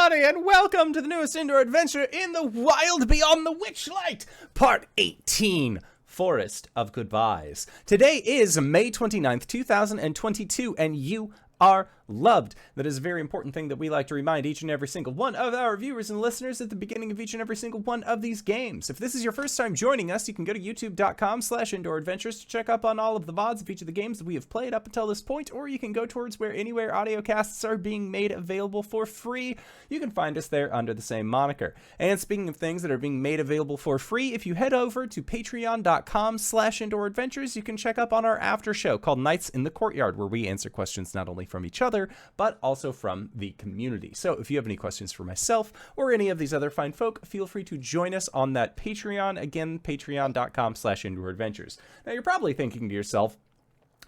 everybody, and welcome to the newest indoor adventure in the wild beyond the Witchlight, Part 18, Forest of Goodbyes. Today is May 29th, 2022, and you are loved. That is a very important thing that we like to remind each and every single one of our viewers and listeners at the beginning of each and every single one of these games. If this is your first time joining us, you can go to youtube.com/indooradventures to check up on all of the VODs of each of the games that we have played up until this point, or you can go towards where anywhere audio casts are being made available for free. You can find us there under the same moniker. And speaking of things that are being made available for free, if you head over to patreon.com/indooradventures, you can check up on our after show called Nights in the Courtyard, where we answer questions not only from each other, but also from the community. So if you have any questions for myself or any of these other fine folk, feel free to join us on that Patreon. Again, patreon.com/indooradventures. Now you're probably thinking to yourself,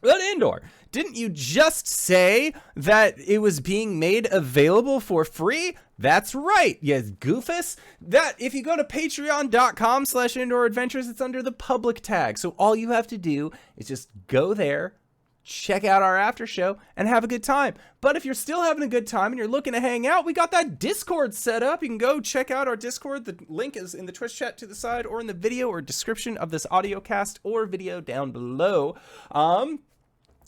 but Indoor, didn't you just say that it was being made available for free? That's right, you goofus. That if you go to patreon.com/indooradventures, it's under the public tag. So all you have to do is just go there, check out our after show, and have a good time. But if you're still having a good time and you're looking to hang out, we got that Discord set up. You can go check out our Discord. The link is in the Twitch chat to the side or in the video or description of this audio cast or video down below.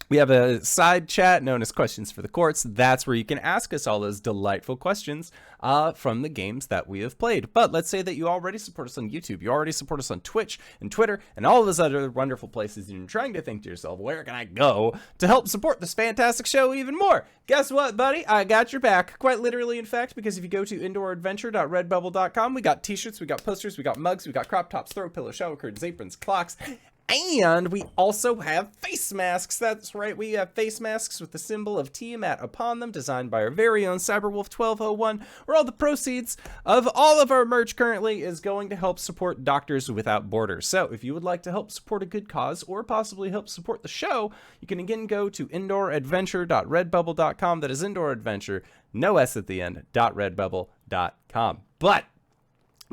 We have a side chat known as Questions for the Courts. That's where you can ask us all those delightful questions from the games that we have played. But let's say that you already support us on YouTube, you already support us on Twitch and Twitter and all of those other wonderful places, and you're trying to think to yourself, where can I go to help support this fantastic show even more? Guess what, buddy? I got your back. Quite literally, in fact, because if you go to indooradventure.redbubble.com, we got t-shirts, we got posters, we got mugs, we got crop tops, throw pillows, shower curtains, aprons, clocks, and we also have face masks. That's right, we have face masks with the symbol of Tiamat upon them, designed by our very own Cyberwolf1201, where all the proceeds of all of our merch currently is going to help support Doctors Without Borders. So if you would like to help support a good cause, or possibly help support the show, you can again go to indooradventure.redbubble.com. That is indooradventure, no S at the end, .redbubble.com. But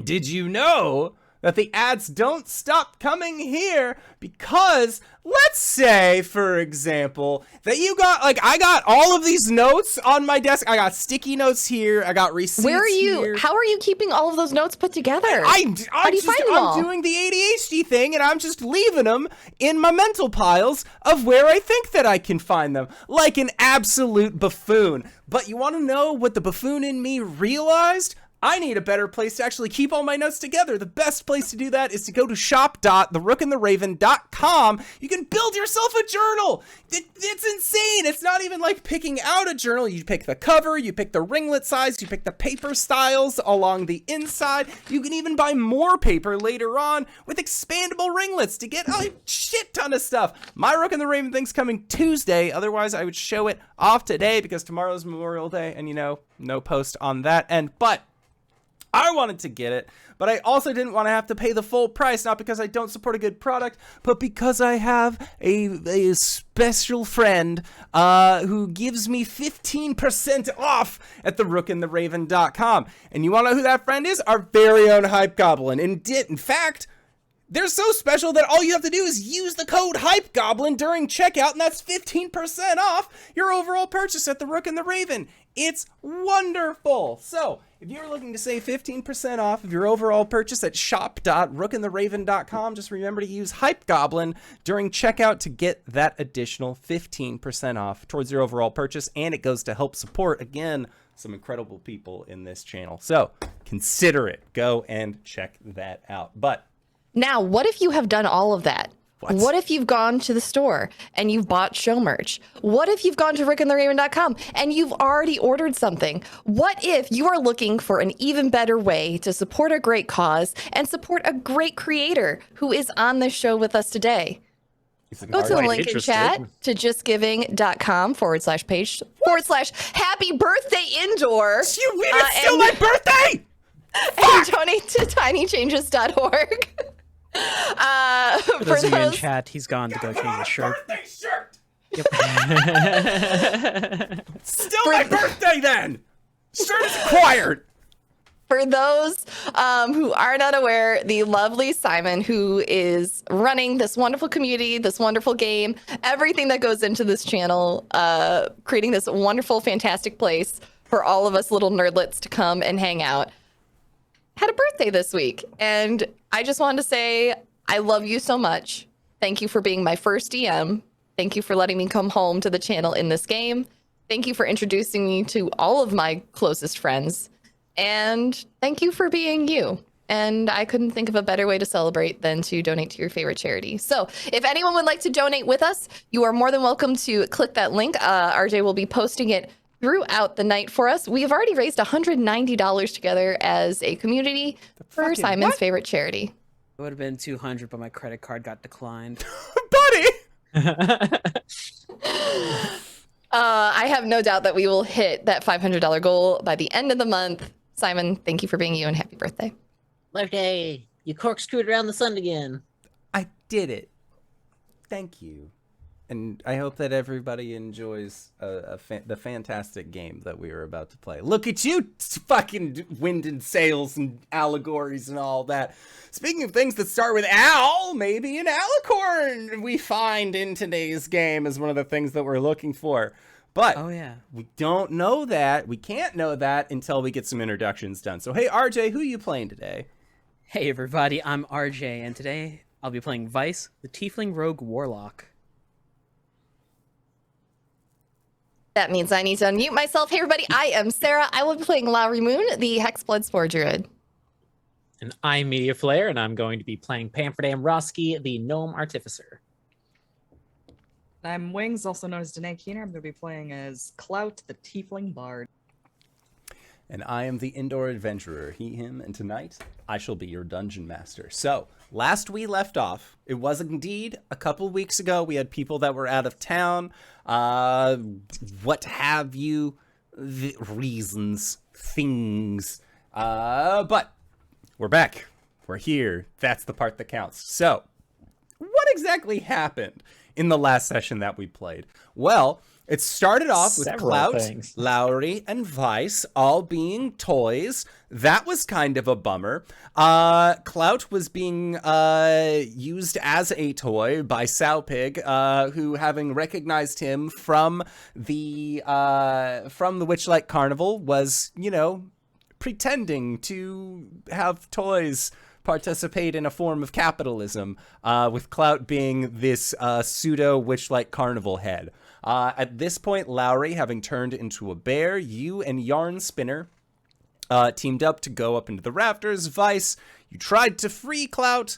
did you know that the ads don't stop coming here? Because let's say, for example, that you got, like, I got all of these notes on my desk. I got sticky notes here. I got receipts. Where are you? Here. How are you keeping all of those notes put together? How do you find them all? I'm doing the ADHD thing, and I'm just leaving them in my mental piles of where I think that I can find them, like an absolute buffoon. But you want to know what the buffoon in me realized? I need a better place to actually keep all my notes together. The best place to do that is to go to shop.therookandtheraven.com. You can build yourself a journal. It's insane. It's not even like picking out a journal. You pick the cover, you pick the ringlet size, you pick the paper styles along the inside. You can even buy more paper later on with expandable ringlets to get a shit ton of stuff. My Rook and the Raven thing's coming Tuesday. Otherwise, I would show it off today because tomorrow's Memorial Day, and you know, no post on that end. But I wanted to get it, but I also didn't want to have to pay the full price, not because I don't support a good product, but because I have a special friend who gives me 15% off at therookandtheraven.com. And you want to know who that friend is? Our very own HypeGoblin. In fact, they're so special that all you have to do is use the code HypeGoblin during checkout, and that's 15% off your overall purchase at The Rook and the Raven. It's wonderful. So if you're looking to save 15% off of your overall purchase at shop.rookandtheraven.com, just remember to use HypeGoblin during checkout to get that additional 15% off towards your overall purchase, and it goes to help support, again, some incredible people in this channel. So consider it. Go and check that out. But now, what if you have done all of that? What if you've gone to the store and you've bought show merch? What if you've gone to rookandtheraven.com and you've already ordered something? What if you are looking for an even better way to support a great cause and support a great creator who is on this show with us today? Go to the link in chat to justgiving.com/page/happy birthday Indoor. You mean it's still my birthday? And donate to tinychanges.org. For those of you in chat, he's gone to go change his shirt. Birthday shirt. Yep. Still my birthday then. Shirt is acquired. For those who are not aware, the lovely Simon, who is running this wonderful community, this wonderful game, everything that goes into this channel, creating this wonderful, fantastic place for all of us little nerdlets to come and hang out, had a birthday this week. And I just wanted to say, I love you so much. Thank you for being my first DM. Thank you for letting me come home to the channel in this game. Thank you for introducing me to all of my closest friends. And thank you for being you. And I couldn't think of a better way to celebrate than to donate to your favorite charity. So if anyone would like to donate with us, you are more than welcome to click that link. RJ will be posting it throughout the night for us. We have already raised $190 together as a community for Simon's favorite charity. It would have been 200, but my credit card got declined. Buddy! I have no doubt that we will hit that $500 goal by the end of the month. Simon, thank you for being you and happy birthday. Birthday! You corkscrewed around the sun again. I did it. Thank you. And I hope that everybody enjoys the fantastic game that we are about to play. Look at you, fucking wind and sails and allegories and all that. Speaking of things that start with Al, maybe an Allicorn we find in today's game is one of the things that we're looking for. But we don't know that. We can't know that until we get some introductions done. So, hey, RJ, who are you playing today? Hey, everybody, I'm RJ, and today I'll be playing Vice, the Tiefling Rogue Warlock. That means I need to unmute myself. Hey, everybody, I am Sarah. I will be playing Lowry Moon, the Hexblood Spore Druid. And I'm Mediaflare, and I'm going to be playing Pamferdam Roski, the Gnome Artificer. I'm Wings, also known as Danae Keener. I'm going to be playing as Clout, the Tiefling Bard. And I am the Indoor Adventurer, he, him, and tonight I shall be your Dungeon Master. So, last we left off, it was indeed a couple weeks ago. We had people that were out of town, what have you, reasons, things, but we're back. We're here. That's the part that counts. So, what exactly happened in the last session that we played? Well, it started off with Clout, Lowry, and Vice all being toys. That was kind of a bummer. Clout was being used as a toy by Sowpig, who, having recognized him from the Witchlight Carnival, was, you know, pretending to have toys participate in a form of capitalism, with Clout being this pseudo Witchlight Carnival head. At this point, Lowry, having turned into a bear, you and Yarn Spinner teamed up to go up into the rafters. Vice, you tried to free Clout.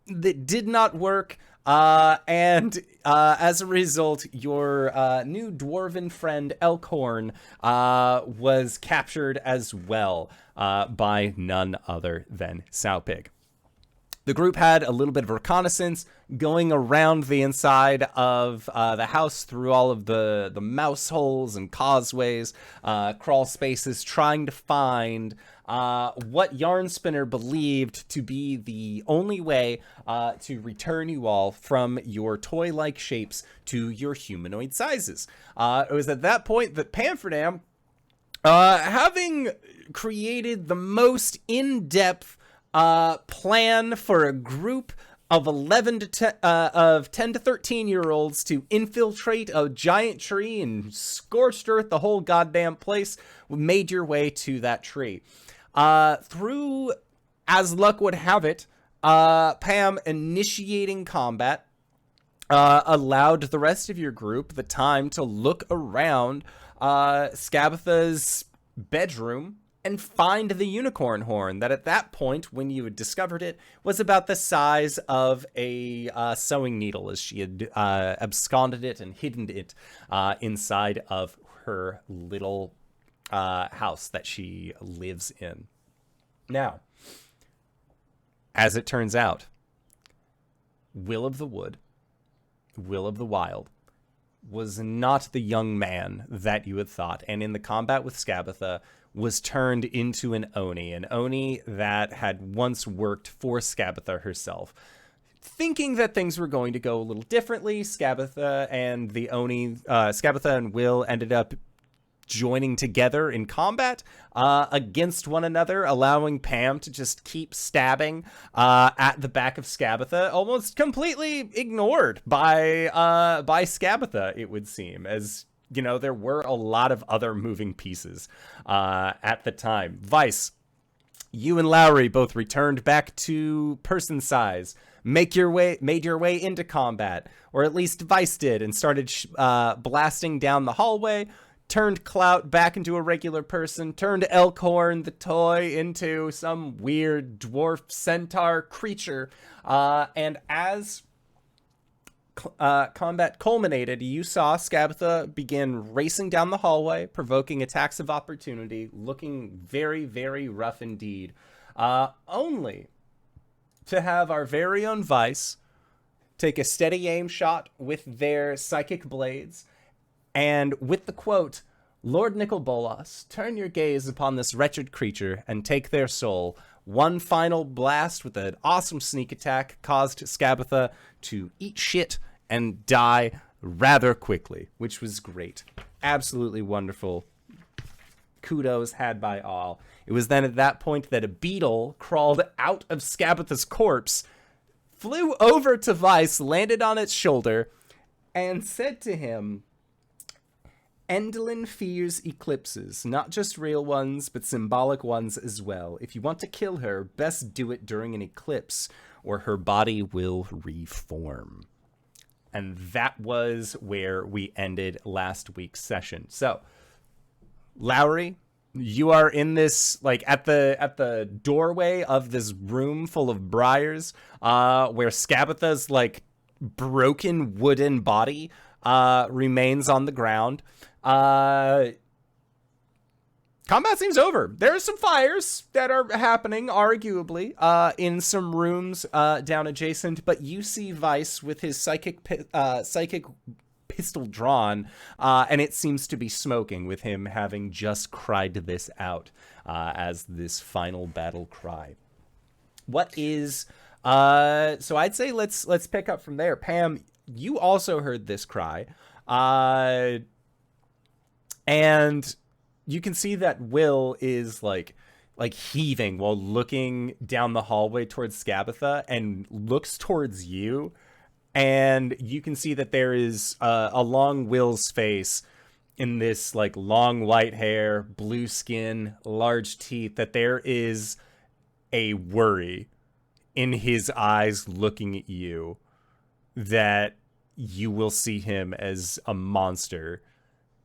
That did not work. And as a result, your new dwarven friend, Allicorn, was captured as well by none other than Sowpig. The group had a little bit of reconnaissance going around the inside of the house through all of the mouse holes and causeways, crawl spaces, trying to find what Yarn Spinner believed to be the only way to return you all from your toy-like shapes to your humanoid sizes. It was at that point that Pamferdam, having created the most in-depth plan for a group of 10 to 13 year olds to infiltrate a giant tree and scorched earth the whole goddamn place, made your way to that tree. Through, as luck would have it, Pam initiating combat allowed the rest of your group the time to look around Skabitha's bedroom and find the unicorn horn that at that point, when you had discovered it, was about the size of a sewing needle, as she had absconded it and hidden it inside of her little house that she lives in. Now, as it turns out, Will of the Wood, Will of the Wild, was not the young man that you had thought, and in the combat with Skabitha, was turned into an Oni that had once worked for Skabitha herself. Thinking that things were going to go a little differently, Skabitha and Skabitha and Will ended up joining together in combat against one another, allowing Pam to just keep stabbing at the back of Skabitha, almost completely ignored by Skabitha, it would seem, as you know, there were a lot of other moving pieces at the time. Vice, you and Lowry both returned back to person size, made your way into combat, or at least Vice did, and started blasting down the hallway, turned Clout back into a regular person, turned Allicorn, the toy, into some weird dwarf centaur creature, and as combat culminated, you saw Skabitha begin racing down the hallway, provoking attacks of opportunity, looking very, very rough indeed. Only to have our very own Vice take a steady aim shot with their psychic blades, and with the quote, "Lord Nicol-Bolas, turn your gaze upon this wretched creature and take their soul." One final blast with an awesome sneak attack caused Skabitha to eat shit and die rather quickly, which was great. Absolutely wonderful. Kudos had by all. It was then at that point that a beetle crawled out of Skabitha's corpse, flew over to Vice, landed on its shoulder, and said to him, "Endlin fears eclipses, not just real ones, but symbolic ones as well. If you want to kill her, best do it during an eclipse, or her body will reform." And that was where we ended last week's session. So, Lowry, you are in this, like, at the doorway of this room full of briars, where Skabitha's, like, broken wooden body remains on the ground. Combat seems over. There are some fires that are happening, arguably, in some rooms down adjacent, but you see Vice with his psychic pistol drawn, and it seems to be smoking, with him having just cried this out as this final battle cry. What is... so I'd say let's pick up from there. Pam, you also heard this cry, and you can see that Will is like heaving while looking down the hallway towards Skabitha, and looks towards you, and you can see that there is along Will's face, in this like long white hair, blue skin, large teeth, that there is a worry in his eyes looking at you, that you will see him as a monster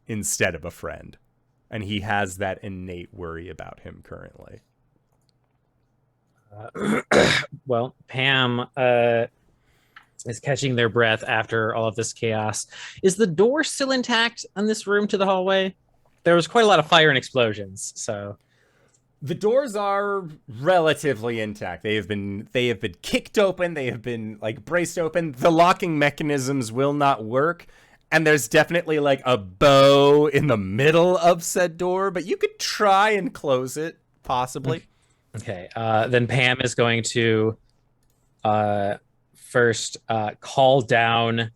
instead of a friend. And he has that innate worry about him currently. Well, Pam is catching their breath after all of this chaos. Is the door still intact in this room to the hallway? There was quite a lot of fire and explosions, so... The doors are relatively intact. They have been kicked open. They have been like braced open. The locking mechanisms will not work. And there's definitely like a bow in the middle of said door, but you could try and close it, possibly. Okay. Then Pam is going to first call down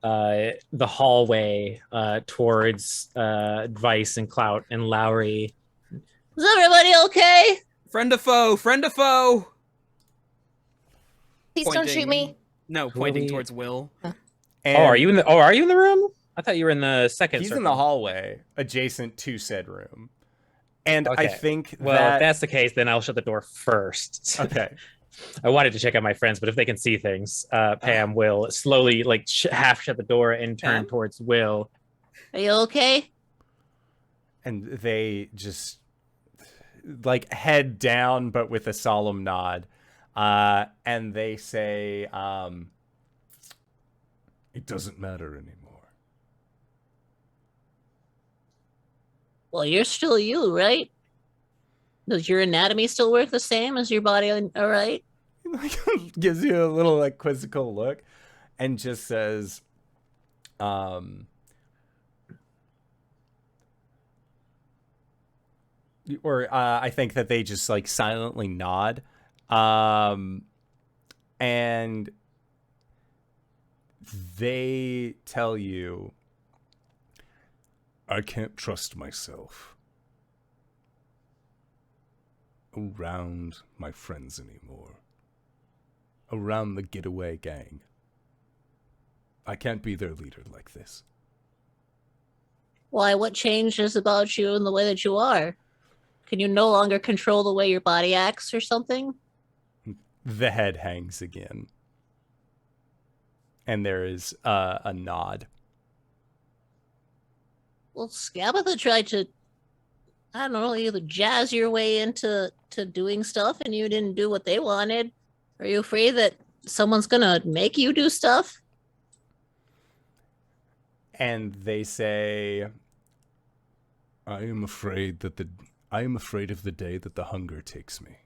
the hallway towards Vice and Clout and Lowry. Is everybody okay? Friend to foe, friend to foe. Please don't shoot me. No, pointing towards Will. And are you in the room? I thought you were in the second. He's circle. in the hallway adjacent to said room. And Okay. I think Well, if that's the case, then I'll shut the door first. okay. I wanted to check out my friends, but if they can see things, Pam will slowly like half shut the door and turn Pam? towards Will. Are you okay? And they just like head down, but with a solemn nod. And they say, it doesn't matter anymore. Well, you're still you, right? Does your anatomy still work the same? Is your body all right? Like, gives you a little like quizzical look and just says, I think that they just like silently nod. And they tell you, I can't trust myself around my friends anymore. Around the getaway gang. I can't be their leader like this. Why? What changes about you in the way that you are? Can you no longer control the way your body acts or something? The head hangs again. And there is a nod. Well, Skabitha tried to, I don't know, either jazz your way into doing stuff and you didn't do what they wanted. Are you afraid that someone's gonna make you do stuff? And they say, I am afraid of the day that the hunger takes me.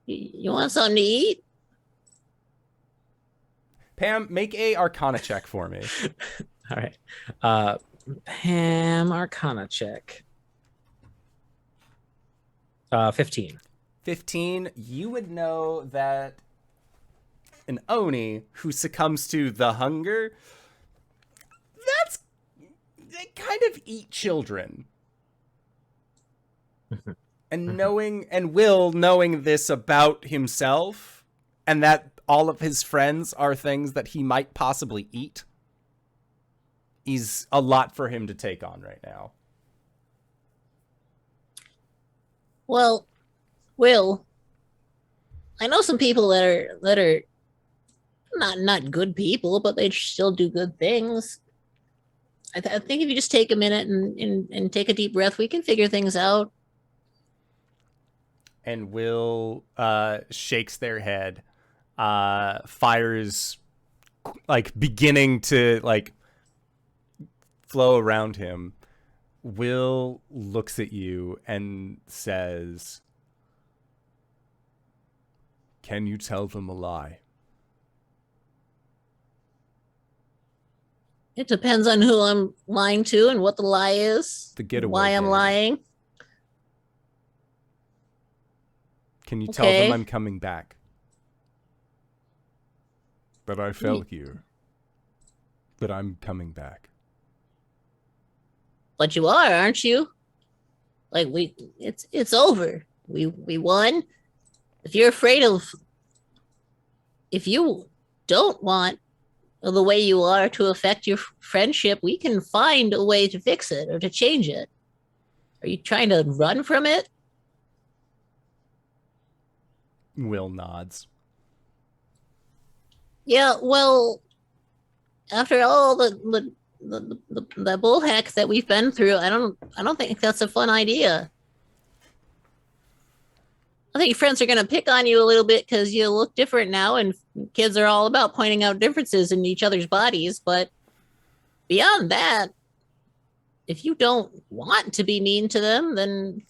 You want something to eat? Pam, make a Arcana check for me. All right. Pam, Arcana check. 15. 15, you would know that an Oni who succumbs to the hunger, they kind of eat children. And knowing this about himself, and that all of his friends are things that he might possibly eat, is a lot for him to take on right now. Well, Will, I know some people that are not good people, but they still do good things. I think if you just take a minute and take a deep breath, we can figure things out. And Will shakes their head, fires beginning to flow around him. Will looks at you and says, "Can you tell them a lie?" It depends on who I'm lying to and what the lie is. The getaway why I'm gang. lying. Can you tell them I'm coming back? But I fell here. But I'm coming back. But you are, aren't you? It's over. We won. If you don't want the way you are to affect your friendship, we can find a way to fix it or to change it. Are you trying to run from it? Will nods. Yeah, well, after all the bullheck that we've been through, I don't think that's a fun idea. I think your friends are going to pick on you a little bit because you look different now, and kids are all about pointing out differences in each other's bodies. But beyond that, if you don't want to be mean to them, then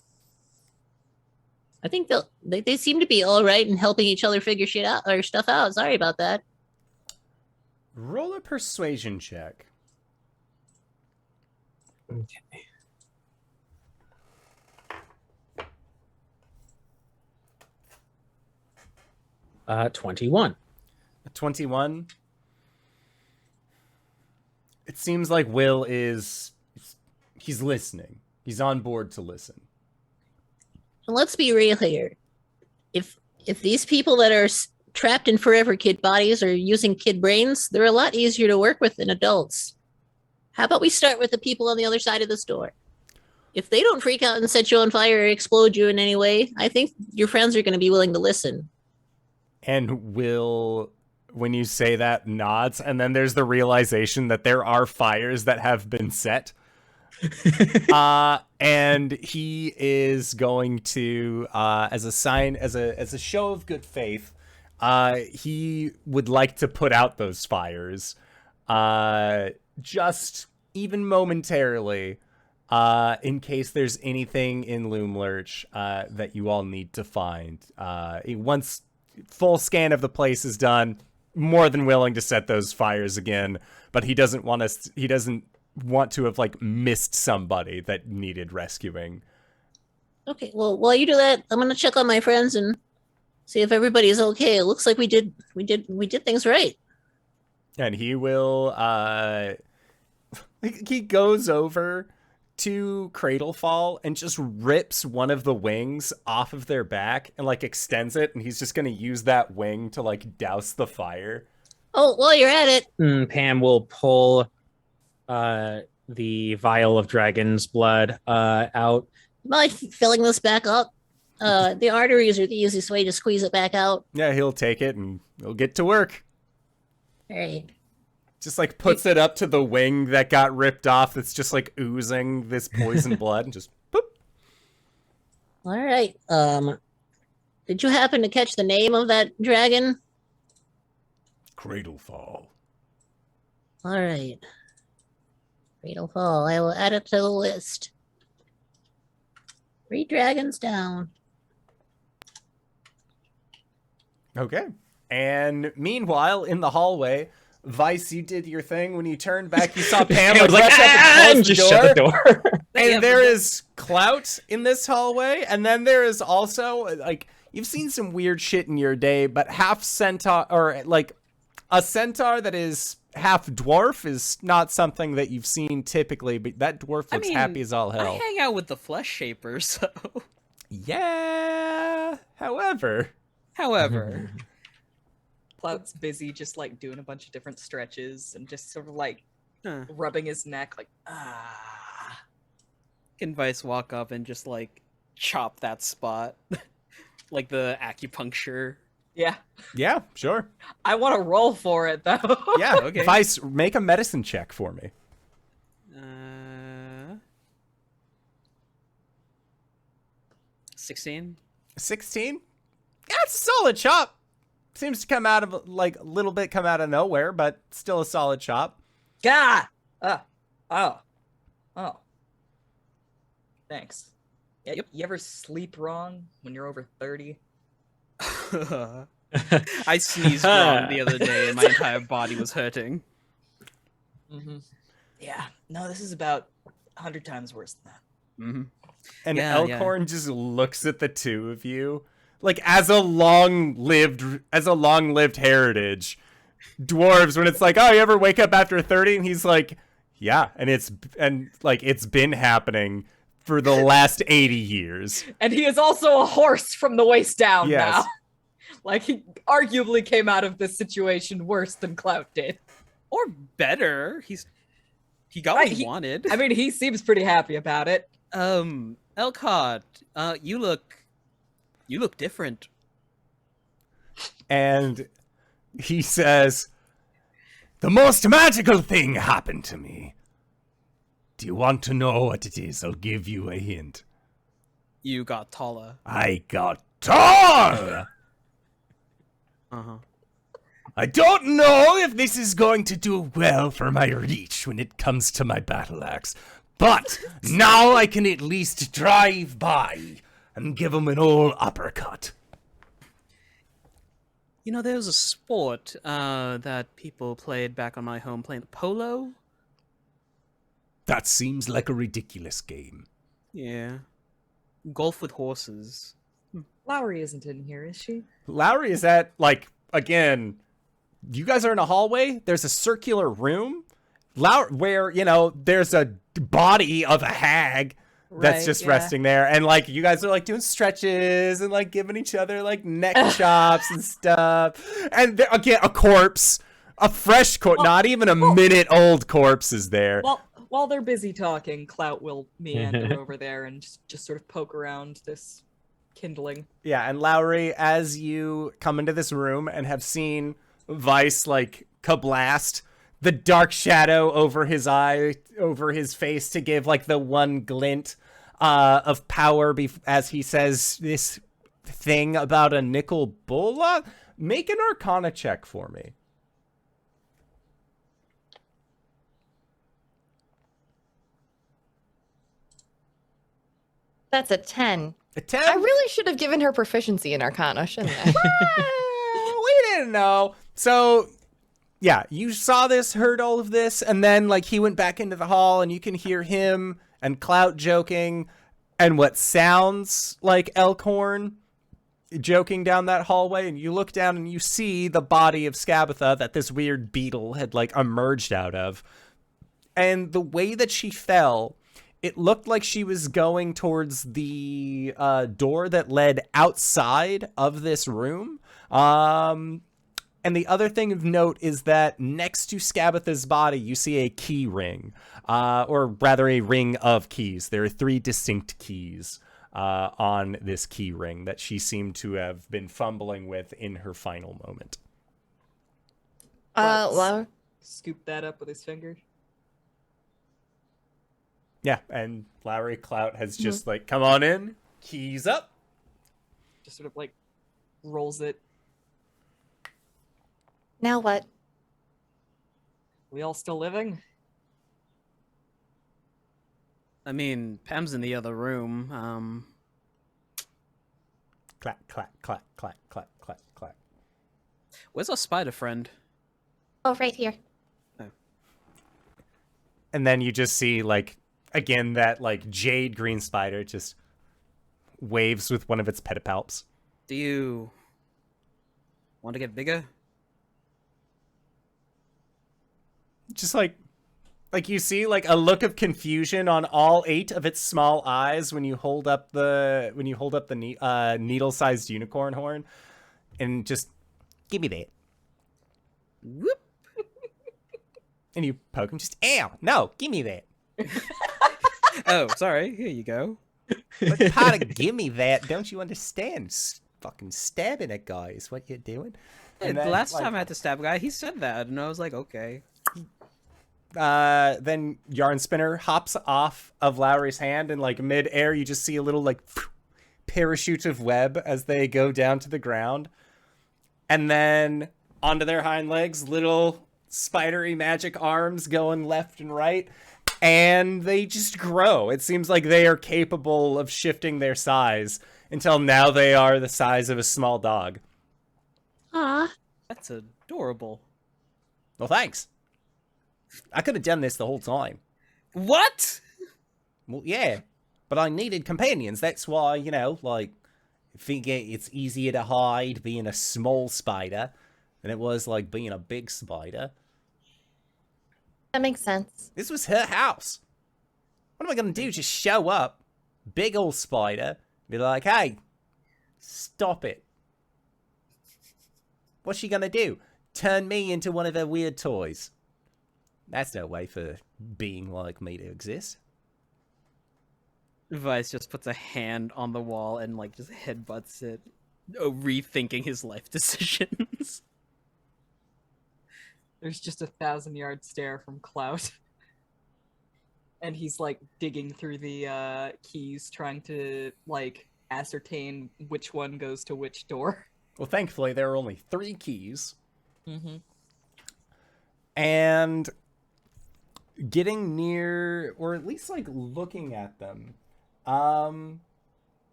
I think they seem to be all right in helping each other figure shit out or stuff out. Sorry about that. Roll a persuasion check. Okay. 21. 21. It seems like Will he's listening. He's on board to listen. And let's be real here. If these people that are trapped in forever kid bodies are using kid brains, they're a lot easier to work with than adults. How about we start with the people on the other side of this door? If they don't freak out and set you on fire or explode you in any way, I think your friends are going to be willing to listen. And Will, when you say that, nods, and then there's the realization that there are fires that have been set. And he is going to, as a sign, as a show of good faith, he would like to put out those fires, just even momentarily, in case there's anything in Loomlurch that you all need to find. Once full scan of the place is done, more than willing to set those fires again, but he doesn't want to have missed somebody that needed rescuing. Okay, well, while you do that, I'm gonna check on my friends and see if everybody's okay. It looks like we did things right. And he will he goes over to Cradlefall and just rips one of the wings off of their back and extends it, and he's just gonna use that wing to douse the fire. Oh, while you're at it, Pam will pull the vial of dragon's blood out. mind filling this back up? The arteries are the easiest way to squeeze it back out. Yeah, he'll take it and he'll get to work. All right. Just like puts it up to the wing that got ripped off that's just like oozing this poison blood and just boop. All right. Did you happen to catch the name of that dragon? Cradlefall. All right. Fatal Fall. I will add it to the list. 3 dragons down. Okay. And meanwhile, in the hallway, Vice, you did your thing. When you turned back, you saw Pam was like, rush up and close just the shut the door. door. And there is Clout in this hallway, and then there is also, like, you've seen some weird shit in your day, but half centaur, or like a centaur that is half dwarf is not something that you've seen typically, but that dwarf looks happy as all hell. I hang out with the flesh shapers, so... Yeah, however... Clout's busy just like doing a bunch of different stretches and just sort of like rubbing his neck like, Can Vice walk up and just like chop that spot? Like the acupuncture. Yeah. Yeah, sure. I want to roll for it though. Yeah, Okay. Vice, make a medicine check for me. 16? 16? Yeah, it's a solid chop. Seems to come out of, like, a little bit come out of nowhere, but still a solid chop. God. Oh. Thanks. Yeah, Yep. You ever sleep wrong when you're over 30? I sneezed wrong the other day and my entire body was hurting. Mm-hmm. Yeah. No, this is about 100 times worse than that. Mm-hmm. And Yeah, Allicorn just looks at the two of you, like, as a long-lived heritage. Dwarves, when it's like, oh, you ever wake up after 30? And he's like, yeah, and it's been happening for the last 80 years. And he is also a horse from the waist down Yes. now. Like, he arguably came out of this situation worse than Clout did. Or better. He got what he wanted. I mean, he seems pretty happy about it. Elcott, you look different. And he says, the most magical thing happened to me. Do you want to know what it is? I'll give you a hint. You got taller. I got tall! Uh-huh. I don't know if this is going to do well for my reach when it comes to my battle axe, but now I can at least drive by and give him an old uppercut. You know, there was a sport that people played back on my home plane, polo? That seems like a ridiculous game. Yeah. Golf with horses. Lowry isn't in here, is she? Lowry is at, like, again, you guys are in a hallway. There's a circular room where, you know, there's a body of a hag that's Right, just yeah. resting there. And, like, you guys are, like, doing stretches and, like, giving each other, like, neck chops and stuff. And, again, a corpse, a fresh corpse, not even a minute-old corpse is there. Well, while they're busy talking, Clout will meander over there and just sort of poke around this kindling. Yeah, and Lowry, as you come into this room and have seen Vice, like, kablast, the dark shadow over his eye, over his face to give, like, the one glint of power as he says this thing about a nickel bola. Make an Arcana check for me. That's a 10. A 10? I really should have given her proficiency in Arcana, shouldn't I? We didn't know. So, yeah, you saw this, heard all of this, and then, like, he went back into the hall, and you can hear him and Clout joking, and what sounds like Allicorn joking down that hallway, and you look down and you see the body of Skabitha that this weird beetle had, like, emerged out of. And the way that she fell, it looked like she was going towards the door that led outside of this room. And the other thing of note is that next to Skabitha's body, you see a key ring, or rather a ring of keys. There are 3 distinct keys on this key ring that she seemed to have been fumbling with in her final moment. Lowry? Scoop that up with his finger. Yeah, and Lowry Clout has just like, come on in, keys up. Just sort of like rolls it. Now what? We all still living? I mean, Pam's in the other room. Clack, clack, clack, clack, clack, clack, clack. Where's our spider friend? Oh, right here. And then you just see, like, again, that, like, jade green spider just waves with one of its pedipalps. Do you want to get bigger? Just like you see like a look of confusion on all 8 of its small eyes when you hold up the needle-sized unicorn horn, and just give me that. Whoop. And you poke him, just ow, no, give me that. Oh, sorry. Here you go. What part of give me that don't you understand? Fucking stabbing a guy is what you're doing. And The then, last like, time I had to stab a guy, he said that, and I was like, okay. then Yarn Spinner hops off of Lowry's hand, and like mid-air you just see a little like parachute of web as they go down to the ground. And then onto their hind legs, little spidery magic arms going left and right, and they just grow. It seems like they are capable of shifting their size until now they are the size of a small dog. Aw. That's adorable. Well, thanks. I could have done this the whole time. What? Well, yeah, but I needed companions. That's why, you know, like, I think it's easier to hide being a small spider than it was, like, being a big spider. That makes sense. This was her house. What am I going to do? Just show up, big old spider, be like, hey, stop it. What's she going to do? Turn me into one of her weird toys. That's no way for being like me to exist. Vice just puts a hand on the wall and like just headbutts it, rethinking his life decisions. There's just a 1,000-yard stare from Clout. And he's like digging through the keys, trying to like ascertain which one goes to which door. Well, thankfully, there are only 3 keys. Mm-hmm. And getting near, or at least like looking at them, let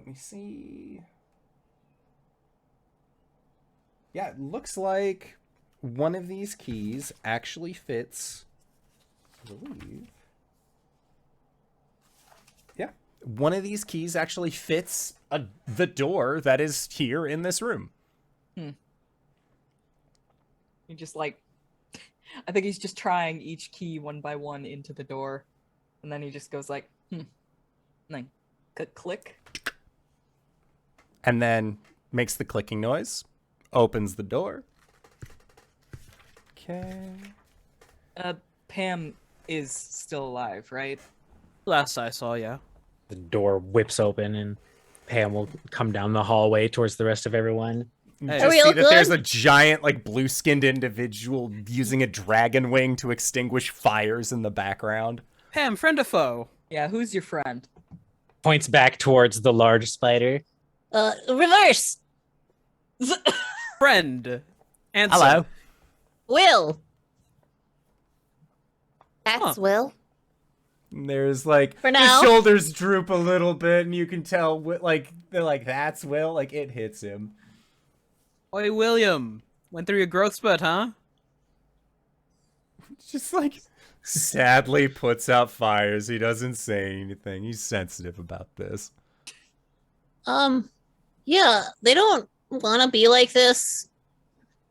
me see. Yeah, it looks like one of these keys actually fits, I believe. Yeah, one of these keys actually fits the door that is here in this room. He just like, I think he's just trying each key one by one into the door, and then he just goes like, like, click, And then makes the clicking noise, opens the door. Okay. Pam is still alive, right? Last I saw, yeah. The door whips open and Pam will come down the hallway towards the rest of everyone. You Hey. just Are we all see that there's a good? giant, like, blue-skinned individual using a dragon wing to extinguish fires in the background. Pam, friend or foe? Yeah, who's your friend? Points back towards the large spider. Reverse. Friend. Answer. Hello. Will. That's Huh. Will. And there's, like, For the now. shoulders droop a little bit, and you can tell, like, they're like, that's Will. Like, it hits him. Oi, William. Went through your growth spurt, huh? Just, like, sadly puts out fires. He doesn't say anything. He's sensitive about this. Yeah, they don't want to be like this.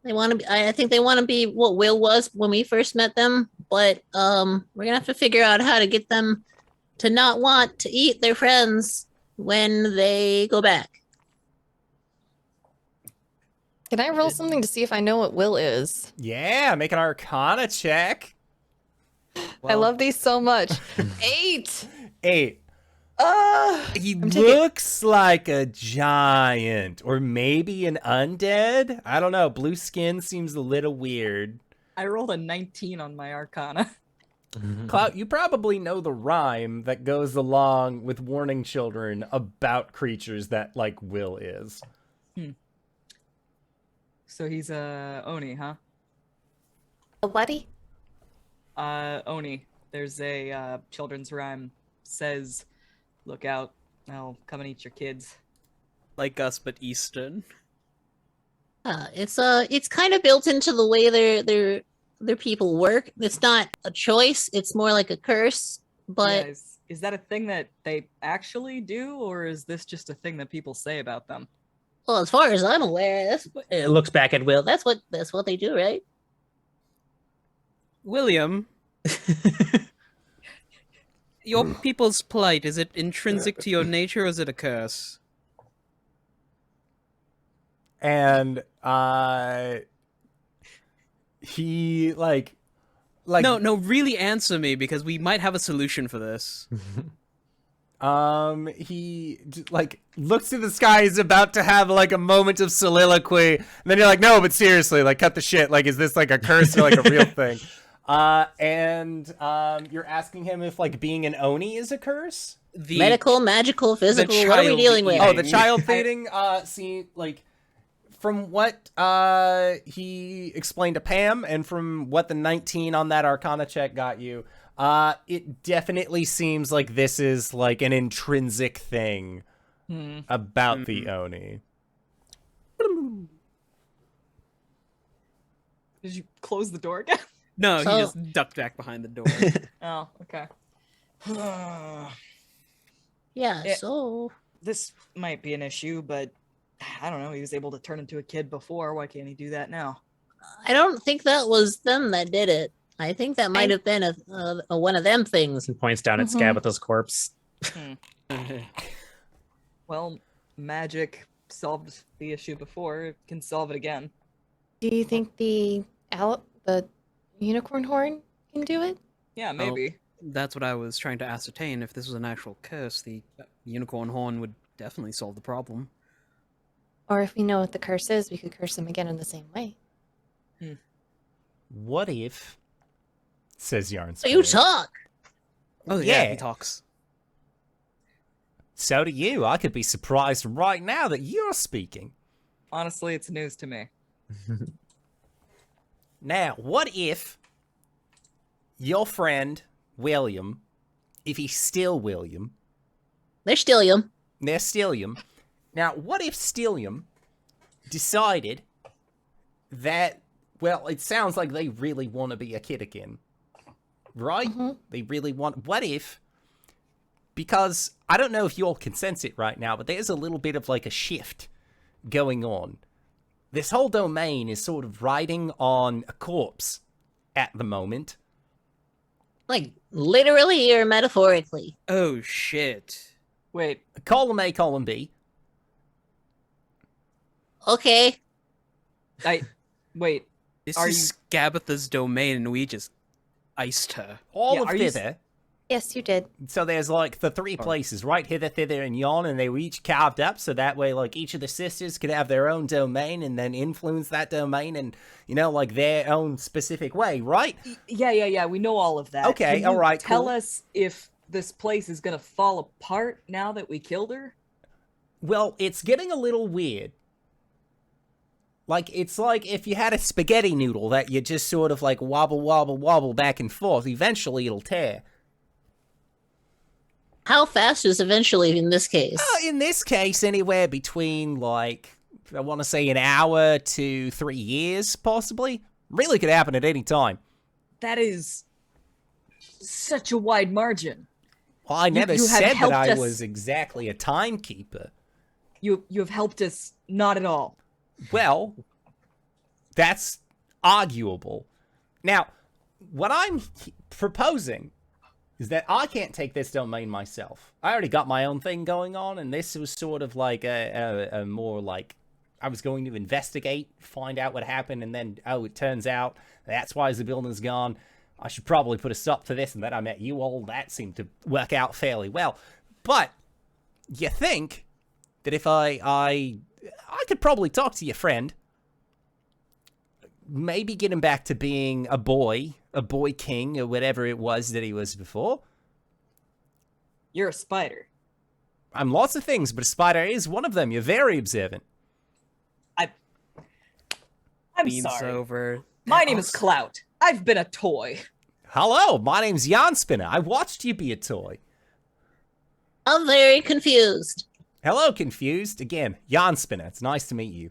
They want to be, I think they want to be what Will was when we first met them, but we're gonna have to figure out how to get them to not want to eat their friends when they go back. Can I roll something to see if I know what will is? Yeah, make an Arcana check. I love these so much. 8. 8. He I'm taking- looks like a giant, or maybe an undead. I don't know. Blue skin seems a little weird. I rolled a 19 on my Arcana. Clout, you probably know the rhyme that goes along with warning children about creatures that, like, Will is. So he's a Oni, huh? A whatty? Oni. There's a children's rhyme. Says, "Look out, I'll come and eat your kids." Like us, but Eastern. It's kind of built into the way their people work. It's not a choice. It's more like a curse. But Yeah, is that a thing that they actually do, or is this just a thing that people say about them? well, as far as I'm aware, it looks back at Will. That's what they do, right? William, your people's plight, is it intrinsic to your nature or is it a curse? And, he, like... No, really answer me because we might have a solution for this. He like looks to the sky. He's about to have like a moment of soliloquy, and then you're like, no, but seriously, like, cut the shit. Like, is this like a curse or like a real thing? And you're asking him if like being an Oni is a curse. The Medical, magical, physical. What are we child dealing with? Oh, the child feeding. See, like, from what he explained to Pam, and from what the 19 on that Arcana check got you. It definitely seems like this is like an intrinsic thing about the Oni. Did you close the door again? No, So- he just ducked back behind the door. Oh, okay. Yeah, Yeah. so This might be an issue, but I don't know. He was able to turn into a kid before. Why can't he do that now? I don't think that was them that did it. I think that might have been a one of them things. And points down at Skabitha's corpse. Well, magic solved the issue before. It can solve it again. Do you think the unicorn horn can do it? Yeah, maybe. That's what I was trying to ascertain. If this was an actual curse, the unicorn horn would definitely solve the problem. Or if we know what the curse is, we could curse him again in the same way. What if? Says Yarn. So you Spirit. talk. Oh yeah, Yeah. he talks. So do you. I could be surprised right now that you're speaking. Honestly, it's news to me. Now, what if your friend William, if he's still William, They're Stillium. they're Stillium. Now, what if Stillium decided that, well, it sounds like they really want to be a kid again, right? They really want. What if? Because I don't know if you all can sense it right now, but there's a little bit of like a shift going on. This whole domain is sort of riding on a corpse at the moment. Like literally or metaphorically. Oh shit. Wait, Column A, column B. Okay. wait. This Are is Skabitha's domain and we just iced her. All Yeah, of are you thither. Yes, you did. So there's like the three places, right? Hither, thither, and yon, and they were each carved up so that way like each of the sisters could have their own domain and then influence that domain in, you know, like their own specific way, right? Yeah. We know all of that. Okay, Can you alright, Tell cool. us if this place is gonna fall apart now that we killed her. Well, it's getting a little weird. Like, it's like if you had a spaghetti noodle that you just sort of like wobble, wobble, wobble back and forth, eventually it'll tear. How fast is eventually in this case? In this case, anywhere between, like, I want to say an hour to 3 years, possibly. Really could happen at any time. That is such a wide margin. Well, I never you have said that helped I us- was exactly a timekeeper. You have helped us not at all. Well, that's arguable. Now, what I'm proposing is that I can't take this domain myself. I already got my own thing going on, and this was sort of like a more like I was going to investigate, find out what happened, and then, oh, it turns out that's why Zybilna's gone. I should probably put a stop to this, and then I met you all. That seemed to work out fairly well. But you think that if I could probably talk to your friend, maybe get him back to being a boy king, or whatever it was that he was before. You're a spider. I'm lots of things, but a spider is one of them. You're very observant. I'm Beans sorry. over. My name is Clout. I've been a toy. Hello, my name's Yarn Spinner. I watched you be a toy. I'm very confused. Hello, confused. Again, Yarn Spinner. It's nice to meet you.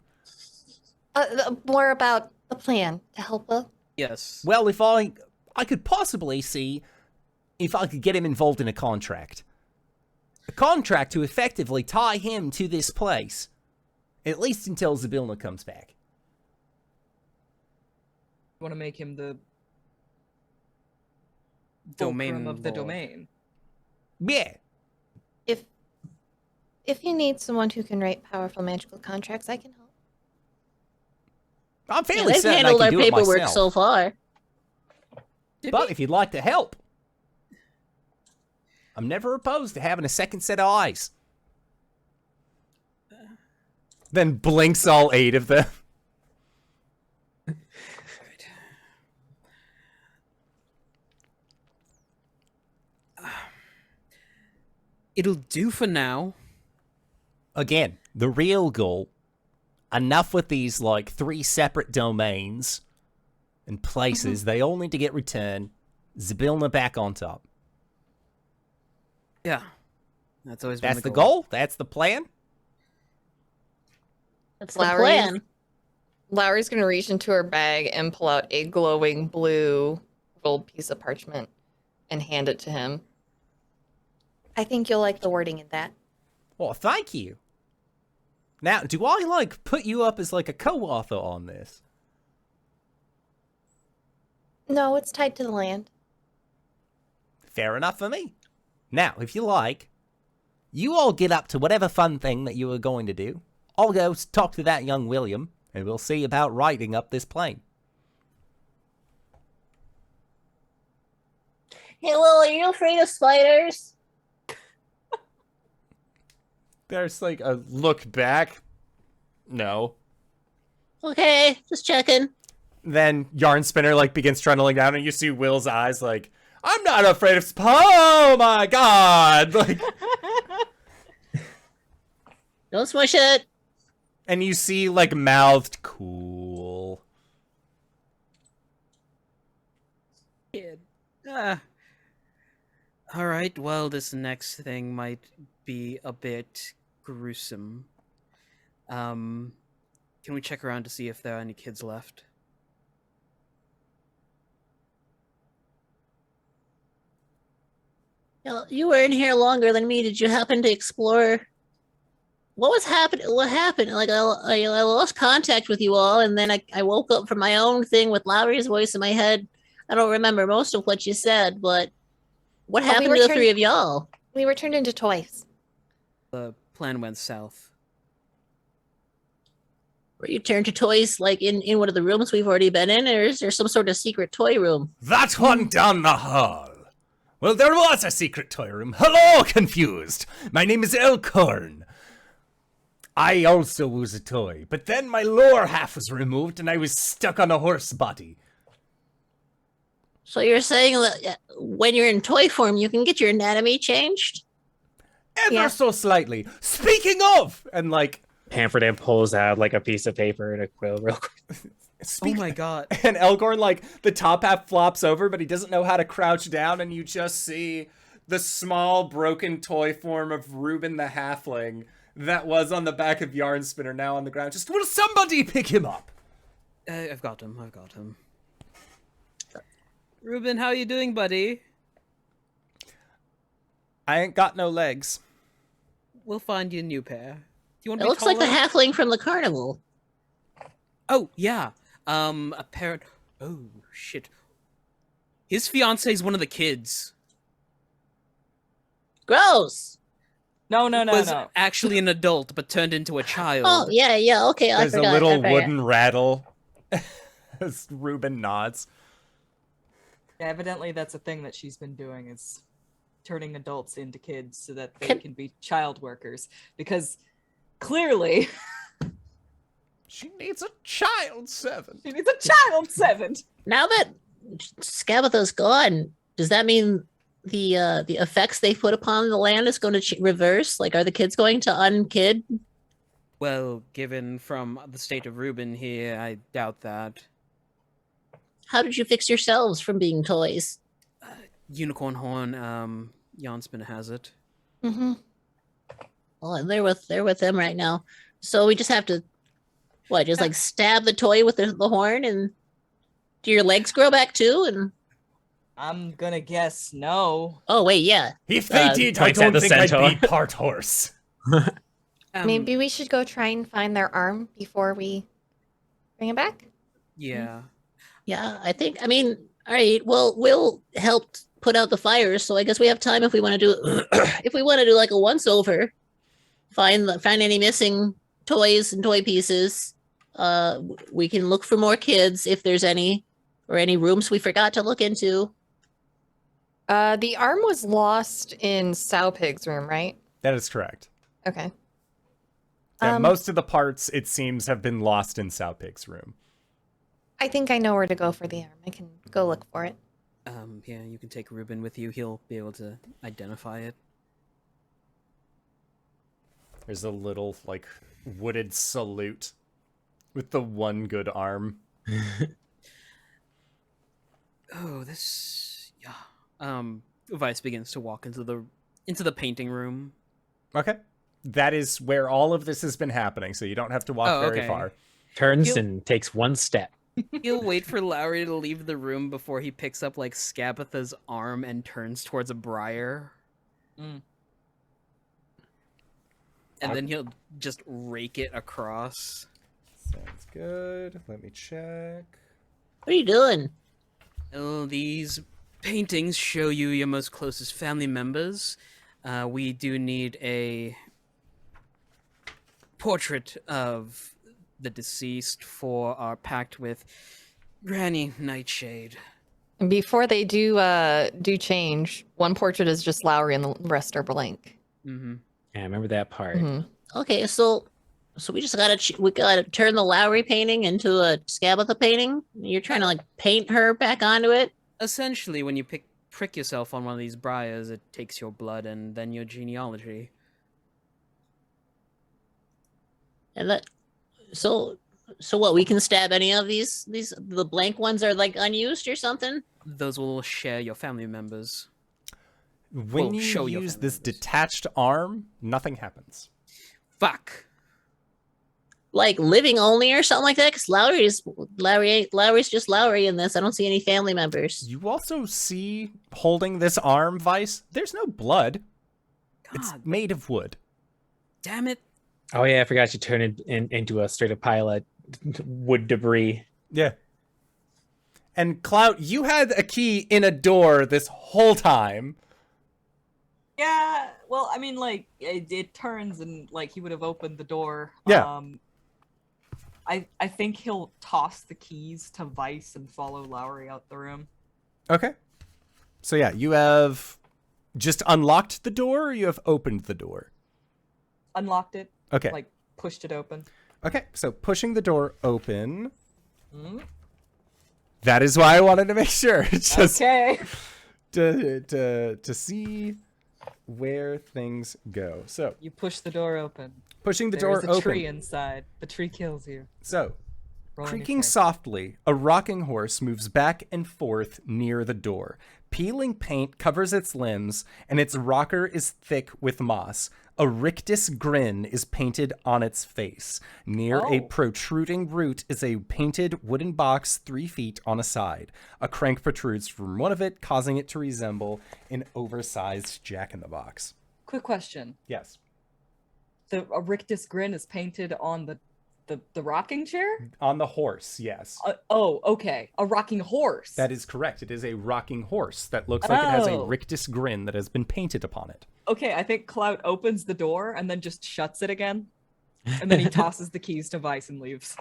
More about the plan to help Will. Yes. Well, if I could possibly see if I could get him involved in a contract. A contract to effectively tie him to this place. At least until Zybilna comes back. You want to make him the Domain fulcrum of the lord. domain. Yeah. If you need someone who can write powerful magical contracts, I can help. I'm Yeah, fairly they've certain I handled can our do it paperwork myself. so far. But if you'd like to help, I'm never opposed to having a second set of eyes. Then blinks all 8 of them. It'll do for now. Again, the real goal, enough with these, like, 3 separate domains and places. They all need to get returned. Zybilna back on top. Yeah. That's always been That's the goal. That's the plan. That's the Lowry. plan. Lowry's gonna reach into her bag and pull out a glowing blue gold piece of parchment and hand it to him. I think you'll like the wording in that. Well, thank you. Now, do I, like, put you up as, like, a co-author on this? No, it's tied to the land. Fair enough for me. Now, if you like, you all get up to whatever fun thing that you are going to do. I'll go talk to that young William, and we'll see about writing up this plane. Hey, Will, are you afraid of spiders? There's, like, a look back. No. Okay, just checking. Then Yarn Spinner, like, begins trundling down, and you see Will's eyes, like, I'm not afraid of oh my god! Like, Don't smush it. and you see, like, mouthed, cool. Kid. Ah. Alright, well, this next thing might be a bit gruesome. Can we check around to see if there are any kids left? You were in here longer than me. Did you happen to explore? What was happening? What happened? Like I lost contact with you all, and then I woke up from my own thing with Lowry's voice in my head. I don't remember most of what you said, but what Oh, we happened were to the turned- 3 of y'all? We were turned into toys. The plan went south. Were you turned to toys like in one of the rooms we've already been in, or is there some sort of secret toy room? That one down the hall. Well, there was a secret toy room. Hello, confused. My name is Allicorn. I also was a toy, but then my lower half was removed and I was stuck on a horse body. So you're saying that when you're in toy form, you can get your anatomy changed? Ever Yeah. so slightly. Speaking of, and like, Pamferdam pulls out like a piece of paper and a quill real quick. Oh my god. And Allicorn, like, the top half flops over, but he doesn't know how to crouch down, and you just see the small, broken toy form of Reuben the Halfling that was on the back of Yarn Spinner now on the ground. Just, will somebody pick him up? I've got him. Ruben, how you doing, buddy? I ain't got no legs. We'll find you a new pair. Do you want It to be looks like the taller? halfling from the carnival. Oh, yeah. A parent. Oh, shit. His fiance is one of the kids. Gross. No. was actually an adult but turned into a child. Oh, yeah, okay, I There's forgot. a little I forgot. wooden rattle as Ruben nods. Yeah, evidently that's a thing that she's been doing, is turning adults into kids so that they Can- can be child workers. Because clearly She needs a child 7. she needs a child 7. Now that Skabitha's gone, does that mean the effects they put upon the land is going to reverse? Like, are the kids going to unkid? Well, given from the state of Ruben here, I doubt that. How did you fix yourselves from being toys? Unicorn horn, Janspin has it. Mm-hmm. Well, they're with them right now. So we just have to, what? Just like stab the toy with the horn, and do your legs grow back too? And I'm gonna guess no. oh wait, yeah. He fainted. I points at don't the think I'd centaur. be part horse. Maybe we should go try and find their arm before we bring it back. Yeah. Yeah, I think. I mean, all right. Well, we'll help put out the fires, so I guess we have time if we want to do if we want to do like a once over. Find any missing toys and toy pieces. We can look for more kids if there's any, or any rooms we forgot to look into. The arm was lost in Sowpig's room, right? That is correct. Okay. Yeah, most of the parts, it seems, have been lost in Sowpig's room. I think I know where to go for the arm. I can go look for it. Yeah, you can take Ruben with you. He'll be able to identify it. There's a little, like, wooded salute with the one good arm. Oh, this... Yeah. Vice begins to walk into the painting room. Okay. That is where all of this has been happening, so you don't have to walk very okay. far. Turns and takes one step. He'll wait for Lowry to leave the room before he picks up, like, Skabitha's arm and turns towards a briar. Mm. And then he'll just rake it across. Sounds good. Let me check. What are you doing? Oh, these paintings show you your most closest family members. We do need a portrait of the deceased for our pact with Granny Nightshade. And before they do change, one portrait is just Lowry and the rest are blank. Mm-hmm. Yeah, I remember that part. Mhm. Okay, so we just gotta turn the Lowry painting into a Skabitha painting. You're trying to like paint her back onto it. Essentially, when you prick yourself on one of these briars, it takes your blood and then your genealogy. And that, so what? We can stab any of these. The blank ones are like unused or something. Those will share your family members. When Well, you show your use family this members. detached arm, nothing happens. Fuck! Like living only or something like that. Because Lowry's just Lowry in this. I don't see any family members. You also see, holding this arm, Vice, there's no blood. It's God made of wood. damn it! Oh yeah, I forgot you turn it into a straight up pile of wood debris. Yeah. And Clout, you had a key in a door this whole time. Yeah, well, I mean, like, it turns and, like, he would have opened the door. Yeah. I think he'll toss the keys to Vice and follow Lowry out the room. Okay. So yeah, you have just unlocked the door, or you have opened the door? Unlocked it, Okay. like, pushed it open. Okay, so pushing the door open. Mm. That is why I wanted to make sure. Just Okay. to see where things go. So, You push the door open. pushing the There's door a open. tree inside. The tree kills you. So, Roll creaking initiative. softly, a rocking horse moves back and forth near the door. Peeling paint covers its limbs, and its rocker is thick with moss. A rictus grin is painted on its face. Near a Oh. protruding root is a painted wooden box 3 feet on a side. A crank protrudes from one of it, causing it to resemble an oversized jack-in-the-box. Quick question. Yes. A rictus grin is painted on the The rocking chair? On the horse, yes. Oh, okay. A rocking horse. That is correct. It is a rocking horse that looks like it has a Oh. rictus grin that has been painted upon it. Okay, I think Clout opens the door and then just shuts it again. And then he tosses the keys to Vice and leaves.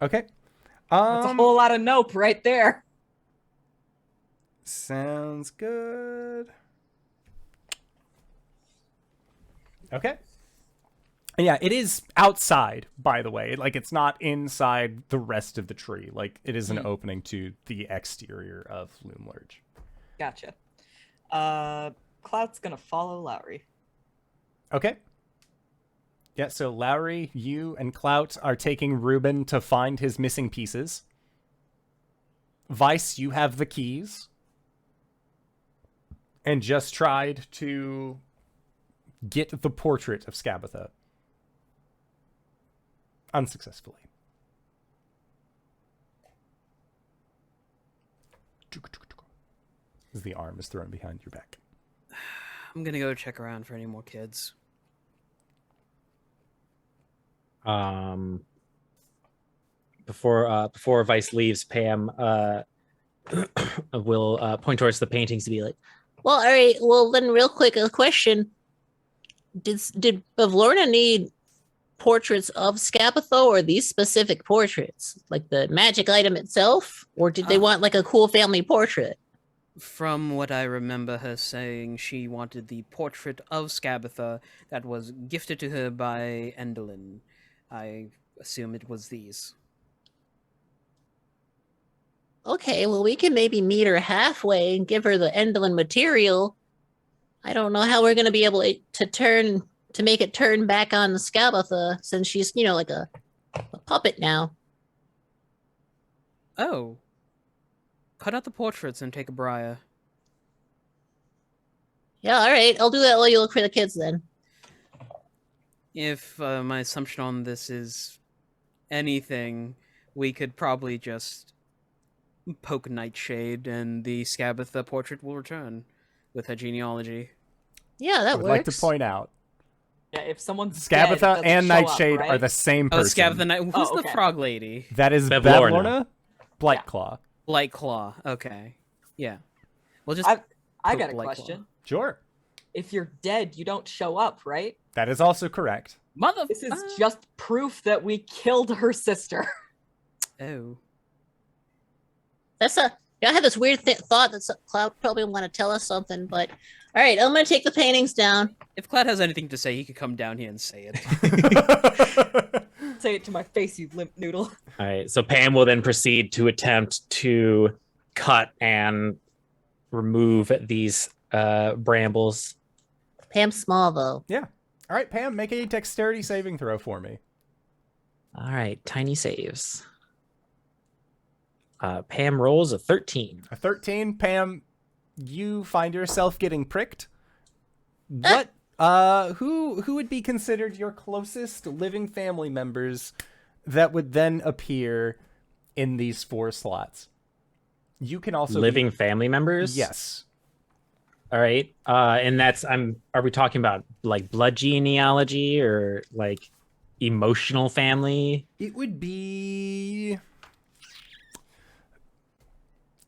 Okay. That's a whole lot of nope right there. Sounds good. Okay. And yeah, it is outside, by the way. Like, it's not inside the rest of the tree. Like, it is an opening to the exterior of Loomlurch. Gotcha. Clout's gonna follow Lowry. Okay. Yeah, so Lowry, you and Clout are taking Ruben to find his missing pieces. Vice, you have the keys. And just tried to get the portrait of Skabitha. Unsuccessfully. As the arm is thrown behind your back. I'm gonna go check around for any more kids. Before Vice leaves, Pam will point towards the paintings to be like, Well, all right. Well, then, real quick, a question: Did Bavlorna need portraits of Skabitha, or these specific portraits, like the magic item itself, or did they want like a cool family portrait? From what I remember her saying, she wanted the portrait of Skabitha that was gifted to her by Endelin. I assume it was these. Okay, well, we can maybe meet her halfway and give her the Endelin material. I don't know how we're going to be able to make it turn back on Skabitha, since she's, like a puppet now. Oh. Cut out the portraits and take a briar. Yeah, all right. I'll do that while you look for the kids then. If my assumption on this is anything, we could probably just poke Nightshade and the Skabitha portrait will return with her genealogy. Yeah, I that would works. like to point out, Yeah, if someone's dead, it Skabitha doesn't and show up, Nightshade right? are the same Oh, person. Skabitha Who's okay. the frog lady? That is Bavlorna. Bavlorna Blightclaw. Blightclaw. Okay. Yeah. We'll just I poke got a Blightclaw. question. Sure. If you're dead, you don't show up, right? That is also correct. Mother. This is just proof that we killed her sister. Oh. I had this weird thought that Clout probably want to tell us something, but all right, I'm going to take the paintings down. If Cloud has anything to say, he could come down here and say it. Say it to my face, you limp noodle. all right. So Pam will then proceed to attempt to cut and remove these brambles. Pam's small, though. Yeah. All right, Pam, make a dexterity saving throw for me. All right, tiny saves. Pam rolls a 13. A 13, Pam, you find yourself getting pricked. What? Who would be considered your closest living family members that would then appear in these 4 slots? You can also Living family members? Yes. All right. And that's are we talking about like blood genealogy or like emotional family? It would be,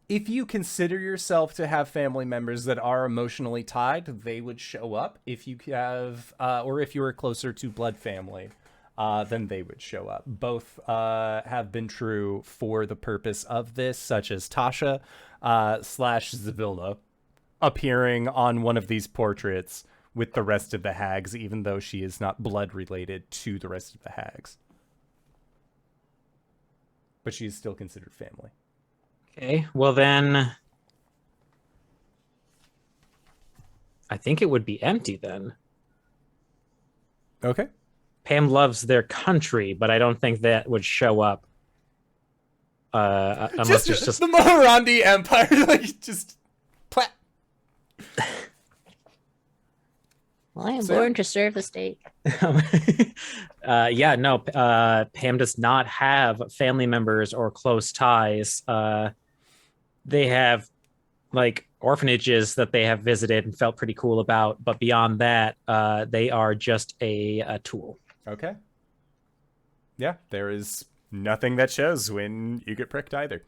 if you consider yourself to have family members that are emotionally tied, they would show up. If you have, or if you were closer to blood family, then they would show up. Both have been true for the purpose of this, such as Tasha / Zavilna appearing on one of these portraits with the rest of the hags, even though she is not blood related to the rest of the hags. But she is still considered family. Okay. Well, then I think it would be empty then. Okay. Pam loves their country, but I don't think that would show up. Unless it's just the Mahorandi Empire, like just plat. Well, I am So- born to serve the state. yeah, no. Pam does not have family members or close ties. They have like orphanages that they have visited and felt pretty cool about. But beyond that, they are just a tool. Okay. Yeah, there is nothing that shows when you get pricked either.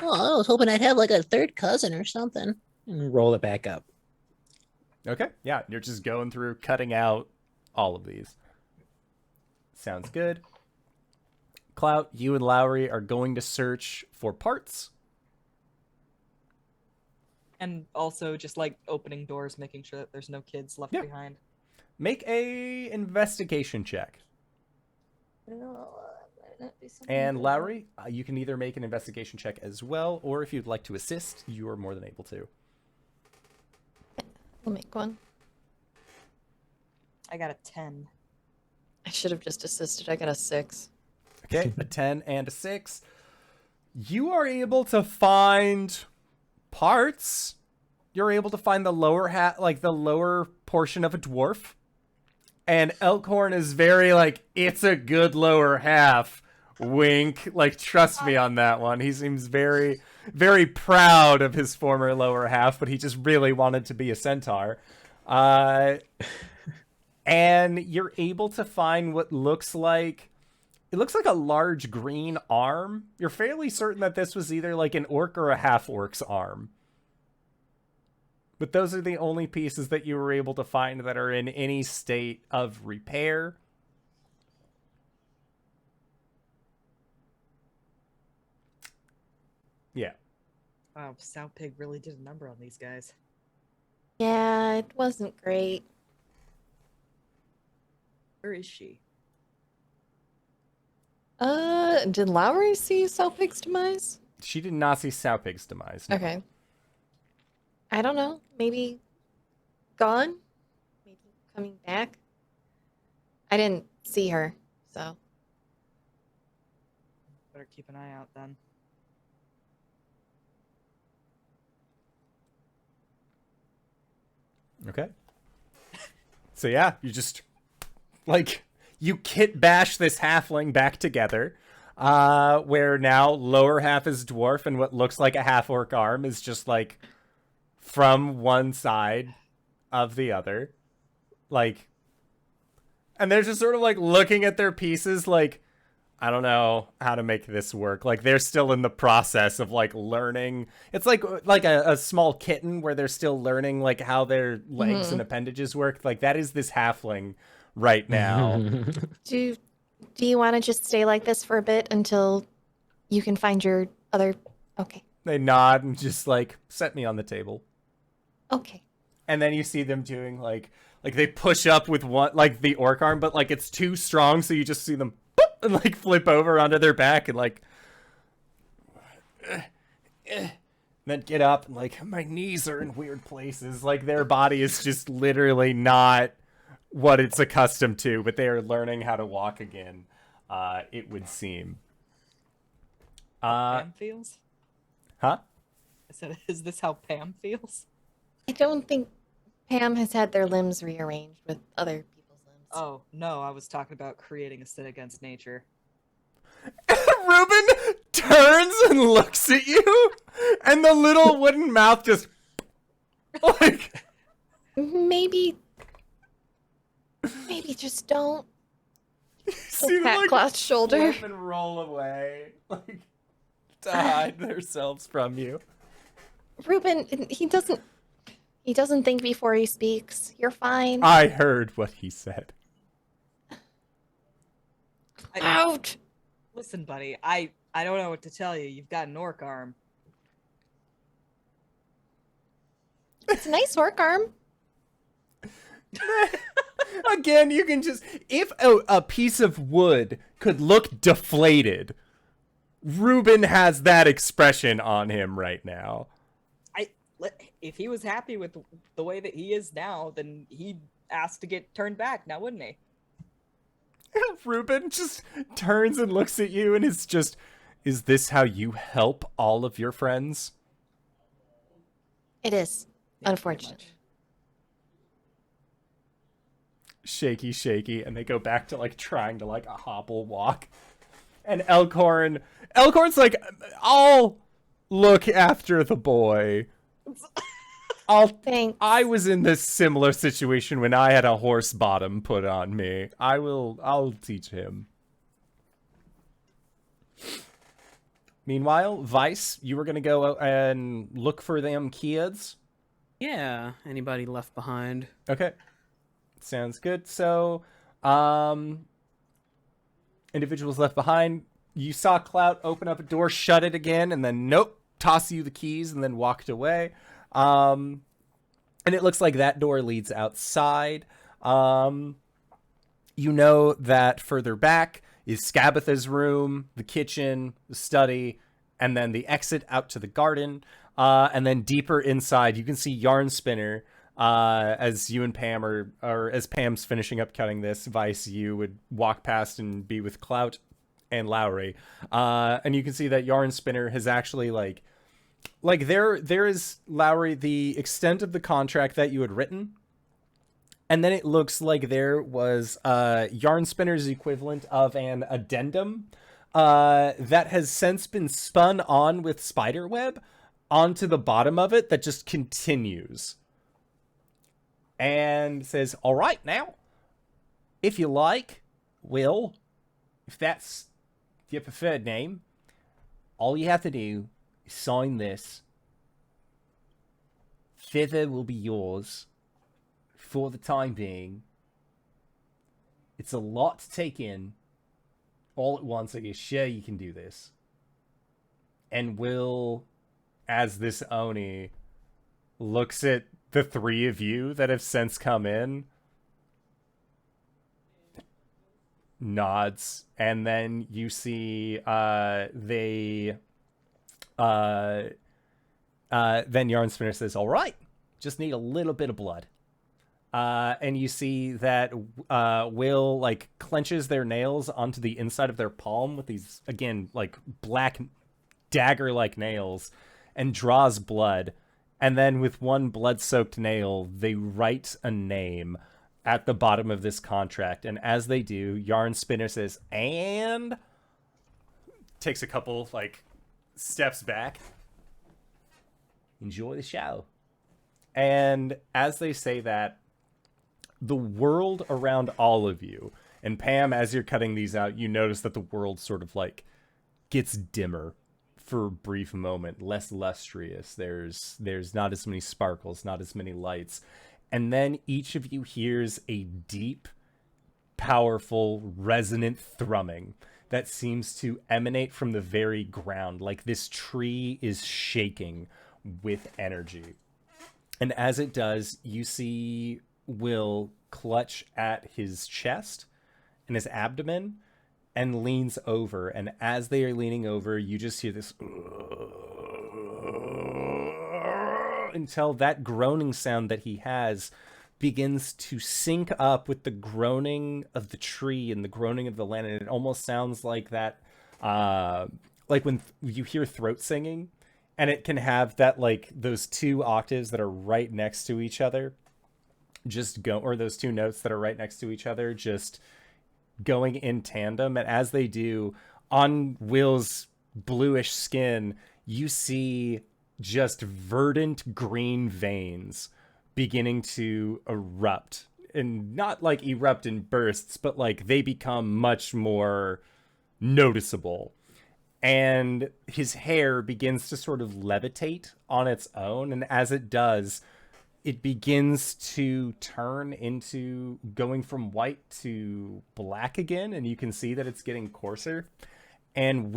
Oh, I was hoping I'd have like a third cousin or something. And roll it back up. Okay, yeah, you're just going through, cutting out all of these. Sounds good. Clout, you and Lowry are going to search for parts. And also just like opening doors, making sure that there's no kids left Yeah. behind. Make a investigation check. And Lowry, you can either make an investigation check as well, or if you'd like to assist, you are more than able to. I'll make one. I got a 10. I should have just assisted. I got a 6. Okay, a 10 and a 6. You are able to find parts. You're able to find the lower the lower portion of a dwarf. And Allicorn is very like, it's a good lower half. Wink. Like, trust me on that one. He seems very, very proud of his former lower half, but he just really wanted to be a centaur. And you're able to find what looks like, it looks like a large green arm. You're fairly certain that this was either like an orc or a half-orc's arm. But those are the only pieces that you were able to find that are in any state of repair. Yeah. Wow, Sow Pig really did a number on these guys. Yeah, it wasn't great. Where is she? Did Lowry see Selpig's demise? She did not see Sowpig's demise. No. Okay. I don't know. Maybe gone? Maybe coming back? I didn't see her, so. Better keep an eye out then. Okay. So yeah, you just, like, you kit bash this halfling back together, where now lower half is dwarf and what looks like a half-orc arm is just, like, from one side of the other. Like, and they're just sort of, like, looking at their pieces like, I don't know how to make this work. Like, they're still in the process of, like, learning. It's like a small kitten where they're still learning, like, how their legs and appendages work. Like, that is this halfling right now. Do you want to just stay like this for a bit until you can find your other... Okay. They nod and just, like, set me on the table. Okay. And then you see them doing, like they push up with one, like, the orc arm, but, like, it's too strong, so you just see them boop, and, like, flip over onto their back and, like, and then get up and, like, my knees are in weird places. Like, their body is just literally not what it's accustomed to, but they are learning how to walk again, it would seem. Pam feels? Huh? I said, is this how Pam feels? I don't think Pam has had their limbs rearranged with other people's limbs. Oh, no, I was talking about creating a sin against nature. Ruben turns and looks at you, and the little wooden mouth just, like... Maybe just don't. See them, Pat like, Clout's shoulder. flip and roll away, like, to hide themselves from you. Ruben, he doesn't think before he speaks. You're fine. I heard what he said. Out. Listen, buddy, I don't know what to tell you. You've got an orc arm. It's a nice orc arm. Again, you can just... If a piece of wood could look deflated, Ruben has that expression on him right now. If he was happy with the way that he is now, then he'd ask to get turned back now, wouldn't he? Ruben just turns and looks at you and is just, is this how you help all of your friends? It is, unfortunately. Shaky, and they go back to, like, trying to, like, a hobble walk. And Allicorn's like, I'll look after the boy. Thanks. I was in this similar situation when I had a horse bottom put on me. I'll teach him. Meanwhile, Vice, you were gonna go and look for them kids. Yeah, anybody left behind? Okay. Sounds good. So, individuals left behind. You saw Clout open up a door, shut it again, and then nope, toss you the keys, and then walked away. And it looks like that door leads outside. You know that further back is Skabitha's room, the kitchen, the study, and then the exit out to the garden. And then deeper inside, you can see Yarn Spinner. As you and Pam or as Pam's finishing up cutting this, Vice, you would walk past and be with Clout and Lowry. And you can see that Yarn Spinner has actually like there is, Lowry, the extent of the contract that you had written. And then it looks like there was Yarn Spinner's equivalent of an addendum that has since been spun on with spiderweb onto the bottom of it that just continues. And says, all right, now, if you like, Will, if that's your preferred name, all you have to do is sign this. Feather will be yours for the time being. It's a lot to take in all at once. Are you sure you can do this? And Will, as this Oni, looks at the three of you that have since come in, nods, and then you see then Yarn Spinner says, all right, just need a little bit of blood. And you see that Will like clenches their nails onto the inside of their palm with these, again, like black dagger-like nails, and draws blood. And then with one blood-soaked nail, they write a name at the bottom of this contract. And as they do, Yarn Spinner says, and takes a couple like steps back. Enjoy the show. And as they say that, the world around all of you, and Pam, as you're cutting these out, you notice that the world sort of like gets dimmer for a brief moment, less lustrous. There's not as many sparkles, not as many lights. And then each of you hears a deep, powerful, resonant thrumming that seems to emanate from the very ground, like this tree is shaking with energy. And as it does, you see Will clutch at his chest and his abdomen and leans over. And as they are leaning over, you just hear this until that groaning sound that he has begins to sync up with the groaning of the tree and the groaning of the land. And it almost sounds like that, like when you hear throat singing, and it can have that, like, those two octaves that are right next to each other or those two notes that are right next to each other just going in tandem. And as they do, on Will's bluish skin, you see just verdant green veins beginning to erupt, and not like erupt in bursts, but like they become much more noticeable. And his hair begins to sort of levitate on its own. And as it does, it begins to turn into going from white to black again. And you can see that it's getting coarser. And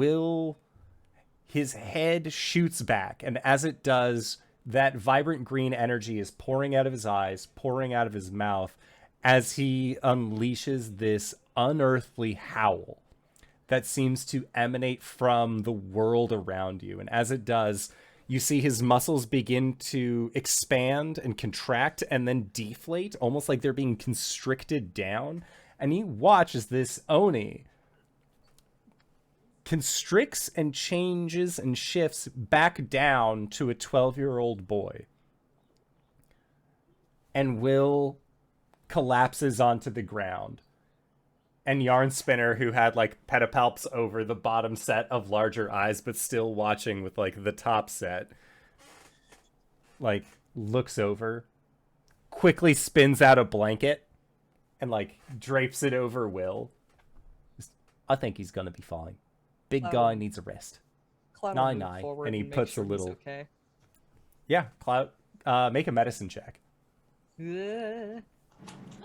his head shoots back. And as it does, that vibrant green energy is pouring out of his eyes, pouring out of his mouth, as he unleashes this unearthly howl that seems to emanate from the world around you. And as it does, you see his muscles begin to expand and contract and then deflate, almost like they're being constricted down. And you watch as this Oni constricts and changes and shifts back down to a 12-year-old boy. And Will collapses onto the ground. and Yarn Spinner, who had like pedipalps over the bottom set of larger eyes, but still watching with like the top set, like looks over, quickly spins out a blanket, and like drapes it over Will. I think he's gonna be fine. Big guy needs a rest. Clout Nine, will move nine, forward and he make puts sure a he's little. Okay. Yeah, Clout. Make a medicine check.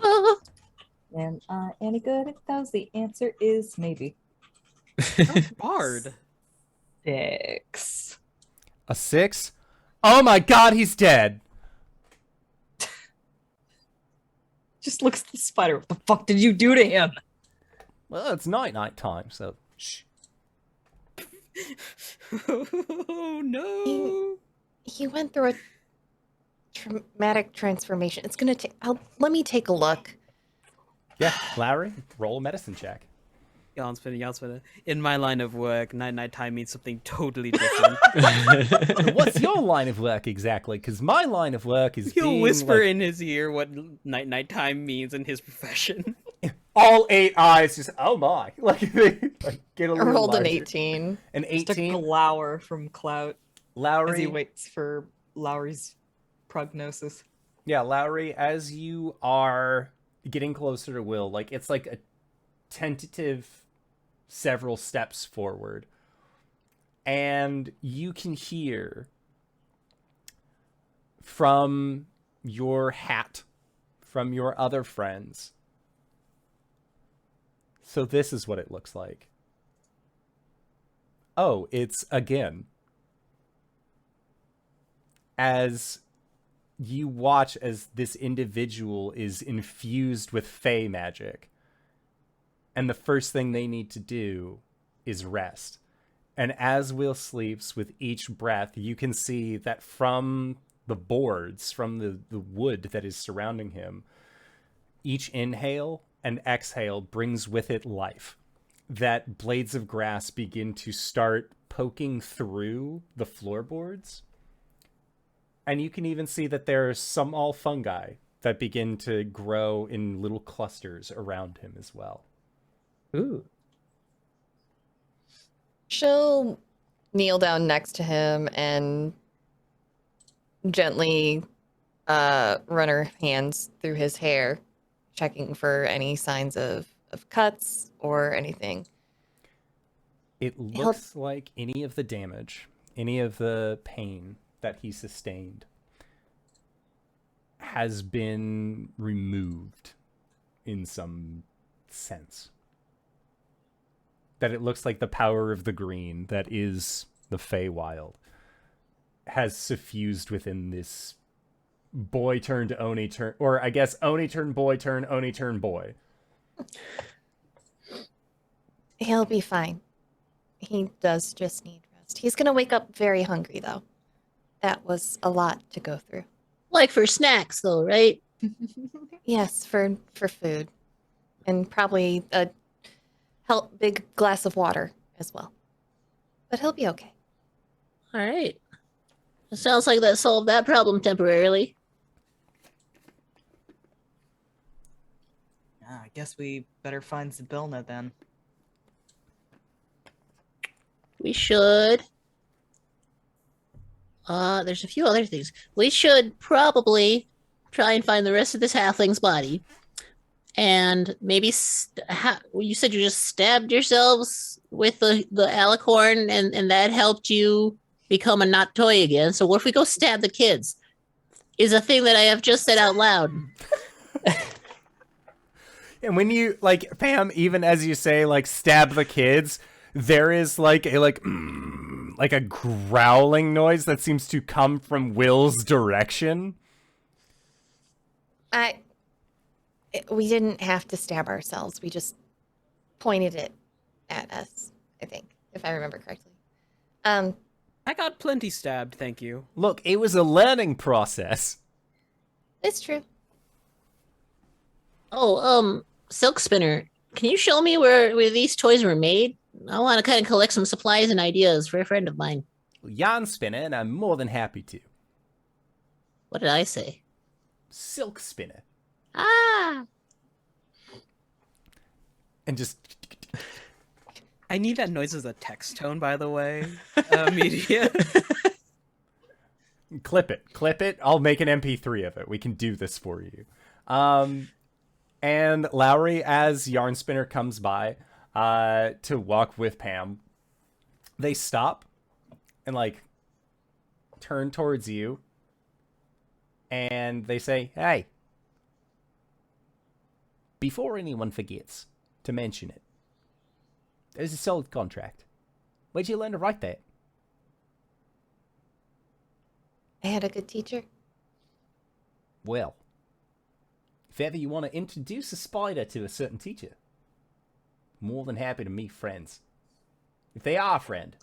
Oh, Am I any good at those? The answer is maybe. Bard. 6. A 6. Oh my God, he's dead. Just looks at the spider. What the fuck did you do to him? Well, it's night time, so shh. Oh no. He went through a traumatic transformation. It's gonna take. Let me take a look. Yeah, Lowry, roll a medicine check. Yawn spinner. In my line of work, night time means something totally different. What's your line of work exactly? Because my line of work is He'll being, whisper like, in his ear what night time means in his profession. all 8 eyes just, oh my. Like, they like, get a I little rolled an larger. 18. An Just a 18? glower from Clout as he Lowry? waits for Lowry's prognosis. Yeah, Lowry, as you are getting closer to Will, like, it's like a tentative several steps forward. And you can hear from your hat, from your other friends. So this is what it looks like. Oh, it's again. As you watch as this individual is infused with Fey magic. And the first thing they need to do is rest. And as Will sleeps, with each breath, you can see that from the boards, from the wood that is surrounding him, each inhale and exhale brings with it life. That blades of grass begin to start poking through the floorboards. And you can even see that there are some all fungi that begin to grow in little clusters around him as well. Ooh. She'll kneel down next to him and gently run her hands through his hair, checking for any signs of cuts or anything. It looks like any of the damage, any of the pain that he sustained has been removed in some sense. That it looks like the power of the green that is the Feywild has suffused within this boy turned Oni turn, or I guess Oni turn boy turn Oni turn boy. He'll be fine. He does just need rest. He's gonna wake up very hungry, though. That was a lot to go through. like for snacks, though, right? Yes, for food, and probably a big glass of water as well. But he'll be okay. All right. It sounds like that solved that problem temporarily. I guess we better find Zybilna then. We should. There's a few other things. We should probably try and find the rest of this halfling's body. And maybe you said you just stabbed yourselves with the Allicorn and that helped you become a not toy again. So what if we go stab the kids? Is a thing that I have just said out loud. And when you, like, Pam, even as you say, like, stab the kids, there is, like, a growling noise that seems to come from Will's direction. We didn't have to stab ourselves. We just pointed it at us, I think, if I remember correctly. I got plenty stabbed, thank you. Look, it was a learning process. It's true. Oh, Silk Spinner, can you show me where these toys were made? I want to kind of collect some supplies and ideas for a friend of mine. Yarn Spinner, and I'm more than happy to. What did I say? Silk Spinner. Ah! and just I need that noise as a text tone, by the way. Media. clip it. I'll make an MP3 of it. We can do this for you. And Lowry, as Yarn Spinner comes by to walk with Pam, they stop and like turn towards you, and they say, "Hey, before anyone forgets to mention it, there's a solid contract. Where'd you learn to write that?" I had a good teacher. Well, if ever you want to introduce a spider to a certain teacher, more than happy to meet friends. If they are a friend.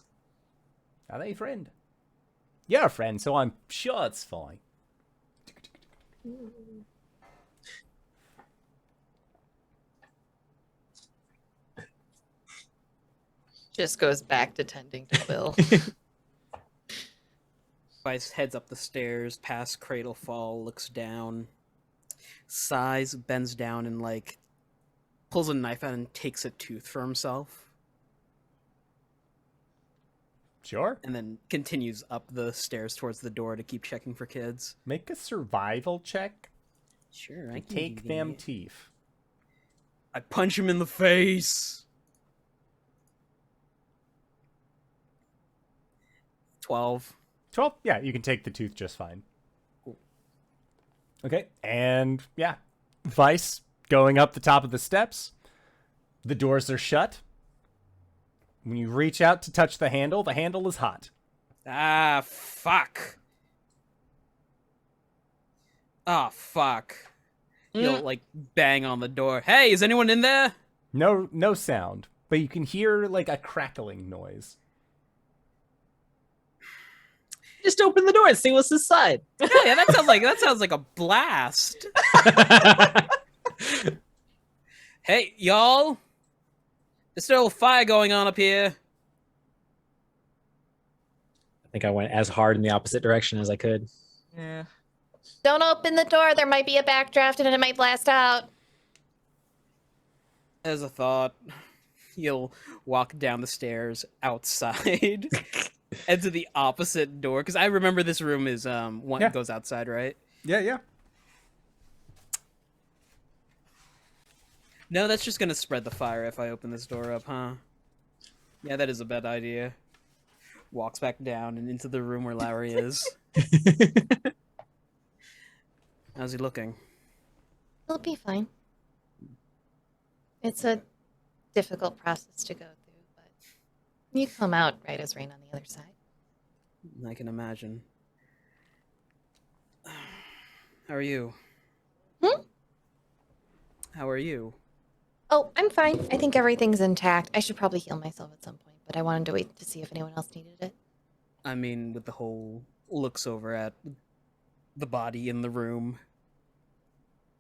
Are they a friend? You're a friend, so I'm sure it's fine. Just goes back to tending to Will. Vice heads up the stairs, past Cradle Fall, looks down, sighs, bends down, and like pulls a knife out and takes a tooth for himself, Sure. and then continues up the stairs towards the door to keep checking for kids. Make a survival check. Sure, I To can take do them that. teeth. I punch him in the face. 12. 12? Yeah, you can take the tooth just fine. Cool. Okay, and yeah. Vice going up the top of the steps. The doors are shut. When you reach out to touch the handle is hot. Ah, fuck. Ah, fuck. He'll like bang on the door. Hey, is anyone in there? No sound, but you can hear like a crackling noise. Just open the door and see what's inside. Yeah, that sounds like a blast. Hey, y'all. There's still a fire going on up here. I think I went as hard in the opposite direction as I could. Yeah. Don't open the door. There might be a backdraft and it might blast out. As a thought, you'll walk down the stairs outside and to the opposite door. Because I remember this room is one Yeah. goes outside, right? Yeah. No, that's just gonna spread the fire if I open this door up, huh? Yeah, that is a bad idea. Walks back down and into the room where Lowry is. How's he looking? It'll be fine. It's a difficult process to go through, but you come out right as rain on the other side. I can imagine. How are you? How are you? Oh, I'm fine. I think everything's intact. I should probably heal myself at some point, but I wanted to wait to see if anyone else needed it. I mean, with the whole looks over at the body in the room.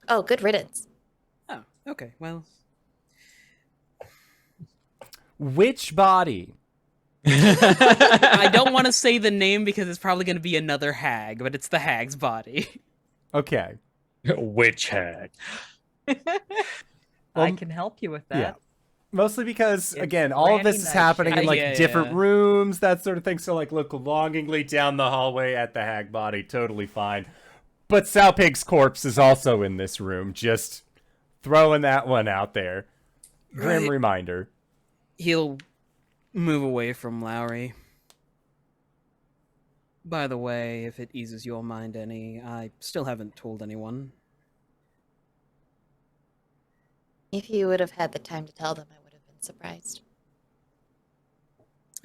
Oh, good riddance. Oh, okay. Well, Which body? I don't want to say the name because it's probably going to be another hag, but it's the hag's body. Okay. Witch hag. I can help you with that. Yeah. Mostly because, It's again, all of this Granny is happening in, Nightshade. like, Yeah, different yeah. rooms, that sort of thing. So, like, look longingly down the hallway at the hag body. Totally fine. But Sowpig's corpse is also in this room. Just throwing that one out there. Grim Right. reminder. He'll move away from Lowry. By the way, if it eases your mind any, I still haven't told anyone. If you would have had the time to tell them, I would have been surprised.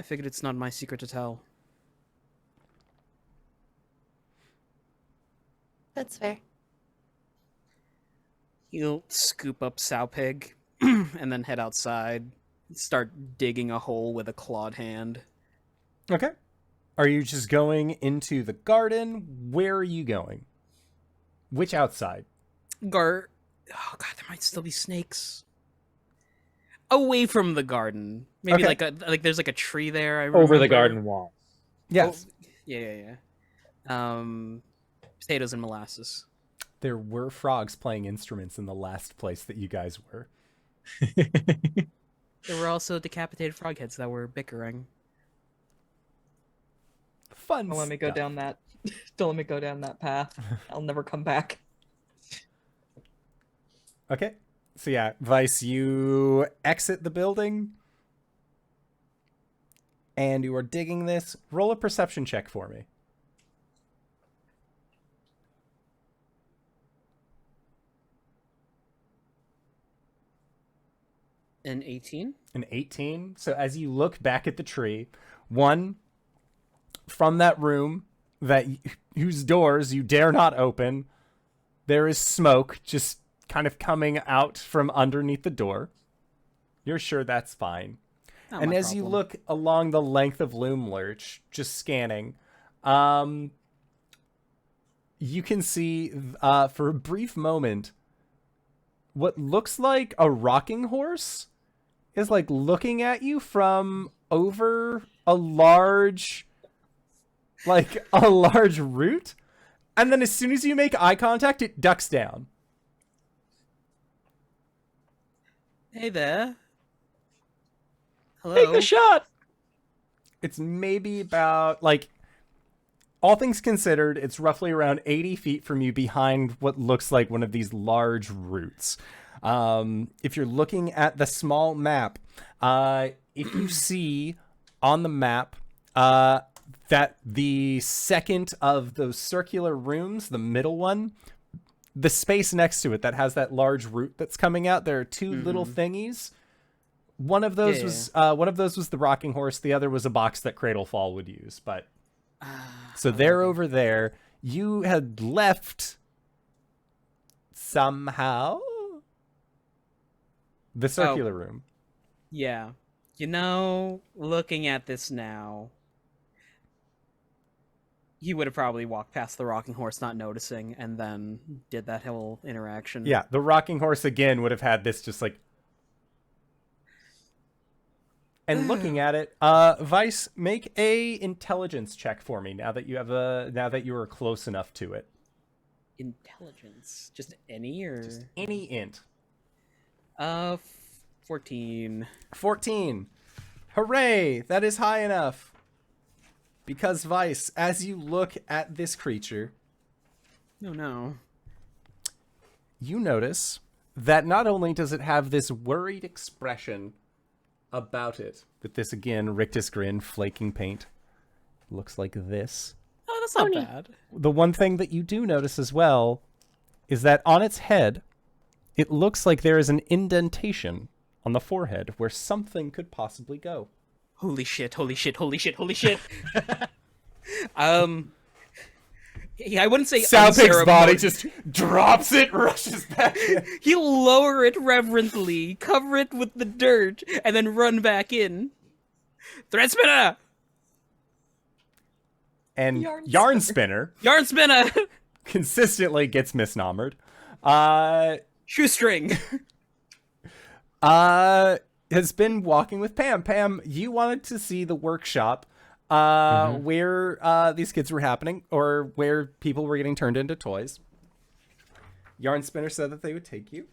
I figured it's not my secret to tell. That's fair. He'll scoop up Sowpig and then head outside, start digging a hole with a clawed hand. Okay. Are you just going into the garden? Where are you going? Which outside? Oh god, there might still be snakes. Away from the garden. Maybe Okay. like there's like a tree there. I Over the remember. garden wall. Yes. Oh, yeah. Potatoes and molasses. There were frogs playing instruments in the last place that you guys were. There were also decapitated frog heads that were bickering. Fun. Don't let me go stuff. down that. Don't let me go down that path. I'll never come back. Okay. So yeah, Vice, you exit the building. And you are digging this. Roll a perception check for me. An 18? An 18. So as you look back at the tree, one, from that room whose doors you dare not open, there is smoke just kind of coming out from underneath the door. You're sure that's fine. Not And my as you problem. look along the length of Loomlurch, just scanning, you can see for a brief moment what looks like a rocking horse is like looking at you from over a large root, and then as soon as you make eye contact, it ducks down. Hey there. Hello. Take the shot. It's maybe about, like, all things considered, it's roughly around 80 feet from you behind what looks like one of these large roots. If you're looking at the small map, if you see on the map that the second of those circular rooms, the middle one, the space next to it that has that large root that's coming out, there are two little thingies. One of those was the rocking horse. The other was a box that Cradlefall would use. But so they're over there. You had left somehow the circular room. Yeah. You know, looking at this now, he would have probably walked past the rocking horse not noticing and then did that whole interaction. Yeah, the rocking horse again would have had this just like. And looking at it, Vice, make a intelligence check for me now that you are close enough to it. Intelligence. Just any or Just any int. 14. 14. Hooray! That is high enough. Because Vice, as you look at this creature, No. you notice that not only does it have this worried expression about it, with this, again, rictus grin, flaking paint, looks like this. Oh, that's not bad. The one thing that you do notice as well is that on its head, it looks like there is an indentation on the forehead where something could possibly go. Holy shit. Yeah, I wouldn't say Salpig's body unceremonious. just drops it, rushes back in. He'll lower it reverently, cover it with the dirt, and then run back in. Thread spinner! And Yarn Yarn Spinner Yarn spinner! consistently gets misnombered. Shoestring! Has been walking with Pam. Pam, you wanted to see the workshop where these kids were happening, or where people were getting turned into toys. Yarn Spinner said that they would take you.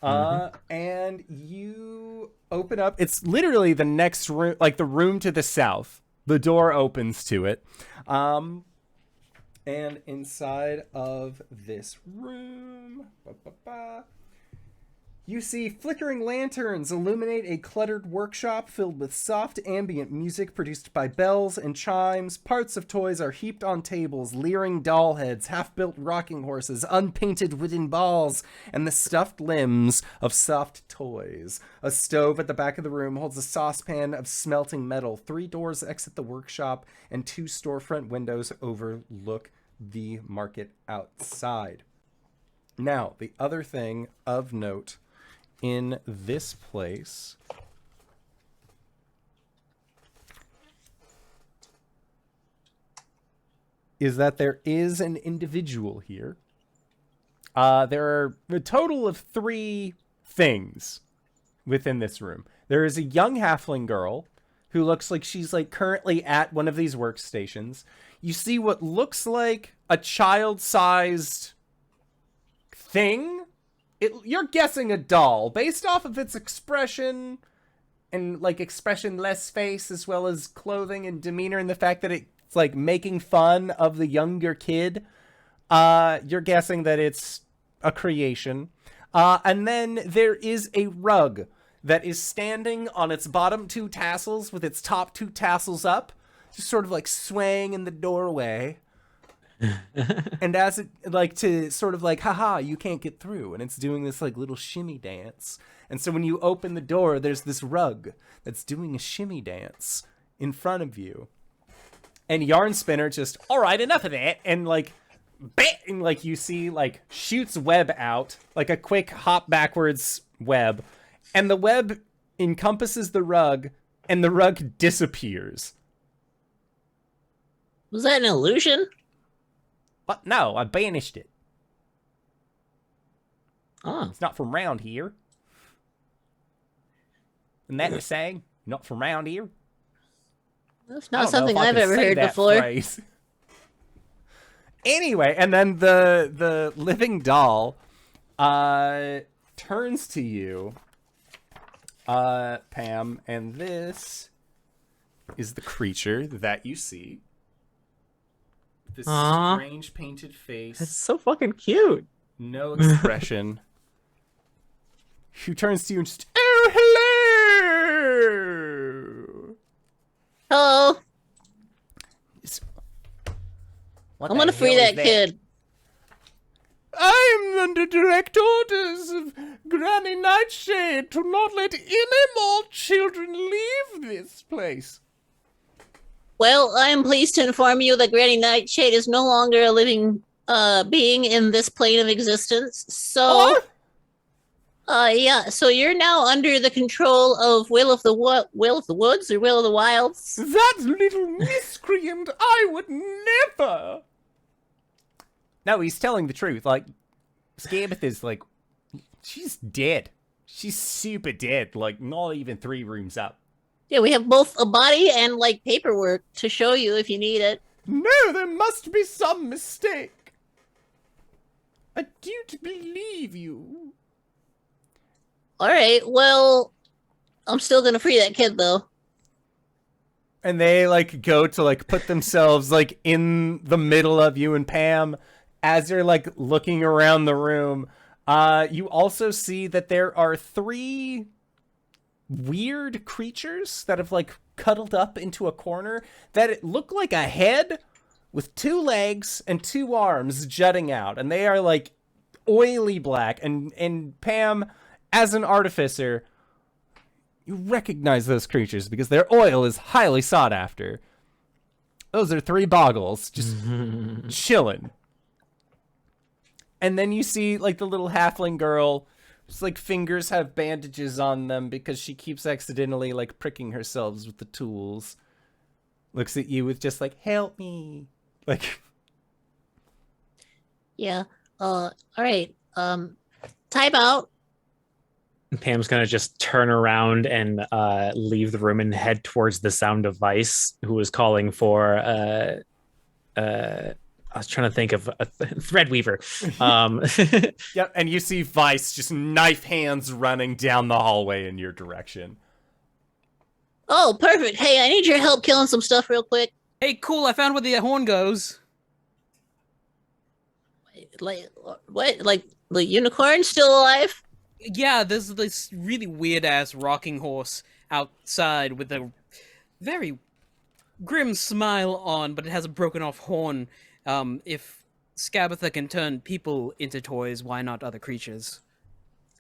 And you open up. It's literally the next room, like the room to the south. The door opens to it. And inside of this room, you see flickering lanterns illuminate a cluttered workshop filled with soft ambient music produced by bells and chimes. Parts of toys are heaped on tables, leering doll heads, half-built rocking horses, unpainted wooden balls, and the stuffed limbs of soft toys. A stove at the back of the room holds a saucepan of smelting metal. 3 doors exit the workshop, and 2 storefront windows overlook the market outside. Now, the other thing of note in this place is that there is an individual here. There are a total of 3 things within this room. There is a young halfling girl who looks like she's like currently at one of these workstations. You see what looks like a child-sized thing You're guessing a doll based off of its expression and like expressionless face, as well as clothing and demeanor, and the fact that it's like making fun of the younger kid. You're guessing that it's a creation. And then there is a rug that is standing on its bottom 2 tassels with its top 2 tassels up, just sort of like swaying in the doorway. And as it like to sort of like, haha, you can't get through, and it's doing this like little shimmy dance. And so when you open the door, there's this rug that's doing a shimmy dance in front of you. And Yarn Spinner just, all right, enough of that, and like bang, like you see like shoots web out, like a quick hop backwards web, and the web encompasses the rug, and the rug disappears. Was that an illusion? What? No, I banished it. Oh. It's not from round here. Isn't that the saying? Not from round here? That's not something I've ever heard before. Phrase. Anyway, and then the living doll turns to you, Pam, and this is the creature that you see. This strange painted face. It's so fucking cute. No expression. Who turns to you and just, oh, hello! Hello. What I'm the gonna free hell is that kid. I am under direct orders of Granny Nightshade to not let any more children leave this place. Well, I am pleased to inform you that Granny Nightshade is no longer a living being in this plane of existence. So, yeah. So you're now under the control of Will of the Woods or Will of the Wilds. That little miscreant! I would never. No, he's telling the truth. Like, Skabitha's like, she's dead. She's super dead. Like, not even 3 rooms up. Yeah, we have both a body and like paperwork to show you if you need it. No, there must be some mistake. I don't believe you. All right, well, I'm still gonna free that kid though. And they like go to like put themselves like in the middle of you and Pam as you're like looking around the room. You also see that there are 3 weird creatures that have like cuddled up into a corner that look like a head with 2 legs and 2 arms jutting out, and they are like oily black. And Pam, as an artificer, you recognize those creatures because their oil is highly sought after. Those are 3 boggles just chilling. And then you see like the little halfling girl. It's like fingers have bandages on them because she keeps accidentally like pricking herself with the tools. Looks at you with just like, help me. Like, Yeah. All right. Time out. Pam's gonna just turn around and leave the room and head towards the sound of Vice, who is calling for I was trying to think of a Threadweaver. yep, and you see Vice just knife hands running down the hallway in your direction. Oh, perfect. Hey, I need your help killing some stuff real quick. Hey, cool! I found where the horn goes. Like what? Like the unicorn still alive? Yeah, there's this really weird ass rocking horse outside with a very grim smile on, but it has a broken off horn. If Skabitha can turn people into toys, why not other creatures?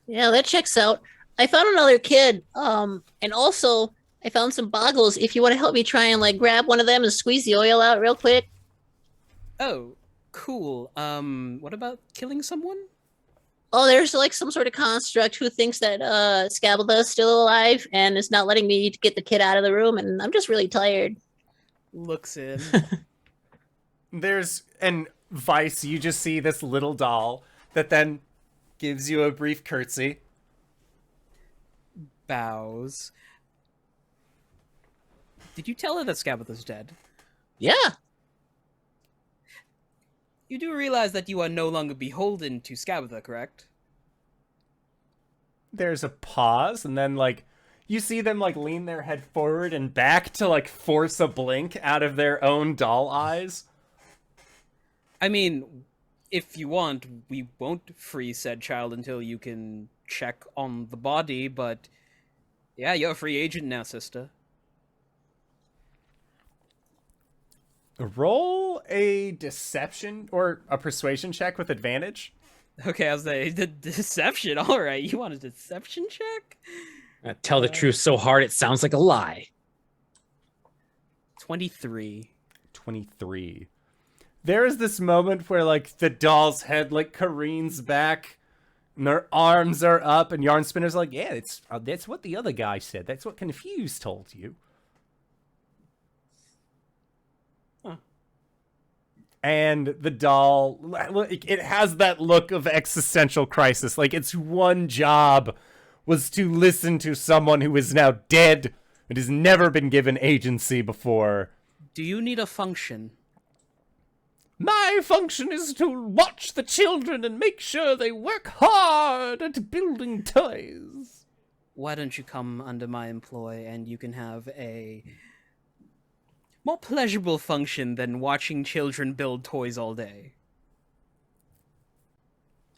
Yeah, that checks out. I found another kid. And also I found some boggles. If you want to help me try and like grab one of them and squeeze the oil out real quick. Oh, cool. What about killing someone? Oh, there's like some sort of construct who thinks that Skabitha is still alive and is not letting me get the kid out of the room, and I'm just really tired. Looks in. And Vice, you just see this little doll that then gives you a brief curtsy. Bows. Did you tell her that Skabitha's dead? Yeah. You do realize that you are no longer beholden to Skabitha, correct? There's a pause, and then, like, you see them, like, lean their head forward and back to, like, force a blink out of their own doll eyes. I mean, if you want, we won't free said child until you can check on the body, but yeah, you're a free agent now, sister. Roll a deception or a persuasion check with advantage. Okay, I was like, the deception. All right, you want a deception check? Tell the truth so hard it sounds like a lie. 23. 23. There is this moment where, like, the doll's head, like, careens back, and their arms are up, and Yarn Spinner's like, yeah, that's what the other guy said. That's what Confused told you. Huh. And the doll, it has that look of existential crisis. Like, its one job was to listen to someone who is now dead and has never been given agency before. Do you need a function? My function is to watch the children and make sure they work hard at building toys. Why don't you come under my employ and you can have a more pleasurable function than watching children build toys all day?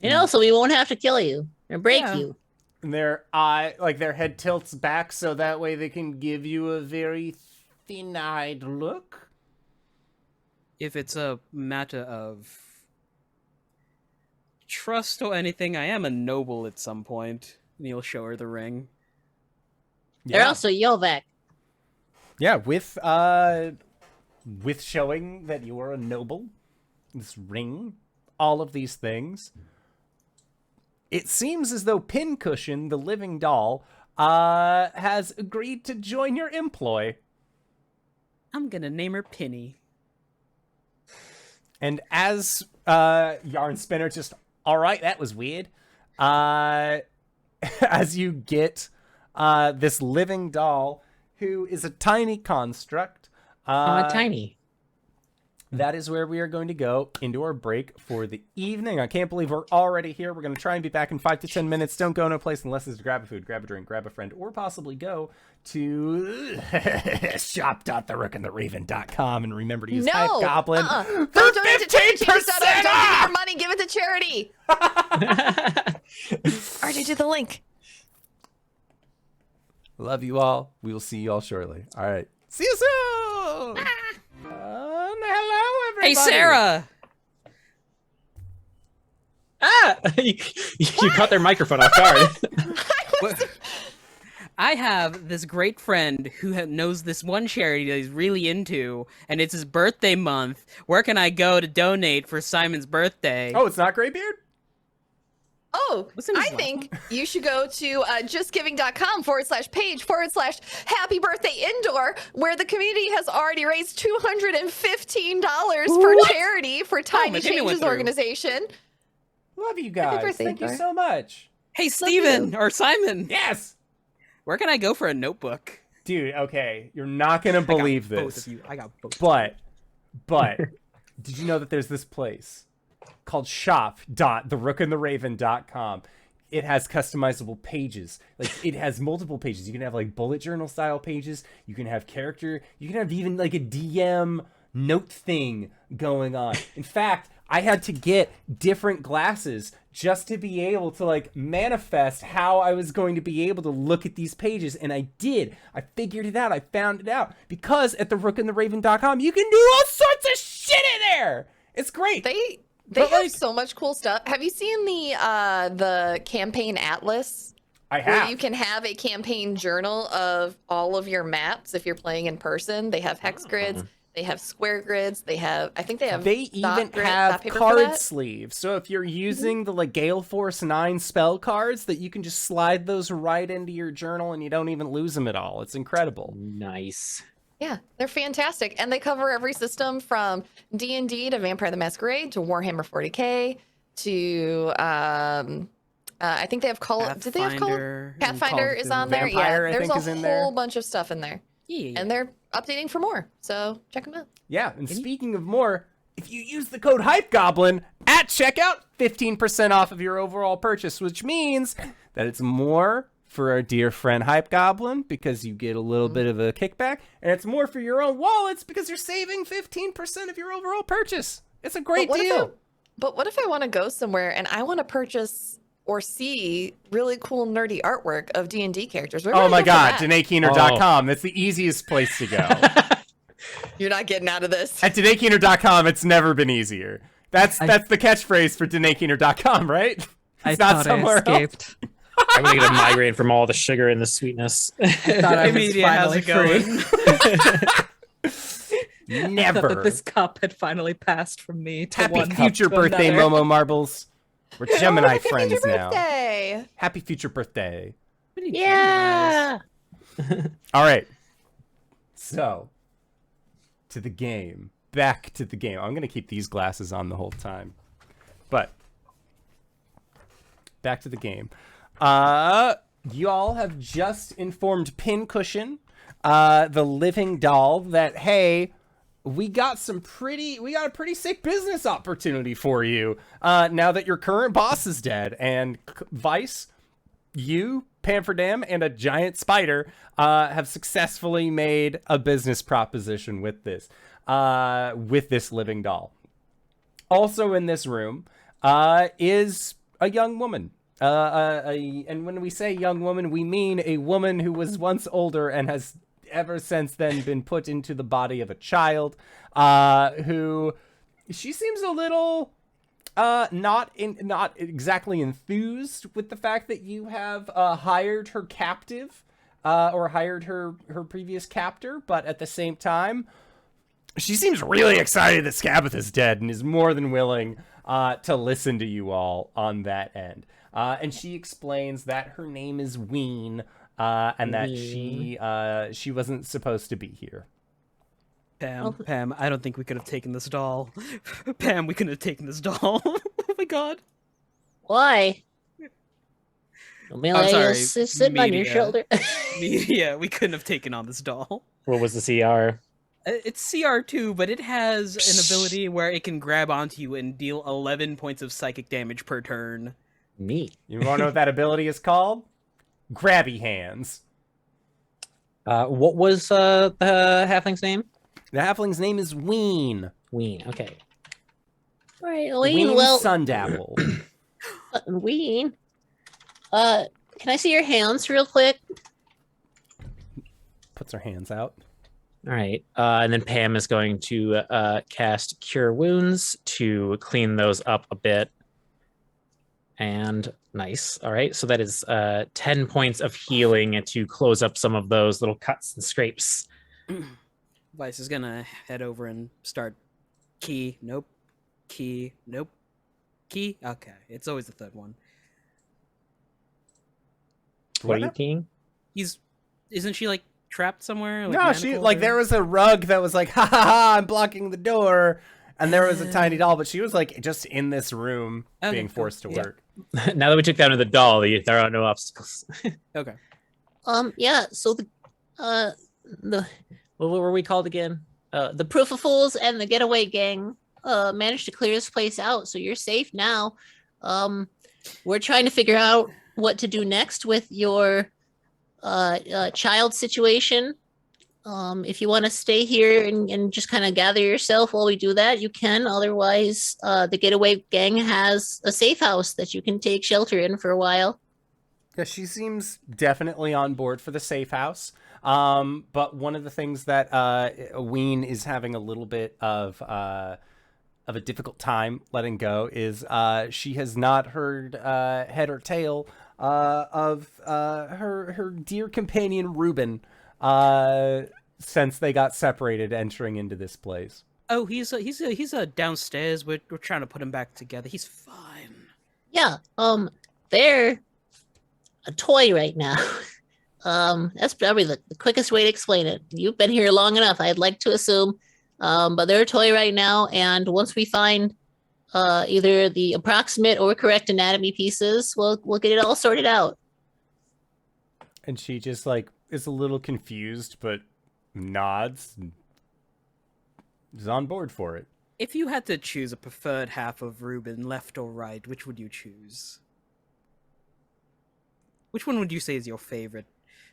And also, we won't have to kill you or break Yeah. you. And their eye, like their head tilts back so that way they can give you a very thin-eyed look. If it's a matter of trust or anything, I am a noble at some point. And he'll show her the ring. They're also Yovak. Yeah, with showing that you are a noble, this ring, all of these things. It seems as though Pincushion, the living doll, has agreed to join your employ. I'm gonna name her Penny. And as Yarn Spinner just, all right, that was weird. As you get this living doll, who is a tiny construct. Tiny. That is where we are going to go into our break for the evening. I can't believe we're already here. We're going to try and be back in 5 to 10 minutes. Don't go no place unless it's to grab a food, grab a drink, grab a friend, or possibly go to shop.therookandtheraven.com and remember to use HypeGoblin for Don't donate to charity. 15% Don't give off! your money. Give it to charity. RJ, do the link. Love you all. We will see you all shortly. All right. See you soon! Hello, everybody! Hey, Sarah! Ah! you caught their microphone off guard. I have this great friend who knows this one charity that he's really into, and it's his birthday month. Where can I go to donate for Simon's birthday? Oh, it's not Graybeard? Oh, What's in his I life? think you should go to justgiving.com/page/happy birthday indoor, where the community has already raised $215 for charity for Tiny my Jimmy went Changes through. organization. Love you guys. birthday, Thank you Thor. so much. Hey, Steven! Or Simon! Yes! Where can I go for a notebook? Dude, okay. You're not going to believe Both this. of you. I got both. But, did you know that there's this place called shop.therookandtheraven.com? It has customizable pages. Like, it has multiple pages. You can have, like, bullet journal style pages. You can have character. You can have even, like, a DM note thing going on. In fact, I had to get different glasses just to be able to, like, manifest how I was going to be able to look at these pages. And I did. I figured it out. I found it out. Because at therookandtheraven.com, you can do all sorts of shit in there. It's great. They But, have like- so much cool stuff. Have you seen the campaign atlas? I Where have. you can have a campaign journal of all of your maps if you're playing in person. They have hex grids. They have square grids. They have, I think they have. They dot even grid- have dot paper for card that. sleeves. So if you're using the like Gale Force 9 spell cards, that you can just slide those right into your journal and you don't even lose them at all. It's incredible. Nice. Yeah, they're fantastic, and they cover every system from D&D to Vampire the Masquerade to Warhammer 40K to I think they have Call. Did they have Call? Pathfinder and Pathfinder Call of is on Cthulhu. there. Vampire, I Yeah, there's think, a is in there. whole bunch of stuff in there, Yeah. and they're updating for more. So check them out. Yeah, and speaking of more, if you use the code HypeGoblin at checkout, 15% off of your overall purchase, which means that it's more for our dear friend HypeGoblin because you get a little bit of a kickback, and it's more for your own wallets because you're saving 15% of your overall purchase. It's a great deal. But what if I want to go somewhere and I want to purchase or see really cool nerdy artwork of D&D characters? Oh my god, DanaeKeener.com. That's the easiest place to go. You're not getting out of this. At DanaeKeener.com, it's never been easier. That's the catchphrase for DanaeKeener.com, right? I thought I escaped. I'm gonna get a migraine from all the sugar and the sweetness. I thought I was Media, how's finally it free. going? I thought Never. that this cup had finally passed from me to Happy one cup future to birthday, another. Momo Marbles. We're Gemini Happy friends future now. birthday. Happy future birthday. Yeah. All right. So, to the game. Back to the game. I'm going to keep these glasses on the whole time. But, back to the game. You all have just informed Pincushion, the living doll, that, hey, we got a pretty sick business opportunity for you now that your current boss is dead. And Vice, you, Pamferdam, and a giant spider have successfully made a business proposition with this living doll. Also in this room is a young woman. And when we say young woman, we mean a woman who was once older and has ever since then been put into the body of a child, who she seems a little not exactly enthused with the fact that you have hired her captive or hired her previous captor, but at the same time, she seems really excited that Skabitha is dead and is more than willing to listen to you all on that end. And she explains that her name is Ween, and that she wasn't supposed to be here. Pam, I don't think we could have taken this doll. Pam, we couldn't have taken this doll. Oh my god. Why? I'm sorry, Is sitting on your media. shoulder. Yeah, we couldn't have taken on this doll. What was the CR? It's CR2, but it has an ability where it can grab onto you and deal 11 points of psychic damage per turn. Neat. You want to know what that ability is called? Grabby hands. What was the halfling's name? The halfling's name is Ween. Ween. Okay. All right, Ween Ween. Well, Sundapple. Ween. Can I see your hands real quick? Puts her hands out. All right. And then Pam is going to cast Cure Wounds to clean those up a bit. And nice. All right. So that is 10 points of healing to close up some of those little cuts and scrapes. Vice is gonna head over and start key. Nope. Key. Nope. Key. Okay. It's always the third one. What are you keying? Isn't she like trapped somewhere? Like, No, she manacled or- there was a rug that was like, ha ha ha, I'm blocking the door. And there was a tiny doll, but she was like just in this room being cool. forced to Yeah. work. Now that we took down to the doll, there are no obstacles. Okay. Yeah. So What were we called again? the Proof of Fools and the Getaway Gang managed to clear this place out, so you're safe now. We're trying to figure out what to do next with your child situation. If you want to stay here and just kind of gather yourself while we do that, you can. Otherwise, the Getaway Gang has a safe house that you can take shelter in for a while. Yeah, she seems definitely on board for the safe house. But one of the things that Ween is having a little bit of a difficult time letting go is she has not heard head or tail of her dear companion Reuben since they got separated entering into this place. Oh, he's downstairs. We're trying to put him back together. He's fine. Yeah, they're a toy right now. That's probably the quickest way to explain it. You've been here long enough, I'd like to assume. But they're a toy right now, and once we find either the approximate or correct anatomy pieces, we'll get it all sorted out. And she just like is a little confused, but nods and is on board for it. If you had to choose a preferred half of Reuben, left or right, which would you choose? Which one would you say is your favorite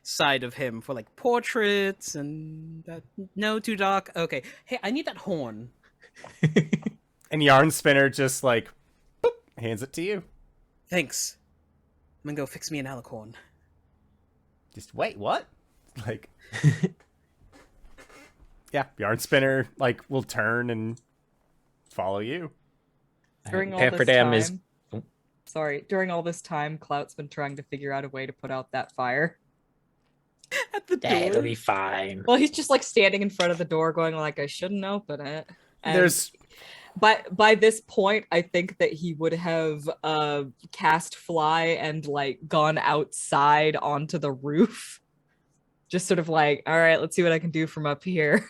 side of him for like portraits and that? No, too dark. Okay. Hey, I need that horn. And Yarn Spinner just like boop, hands it to you. Thanks. I'm gonna go fix me an Allicorn. Just wait, what? Like, yeah, Yarn Spinner like will turn and follow you. During all this Pamferdam is time, during all this time, Clout's been trying to figure out a way to put out that fire. At the that'll door. be fine. Well, he's just like standing in front of the door, going like, "I shouldn't open it." And There's by this point, I think that he would have cast fly and like gone outside onto the roof, just sort of like, all right, let's see what I can do from up here.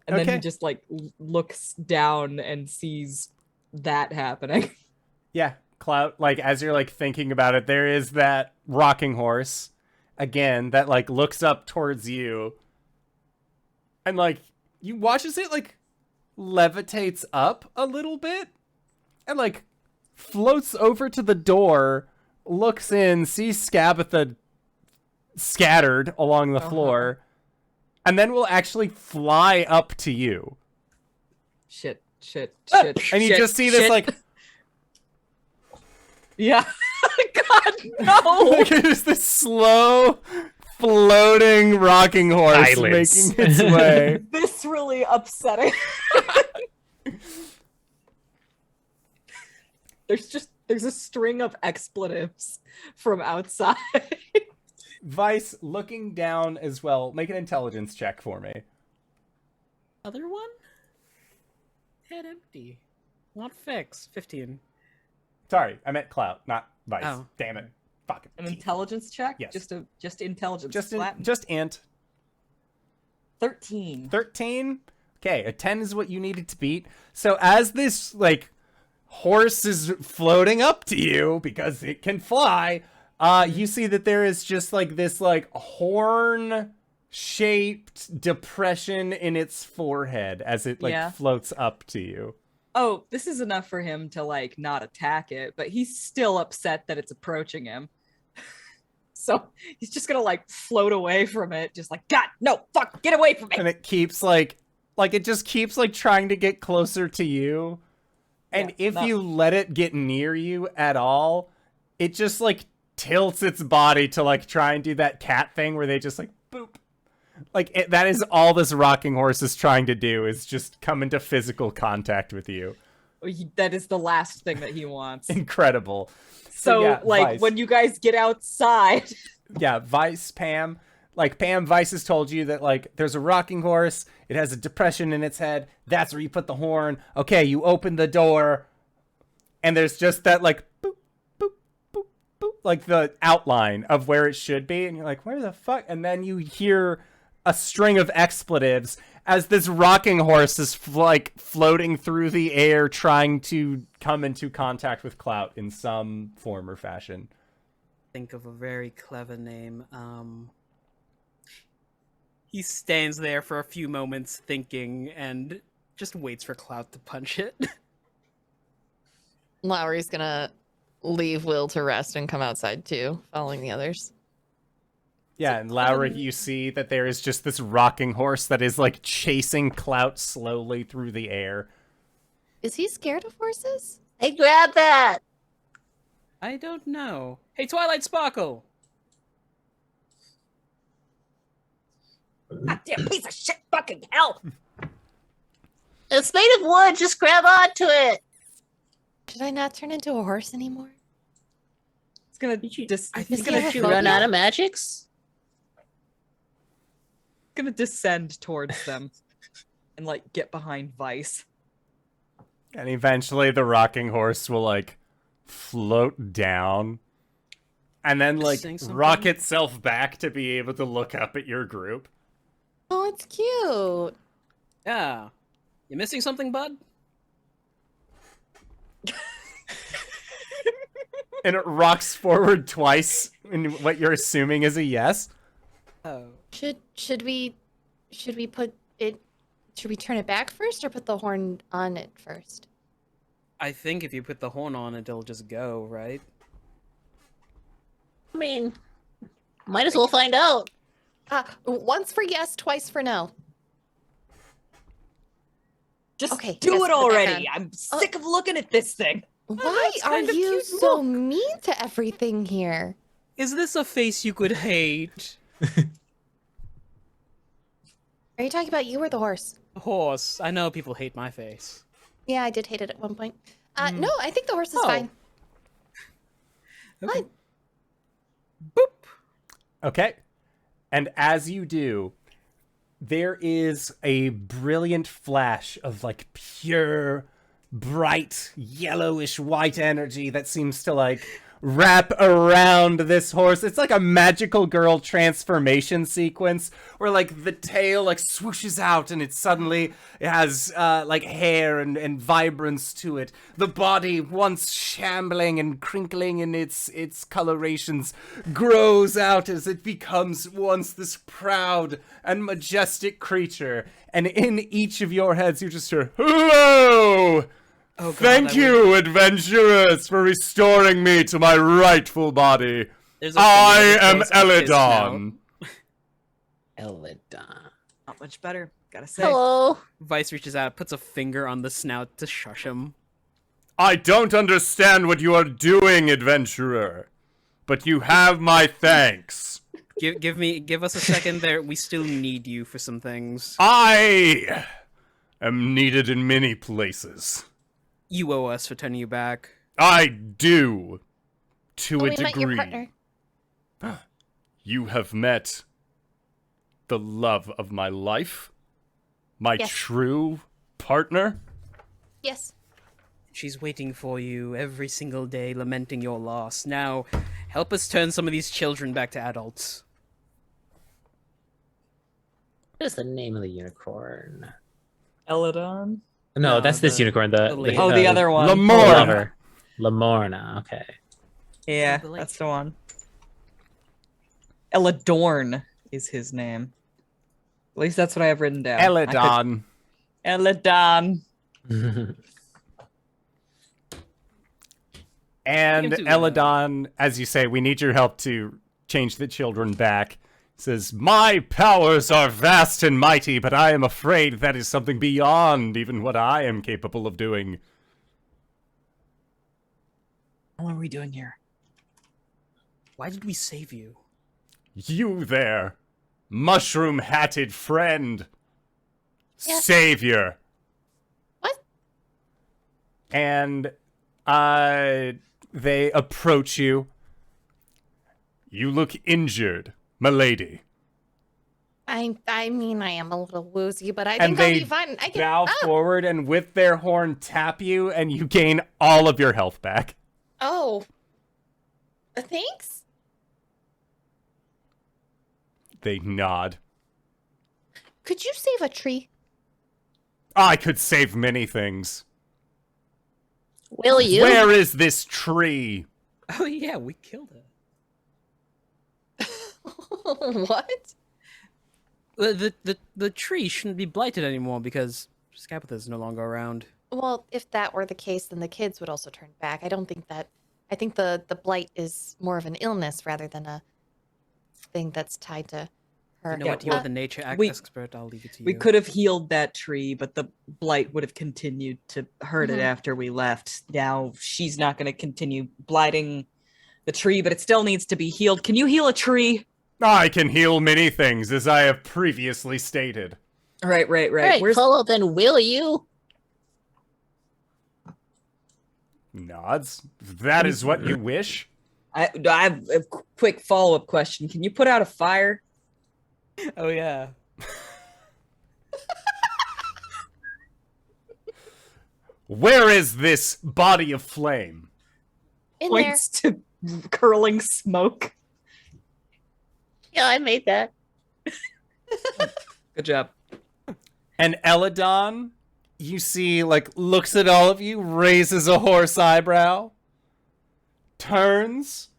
And then Okay. he just like looks down and sees that happening. yeah, Clout, like as you're like thinking about it, there is that rocking horse again that like looks up towards you. And like you watch as it like levitates up a little bit and like floats over to the door, looks in, sees Skabitha scattered along the floor, and then will actually fly up to you. Shit. And you just see this like Yeah. God, no. like it's this slow floating rocking horse Silence. making its way. This really upsetting. There's a string of expletives from outside. Vice looking down as well. Make an intelligence check for me. Other one? Head empty. Not fix. 15. Sorry, I meant Clout, not Vice. Oh. Damn it. Fuck. An intelligence check? Yes. Just intelligence. Just flat. int. 13. 13. Okay, a 10 is what you needed to beat. So as this like horse is floating up to you because it can fly, you see that there is just like this like horn shaped depression in its forehead as it like Yeah. floats up to you. Oh, this is enough for him to like not attack it, but he's still upset that it's approaching him. So he's just gonna like float away from it, just like, God, no, fuck, get away from me. And it keeps like it just keeps like trying to get closer to you. And Yeah, if no. you let it get near you at all, it just like tilts its body to like try and do that cat thing where they just like boop. Like that is all this rocking horse is trying to do, is just come into physical contact with you. That is the last thing that he wants. Incredible. So yeah, like Vice. when you guys get outside, Yeah, Vice, Pam. Like Pam, Vice has told you that like there's a rocking horse. It has a depression in its head. That's where you put the horn. Okay, you open the door, and there's just that like boop, boop, boop, boop, like the outline of where it should be, and you're like, where the fuck? And then you hear a string of expletives as this rocking horse is like floating through the air, trying to come into contact with Clout in some form or fashion. Think of a very clever name. He stands there for a few moments thinking and just waits for Clout to punch it. Lowry's gonna leave Will to rest and come outside too, following the others. Yeah, and Lowry, you see that there is just this rocking horse that is like chasing Clout slowly through the air. Is he scared of horses? Hey, grab that! I don't know. Hey, Twilight Sparkle! Goddamn piece of shit fucking hell! It's made of wood, just grab onto it! Should I not turn into a horse anymore? it's gonna I He's think gonna have you phobia? run out of magics? gonna descend towards them and like get behind Vice. And eventually the rocking horse will like float down and then like Saying something? rock itself back to be able to look up at your group. Oh, it's cute. Yeah. You missing something, bud? And it rocks forward twice in what you're assuming is a yes. Oh. Should we put it? Should we turn it back first or put the horn on it first? I think if you put the horn on it, it'll just go, right? I mean, might as well find out. Once for yes, twice for no. Just Okay, do yes, it put that already. down. I'm sick of looking at this thing. Why that's are kind of you cute. so Look. mean to everything here? Is this a face you could hate? Are you talking about you or the horse? Horse. I know people hate my face. Yeah, I did hate it at one point. No, I think the horse is Oh. fine. Okay. What? Boop. Okay. And as you do, there is a brilliant flash of like pure, bright, yellowish white energy that seems to like wrap around this horse. It's like a magical girl transformation sequence where like the tail like swooshes out and it suddenly has like hair and vibrance to it. The body, once shambling and crinkling in its colorations, grows out as it becomes once this proud and majestic creature. And in each of your heads you just hear, "Hello! Oh, God, Thank you, adventurers, for restoring me to my rightful body. There's a I finger that am goes up his Eladon." Eladon. Not much better, gotta say. Hello. Vice reaches out, puts a finger on the snout to shush him. I don't understand what you are doing, adventurer, but you have my thanks. Give us a second there. We still need you for some things. I am needed in many places. You owe us for turning you back. I do, to a We met your degree. partner. You have met the love of my life, my Yes. true partner. Yes. She's waiting for you every single day, lamenting your loss. Now, help us turn some of these children back to adults. What is the name of the unicorn? Eladon? No, No, that's this the- unicorn. the lady. Oh, the other one. Lamorna. Lover. Lamorna. Okay. Yeah, the lake. that's the one. Eladorn is his name. At least that's what I have written down. Eladon. Eladon. And You can do that. Eladon, as you say, we need your help to change the children back. Says, "My powers are vast and mighty, but I am afraid that is something beyond even what I am capable of doing." What are we doing here? Why did we save you? You there, mushroom-hatted friend. Yes. Savior. What? And they approach you. You look injured, milady. I mean, I am a little woozy, but I And think I'll they be fine. I can. bow forward and with their horn tap you, and you gain all of your health back. Oh. Thanks. They nod. Could you save a tree? I could save many things. Will you? Where is this tree? Oh yeah, we killed her. What? The tree shouldn't be blighted anymore because Skabitha is no longer around. Well, if that were the case, then the kids would also turn back. I don't think that. I think the blight is more of an illness rather than a thing that's tied to her. You know Yeah, what? You're well, the nature we- expert. I'll leave it to you. We could have healed that tree, but the blight would have continued to hurt it Mhm. after we left. Now she's not going to continue blighting the tree, but it still needs to be healed. Can you heal a tree? I can heal many things, as I have previously stated. Right. All right, Where's follow, then will you? Nods. If that is what you wish. I have a quick follow-up question. Can you put out a fire? Oh yeah. Where is this body of flame? In there. Points to curling smoke. Yeah, I made that. Good job. And Eladon, you see, like, looks at all of you, raises a horse eyebrow, turns,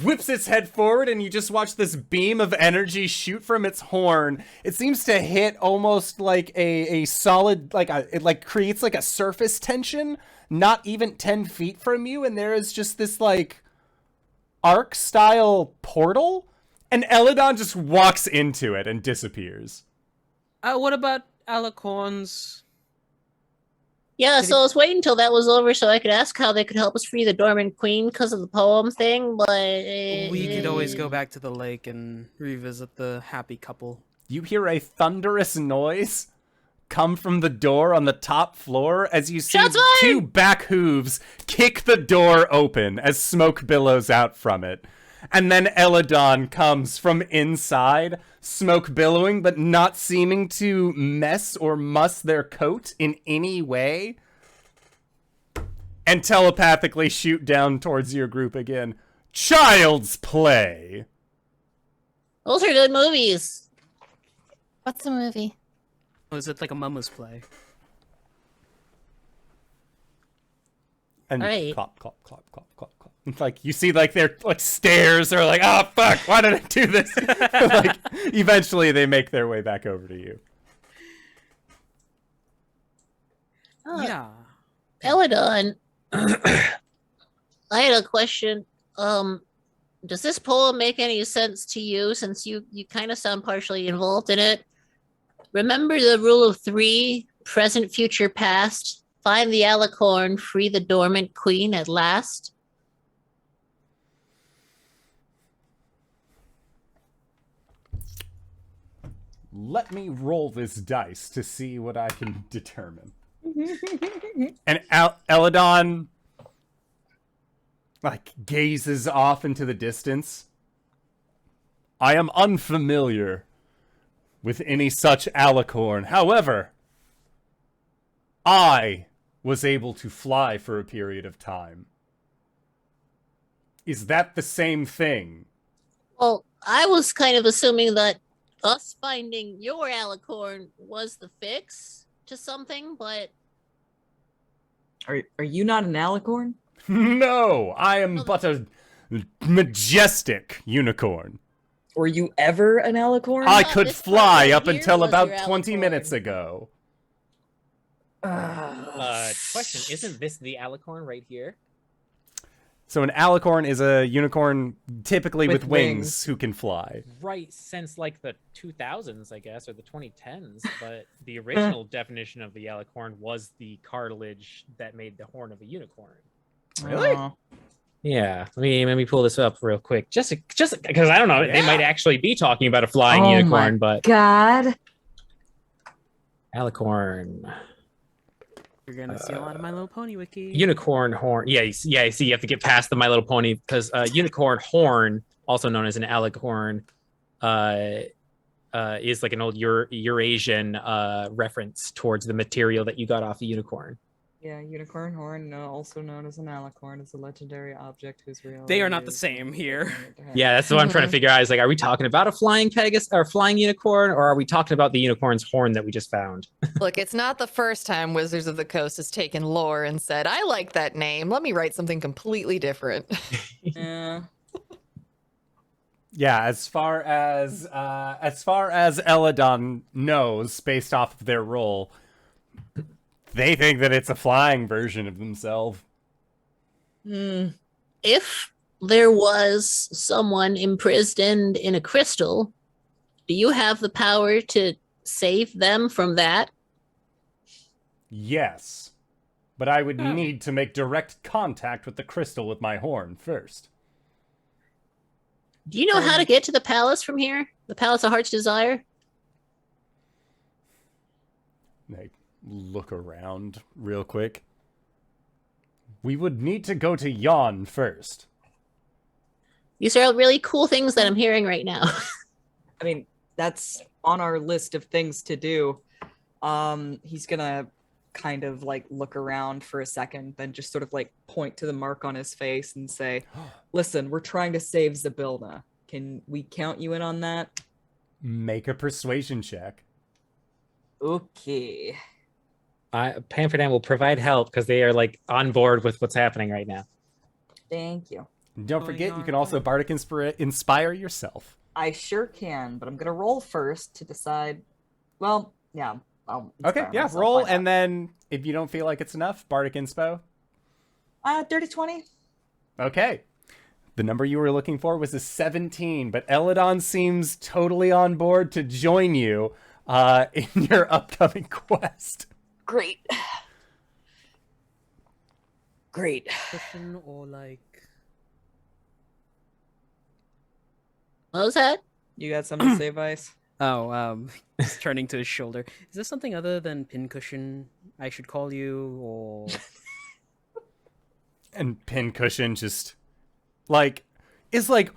whips its head forward, and you just watch this beam of energy shoot from its horn. It seems to hit almost like a solid, it like creates like a surface tension, not even 10 feet from you, and there is just this like arc-style portal, and Eladon just walks into it and disappears. What about Allicorn's? Yeah, so I was waiting until that was over so I could ask how they could help us free the dormant queen because of the poem thing, but... We could always go back to the lake and revisit the happy couple. You hear a thunderous noise come from the door on the top floor as you see Shots fired! 2 back hooves kick the door open as smoke billows out from it. And then Eladon comes from inside, smoke billowing, but not seeming to mess or muss their coat in any way. And telepathically shoot down towards your group again. Child's play! Those are good movies. What's the movie? Oh, is it like a mama's play? And Right. clop, clop, clop, clop, clop, clop. It's like, you see, like, their, like, stairs are like, oh, fuck, why did I do this? Like, eventually they make their way back over to you. Yeah. Eladon, I had a question. Does this poem make any sense to you since you kind of sound partially involved in it? Remember the rule of 3, present, future, past. Find the Allicorn, free the dormant queen at last. Let me roll this dice to see what I can determine. And Eladon, like, gazes off into the distance. I am unfamiliar with any such Allicorn. However, I was able to fly for a period of time. Is that the same thing? Well, I was kind of assuming that us finding your Allicorn was the fix to something, but Are you not an Allicorn? No, I am but a majestic unicorn. Were you ever an Allicorn? I No, could this part fly right up here until was about your 20 Allicorn. minutes ago. Question, isn't this the Allicorn right here? So an Allicorn is a unicorn typically with With wings wings. who can fly. Right, since like the 2000s, I guess, or the 2010s. But the original definition of the Allicorn was the cartilage that made the horn of a unicorn. Really? Aw. Yeah, let me pull this up real quick, just because I don't know, they Yeah. might actually be talking about a flying Oh unicorn, my but God. Allicorn, You're gonna see a lot of My Little Pony wiki. unicorn horn. Yeah, you see, you have to get past the My Little Pony because unicorn horn, also known as an Allicorn, is like an old Eurasian reference towards the material that you got off a unicorn. Yeah, unicorn horn, also known as an Allicorn, is a legendary object whose reality They are not the is- same here. Yeah, that's what I'm trying to figure out. Is like, are we talking about a flying Pegasus or flying unicorn, or are we talking about the unicorn's horn that we just found? Look, it's not the first time Wizards of the Coast has taken lore and said, I like that name. Let me write something completely different. Yeah. Yeah, as far as Eladon knows, based off of their role, they think that it's a flying version of themselves. If there was someone imprisoned in a crystal, do you have the power to save them from that? Yes, but I would need to make direct contact with the crystal with my horn first. Do you know how to get to the palace from here? The Palace of Heart's Desire? They look around real quick. We would need to go to Yon first. These are really cool things that I'm hearing right now. I mean, that's on our list of things to do. He's gonna kind of like look around for a second, then just sort of like point to the mark on his face and say, listen, we're trying to save Zybilna. Can we count you in on that? Make a persuasion check. Okay. Pamferdam will provide help because they are like on board with what's happening right now. Thank you. Don't forget, you can also bardic inspire yourself. I sure can, but I'm gonna roll first to decide. Well, yeah. I'll Okay, inspire yeah, myself. roll, Why not? and then if you don't feel like it's enough, bardic inspo. Dirty 20. Okay. The number you were looking for was a 17, but Eladon seems totally on board to join you in your upcoming quest. Great. Great. Cushion or like... What was that? You got something to say, Vice? Oh, he's turning to his shoulder. Is there something other than pincushion I should call you, or... And Pincushion just, like, is like,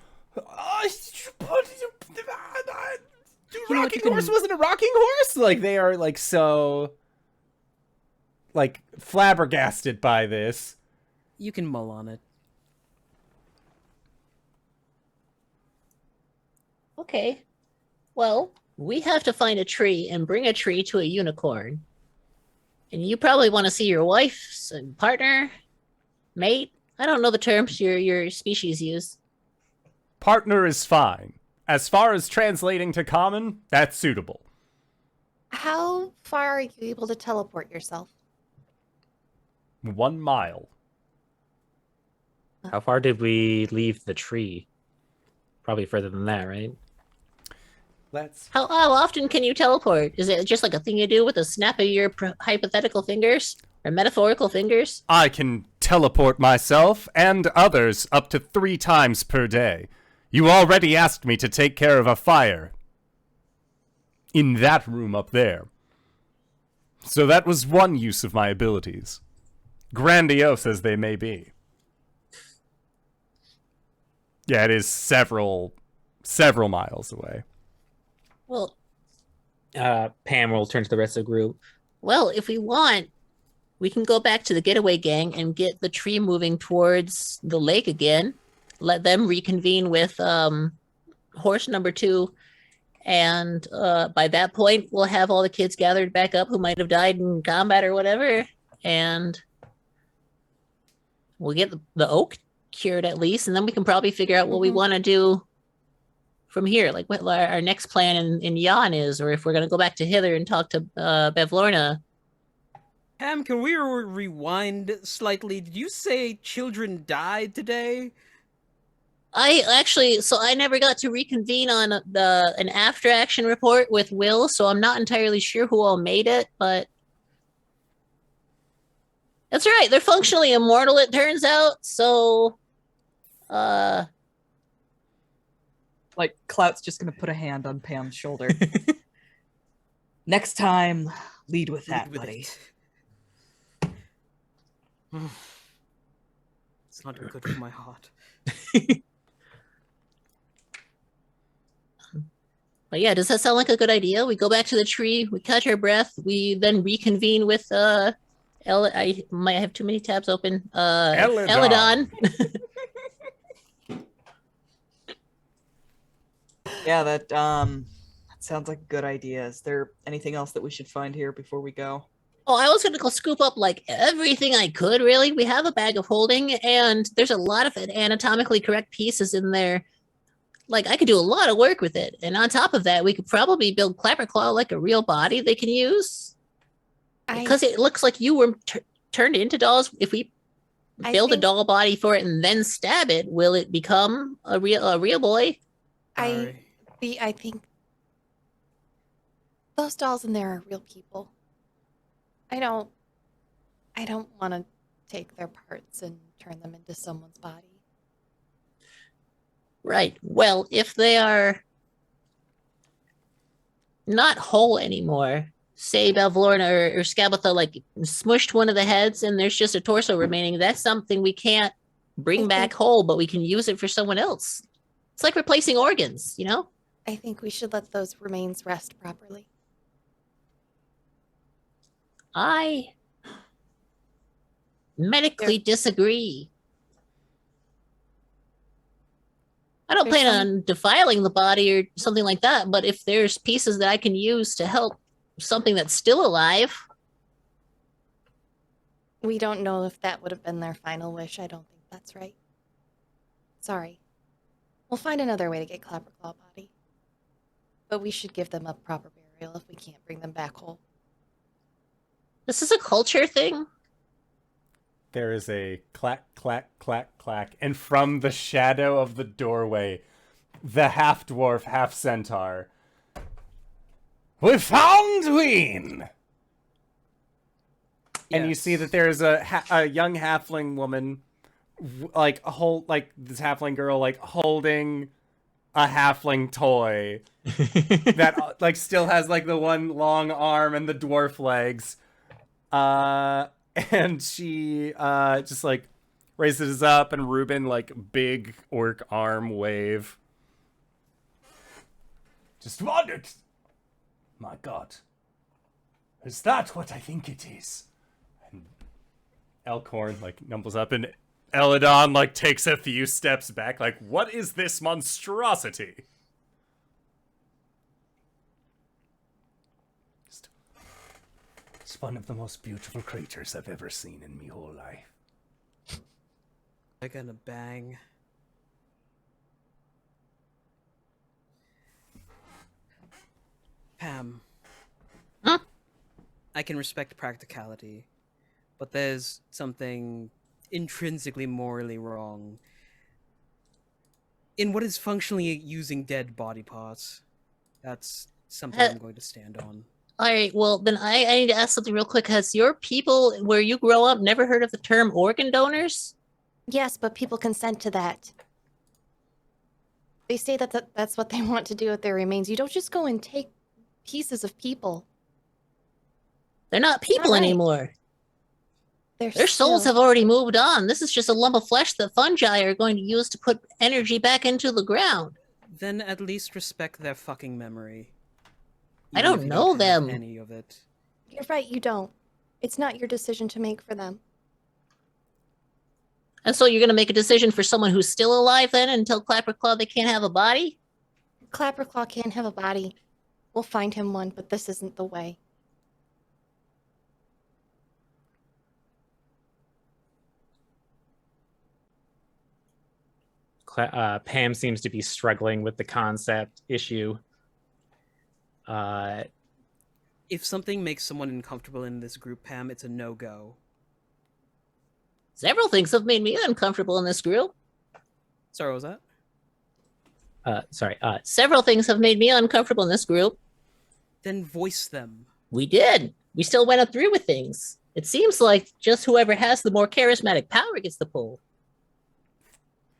rocking horse wasn't a rocking horse? Like, they are, like, so, like, flabbergasted by this. You can mull on it. Okay. Well, we have to find a tree and bring a tree to a unicorn. And you probably want to see your wife, partner, mate. I don't know the terms your species use. Partner is fine. As far as translating to common, that's suitable. How far are you able to teleport yourself? 1 mile. How far did we leave the tree? Probably further than that, right? How often can you teleport? Is it just like a thing you do with a snap of your hypothetical fingers? Or metaphorical fingers? I can teleport myself and others up to 3 times per day. You already asked me to take care of a fire in that room up there. So that was one use of my abilities, grandiose as they may be. Yeah, it is several miles away. Well, Pam will turn to the rest of the group. well, if we want, we can go back to the getaway gang and get the tree moving towards the lake again. Let them reconvene with horse number 2. And by that point, we'll have all the kids gathered back up who might have died in combat or whatever. And we'll get the oak cured at least. And then we can probably figure out what we want to do from here. Like what our next plan in Yan is, or if we're going to go back to Hither and talk to Bevlorna. Pam, can we rewind slightly? Did you say children died today? I never got to reconvene on an after action report with Will, so I'm not entirely sure who all made it, but that's right. They're functionally immortal, it turns out. So, Like, Clout's just gonna put a hand on Pam's shoulder. Next time, lead with that, buddy. It's not good for my heart. But yeah, does that sound like a good idea? We go back to the tree, we catch our breath, we then reconvene with I might have too many tabs open. Eladon. Yeah, that sounds like a good idea. Is there anything else that we should find here before we go? Oh, I was gonna go scoop up like everything I could, really. We have a bag of holding, and there's a lot of anatomically correct pieces in there. Like, I could do a lot of work with it. And on top of that, we could probably build Clapperclaw like a real body they can use. Because it looks like you were turned into dolls. If we build a doll body for it and then stab it, will it become a real boy? I think those dolls in there are real people. I don't want to take their parts and turn them into someone's body. Right. Well, if they are not whole anymore, say Bevlorna or Skabitha like smushed one of the heads and there's just a torso remaining, that's something we can't bring back whole, but we can use it for someone else. It's like replacing organs, you know? I think we should let those remains rest properly. I medically disagree. I don't plan on defiling the body or something like that, but if there's pieces that I can use to help something that's still alive. We don't know if that would have been their final wish. I don't think that's right. Sorry. We'll find another way to get Clapperclaw body. But we should give them a proper burial if we can't bring them back whole. This is a culture thing? there is a clack, clack, clack, clack, and from the shadow of the doorway, the half-dwarf, half-centaur. We found Ween! And you see that there's a young halfling woman, like this halfling girl, like holding a halfling toy that like still has like the one long arm and the dwarf legs, and she just like raises up, and Ruben like big orc arm wave. Just wondered. My God, is that what I think it is? Allicorn like numbles up, and Eladon like takes a few steps back, like, what is this monstrosity? It's one of the most beautiful creatures I've ever seen in my whole life. I'm gonna bang. Pam. Huh? I can respect practicality, but there's something intrinsically morally wrong in what is functionally using dead body parts. That's something I'm going to stand on. All right, well, then I need to ask something real quick. Has your people, where you grow up, never heard of the term organ donors? Yes, but people consent to that. They say that that's what they want to do with their remains. You don't just go and take pieces of people. They're not people All right. anymore. Their souls still- have already moved on. This is just a lump of flesh that fungi are going to use to put energy back into the ground. Then at least respect their fucking memory. I Even don't if you know have them. Any of it. You're right, you don't. It's not your decision to make for them. And so you're going to make a decision for someone who's still alive then and tell Clapperclaw they can't have a body? Clapperclaw can't have a body. We'll find him one, but this isn't the way. Pam seems to be struggling with the concept issue. If something makes someone uncomfortable in this group, Pam, it's a no-go. Several things have made me uncomfortable in this group. Sorry, what was that? Sorry. Several things have made me uncomfortable in this group. Then voice them. We did. We still went through with things. It seems like just whoever has the more charismatic power gets the pull.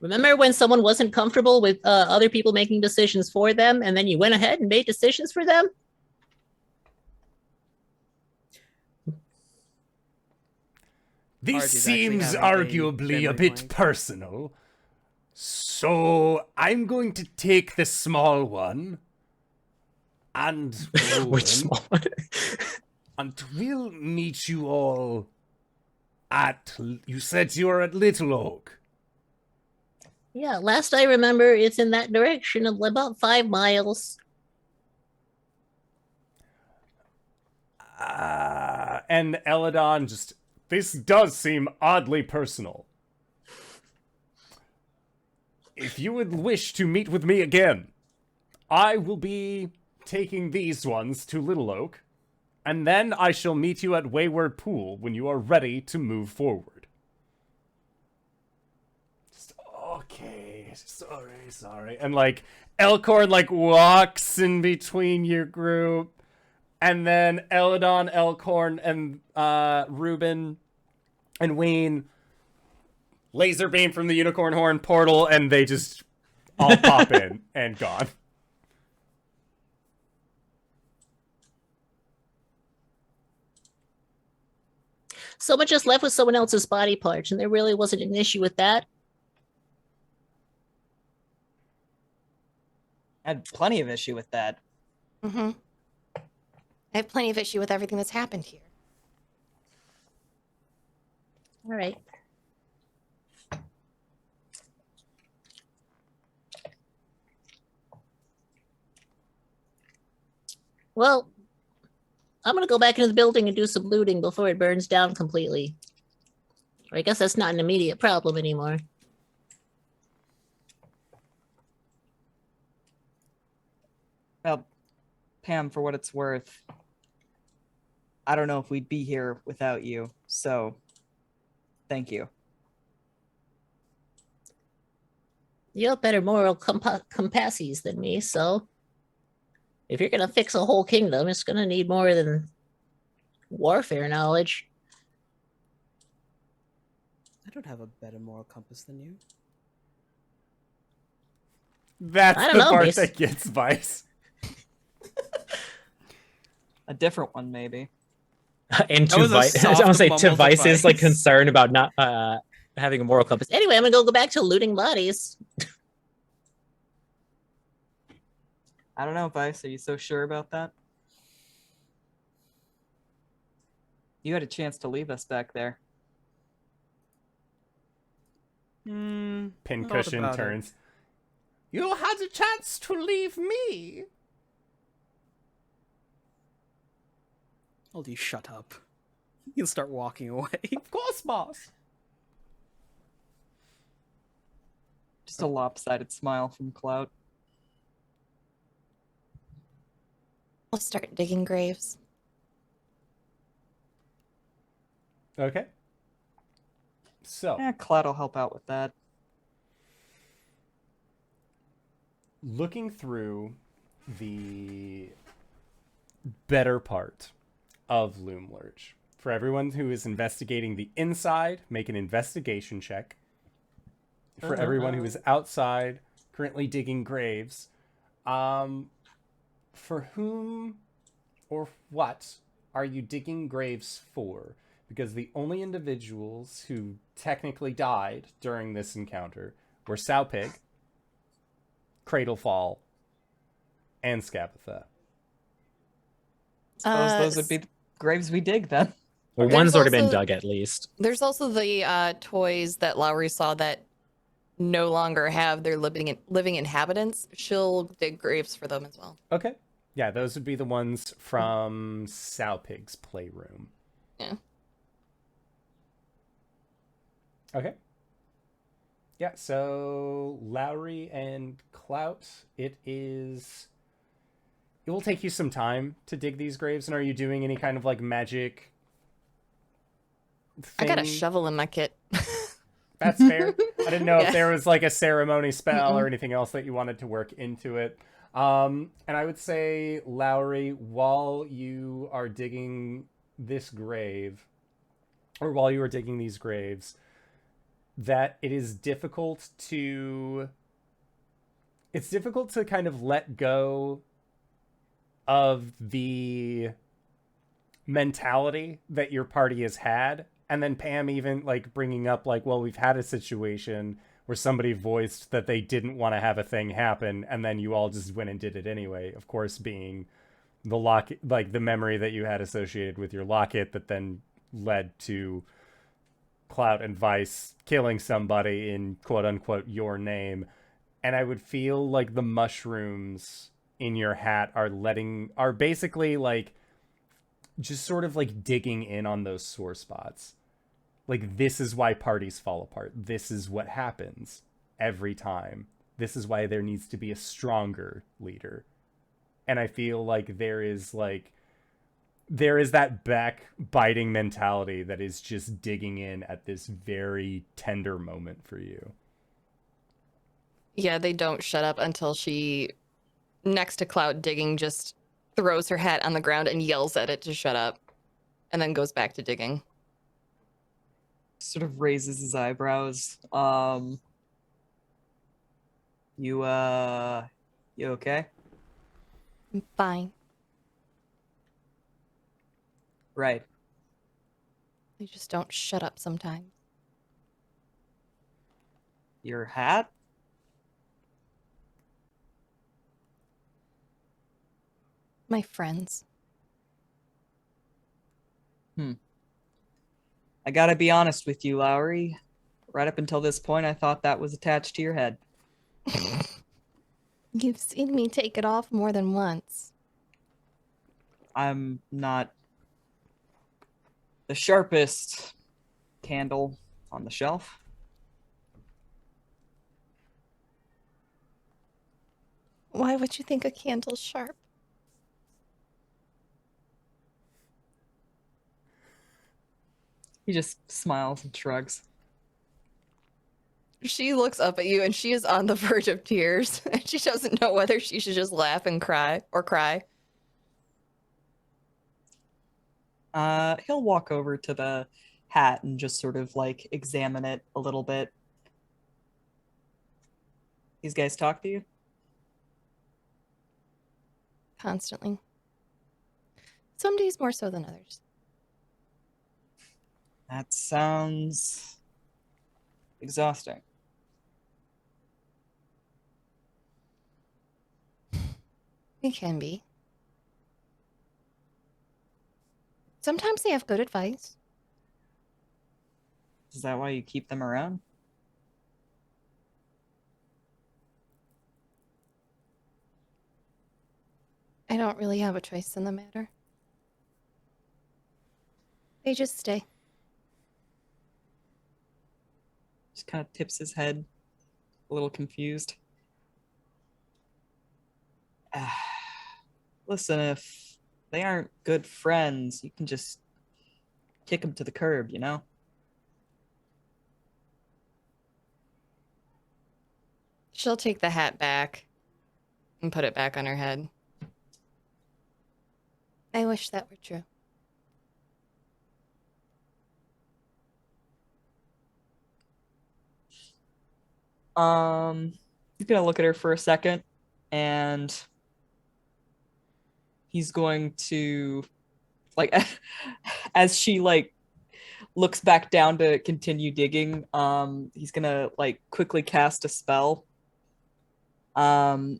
Remember when someone wasn't comfortable with other people making decisions for them, and then you went ahead and made decisions for them? This Archie's actually seems having a arguably a memory bit blank. personal. So I'm going to take the small one. And Which Rowan, small one? and we'll meet you all at, you said you were at Little Oak. Yeah, last I remember, it's in that direction of about 5 miles. And Eladon just, this does seem oddly personal. If you would wish to meet with me again, I will be taking these ones to Little Oak, and then I shall meet you at Wayward Pool when you are ready to move forward. Just, okay, sorry. And like, Allicorn like walks in between your group, and then Eladon, Allicorn, and Ruben and Wayne laser beam from the unicorn horn portal, and they just all pop in and gone. Someone just left with someone else's body parts, and there really wasn't an issue with that. I had plenty of issue with that. Mm-hmm. I have plenty of issue with everything that's happened here. All right. Well, I'm going to go back into the building and do some looting before it burns down completely. Or I guess that's not an immediate problem anymore. Well, Pam, for what it's worth, I don't know if we'd be here without you, so Thank you. You have better moral compasses than me, so if you're gonna fix a whole kingdom, it's gonna need more than warfare knowledge. I don't have a better moral compass than you. That's I don't the know, part Mace. that gets Vice. A different one, maybe. And That to was a Vice, I soft want to say to mumble Vice's like device. concern about not having a moral compass. Anyway, I'm gonna go back to looting bodies. I don't know, Vice. Are you so sure about that? You had a chance to leave us back there. Pincushion turns. You had a chance to leave me. Hold you shut up. You'll start walking away. Of course, boss. Just a lopsided smile from Clout. I'll start digging graves. Okay. So, Clout will help out with that. looking through the better part of Loomlurch, for everyone who is investigating the inside, make an investigation check. For everyone who is outside, currently digging graves, for whom or what are you digging graves for? Because the only individuals who technically died during this encounter were Sowpig, Cradlefall, and Skabitha. Suppose those would be the graves we dig then. Well, There's one's already been also- dug at least. There's also the toys that Lowry saw that no longer have their living inhabitants. She'll dig graves for them as well. Okay. Yeah, those would be the ones from Sowpig's playroom. Yeah. Okay. Yeah, so Lowry and Clout, it will take you some time to dig these graves. And are you doing any kind of like magic thing? I got a shovel in my kit. That's fair. I didn't know Yeah. if there was like a ceremony spell or anything else that you wanted to work into it. And I would say, Lowry, while you are digging this grave, or while you are digging these graves, that it's difficult to kind of let go of the mentality that your party has had. And then Pam even like bringing up like, well, we've had a situation where somebody voiced that they didn't want to have a thing happen, and then you all just went and did it anyway. Of course, being the locket, like the memory that you had associated with your locket that then led to Clout and Vice killing somebody in quote unquote your name. And I would feel like the mushrooms in your hat are basically like just sort of like digging in on those sore spots. Like, this is why parties fall apart. This is what happens every time. This is why there needs to be a stronger leader. And I feel like there is that backbiting mentality that is just digging in at this very tender moment for you. Yeah, they don't shut up until she, next to Clout digging, just throws her hat on the ground and yells at it to shut up, and then goes back to digging. Sort of raises his eyebrows. You okay? I'm fine. Right. They just don't shut up sometimes. Your hat? My friends. I gotta be honest with you, Lowry. Right up until this point, I thought that was attached to your head. You've seen me take it off more than once. I'm not the sharpest candle on the shelf. Why would you think a candle's sharp? He just smiles and shrugs. She looks up at you and she is on the verge of tears. And she doesn't know whether she should just laugh and cry or cry. He'll walk over to the hat and just sort of like examine it a little bit. These guys talk to you? Constantly. Some days more so than others. That sounds exhausting. It can be. Sometimes they have good advice. Is that why you keep them around? I don't really have a choice in the matter. They just stay. Just kind of tips his head, a little confused. Listen, if they aren't good friends, you can just kick them to the curb, you know? She'll take the hat back and put it back on her head. I wish that were true. He's gonna look at her for a second, and he's going to, like, as she like looks back down to continue digging, he's gonna like quickly cast a spell, and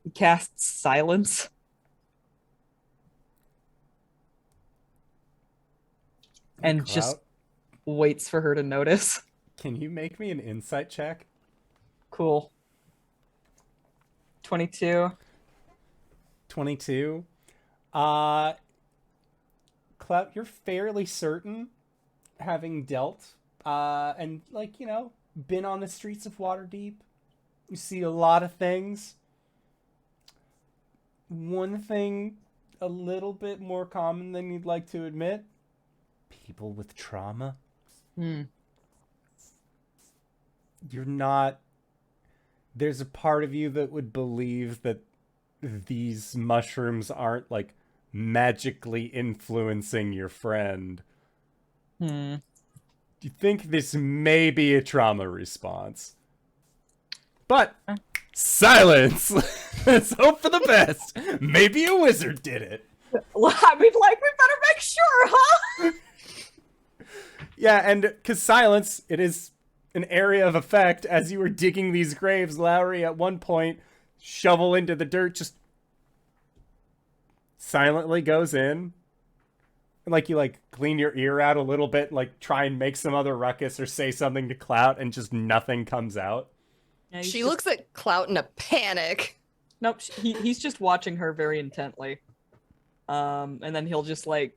he casts silence. And Clout, just waits for her to notice. can you make me an insight check? Cool. 22. 22. Clout, you're fairly certain, having dealt, and, like, you know, been on the streets of Waterdeep. You see a lot of things. One thing a little bit more common than you'd like to admit: people with trauma. You're not... There's a part of you that would believe that these mushrooms aren't, like, magically influencing your friend. You think this may be a trauma response. But silence! Let's hope for the best. Maybe a wizard did it. Well, I mean, like, we better make sure, huh? Yeah, and because silence, it is an area of effect. As you were digging these graves, Lowry at one point, shovel into the dirt, just silently goes in. And like you like clean your ear out a little bit, like try and make some other ruckus or say something to Clout, and just nothing comes out. Yeah, She looks at Clout in a panic. Nope, he's just watching her very intently. And then he'll just like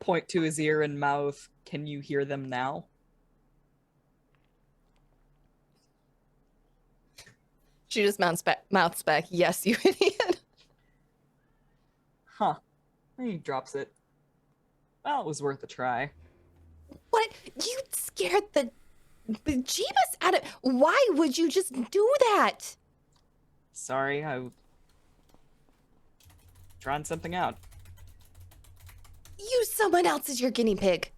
point to his ear and mouth. Can you hear them now? She just mouths back, yes, you idiot. Huh. And he drops it. Well, it was worth a try. What? You scared the bejeebus out of... Why would you just do that? Sorry, I drawn something out. Use someone else as your guinea pig.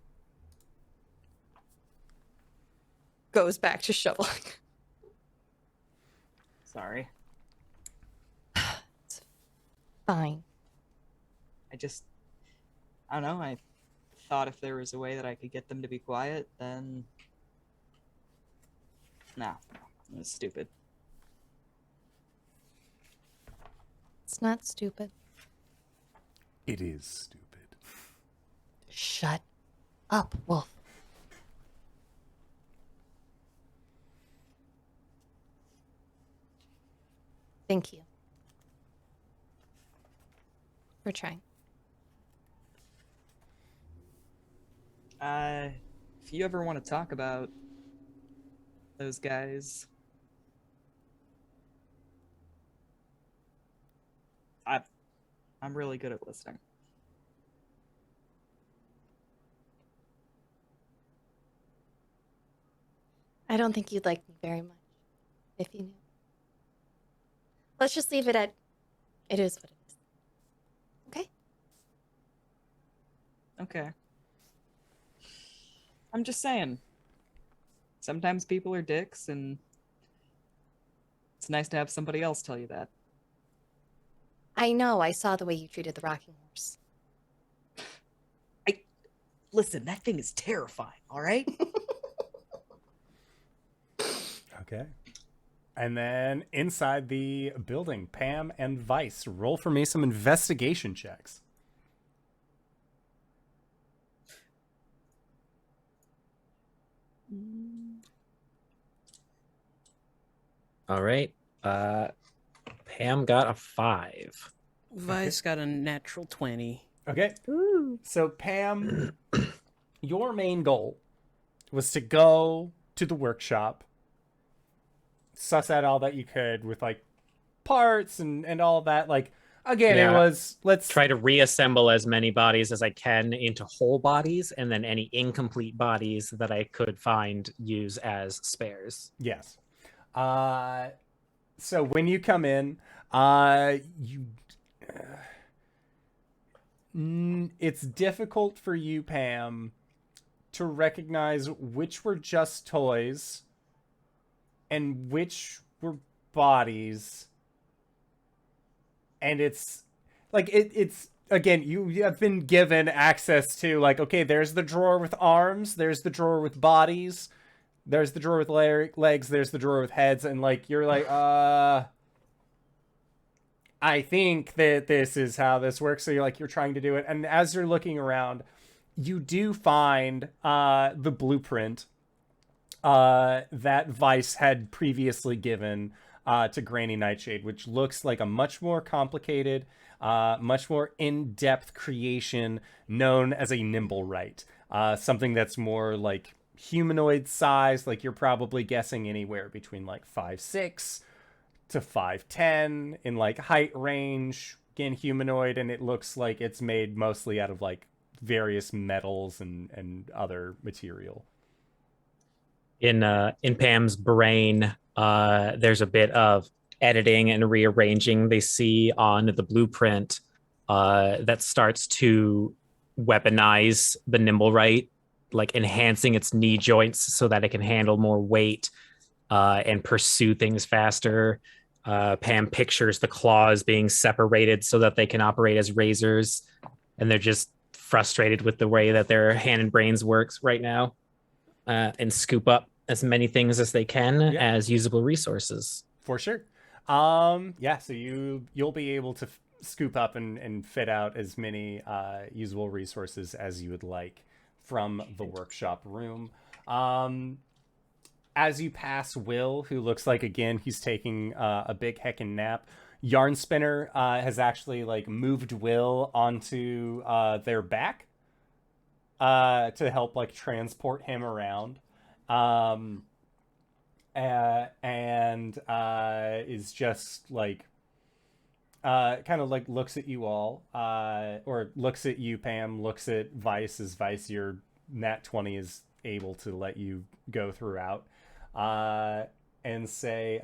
Goes back to shoveling. Sorry. It's fine. I don't know, I thought if there was a way that I could get them to be quiet, then... Nah, it was stupid. It's not stupid. It is stupid. Shut up, Wolf. Thank you for trying. If you ever want to talk about those guys, I'm really good at listening. I don't think you'd like me very much if you knew. Let's just leave it at it is what it is. Okay? Okay. I'm just saying. Sometimes people are dicks, and it's nice to have somebody else tell you that. I know. I saw the way you treated the rocking horse. Listen, that thing is terrifying, all right? Okay. And then inside the building, Pam and Vice, roll for me some investigation checks. All right. Pam got a 5. Vice got a natural 20. Okay. So Pam, your main goal was to go to the workshop, suss out all that you could with like parts and all of that. Like, again, Yeah. it was, let's Try to reassemble as many bodies as I can into whole bodies, and then any incomplete bodies that I could find use as spares. Yes. So when you come in, it's difficult for you, Pam, to recognize which were just toys and which were bodies. And it's like it's again, you have been given access to like, okay, there's the drawer with arms, there's the drawer with bodies, there's the drawer with legs, there's the drawer with heads, and like you're like, I think that this is how this works. So you're trying to do it, and as you're looking around, you do find the blueprint that Vice had previously given to Granny Nightshade, which looks like a much more complicated, much more in-depth creation known as a Nimblewright. Something that's more like humanoid size, like you're probably guessing anywhere between like 5'6" to 5'10" in like height range. Again, humanoid, and it looks like it's made mostly out of like various metals and other material. In Pam's brain, there's a bit of editing and rearranging they see on the blueprint that starts to weaponize the Nimblewright, like enhancing its knee joints so that it can handle more weight and pursue things faster. Pam pictures the claws being separated so that they can operate as razors, and they're just frustrated with the way that their hand and brains works right now, and scoop up as many things as they can as usable resources. For sure. Yeah, so you'll be able to scoop up and fit out as many usable resources as you would like from the workshop room. As you pass Will, who looks like, again, he's taking a big heckin' nap, Yarn Spinner has actually like moved Will onto their back to help like transport him around. And is just like kind of like looks at you all, or looks at you, Pam, looks at Vice, as Vice, your nat 20 is able to let you go throughout, and say,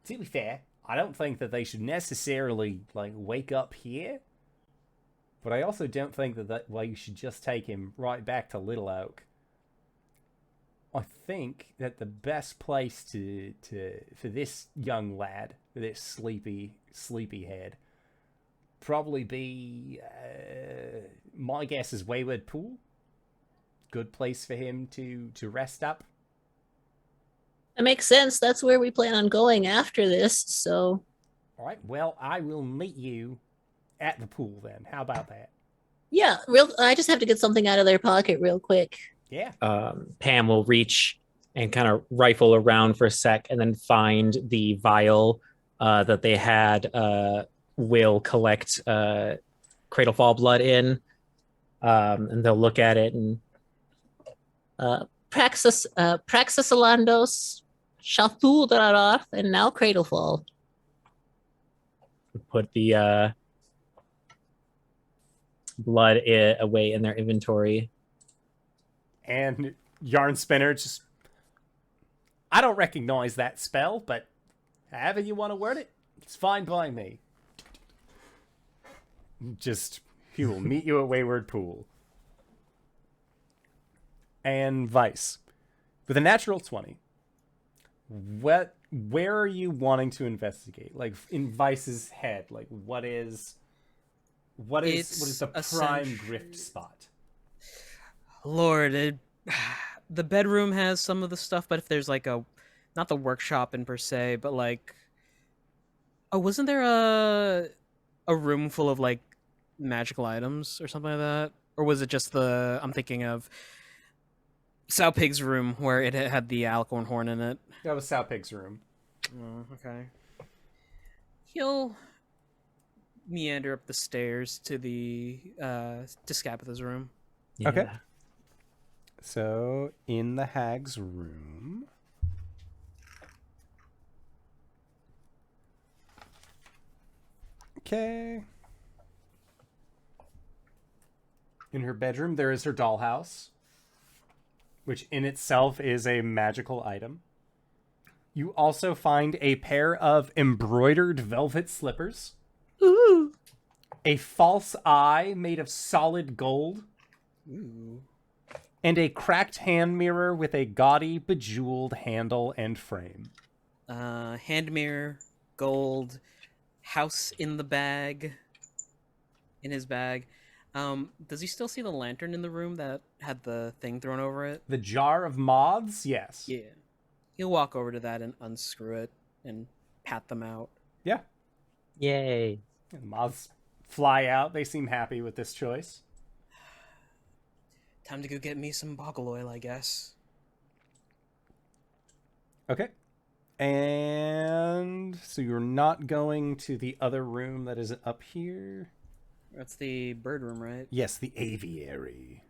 to be fair, I don't think that they should necessarily like wake up here, but I also don't think that you should just take him right back to Little Oak. I think that the best place for this young lad, for this sleepy head, probably be, my guess is Wayward Pool. Good place for him to rest up. That makes sense. That's where we plan on going after this, so... All right, well, I will meet you at the pool then. How about that? Yeah, I just have to get something out of their pocket real quick. Yeah. Pam will reach and kind of rifle around for a sec and then find the vial that they had Will collect Cradlefall blood in. And they'll look at it and... Praxis Alandos, Shathul Darath, and now Cradlefall. Put the blood away in their inventory. And yarn spinner just... I don't recognize that spell, but however you want to word it, it's fine by me. Just, he will meet you at Wayward Pool. And Vice. With a natural 20, where are you wanting to investigate? Like, in Vice's head, like, what is the prime grift spot? Lord, the bedroom has some of the stuff, but if there's like not the workshop in per se, but like, wasn't there a room full of like magical items or something like that? Or was it just I'm thinking of Sow Pig's room where it had the Allicorn horn in it? That was Sow Pig's room. Oh, okay. He'll meander up the stairs to Skabitha's room. Yeah. Okay. So, in the hag's room... Okay. In her bedroom, there is her dollhouse, which in itself is a magical item. You also find a pair of embroidered velvet slippers. Ooh. A false eye made of solid gold. Ooh. And a cracked hand mirror with a gaudy, bejeweled handle and frame. Hand mirror, gold, house in the bag, in his bag. Does he still see the lantern in the room that had the thing thrown over it? The jar of moths? Yes. Yeah. He'll walk over to that and unscrew it and pat them out. Yeah. Yay. The moths fly out. They seem happy with this choice. Time to go get me some boggle oil, I guess. Okay. And so you're not going to the other room that is up here? That's the bird room, right? Yes, the aviary.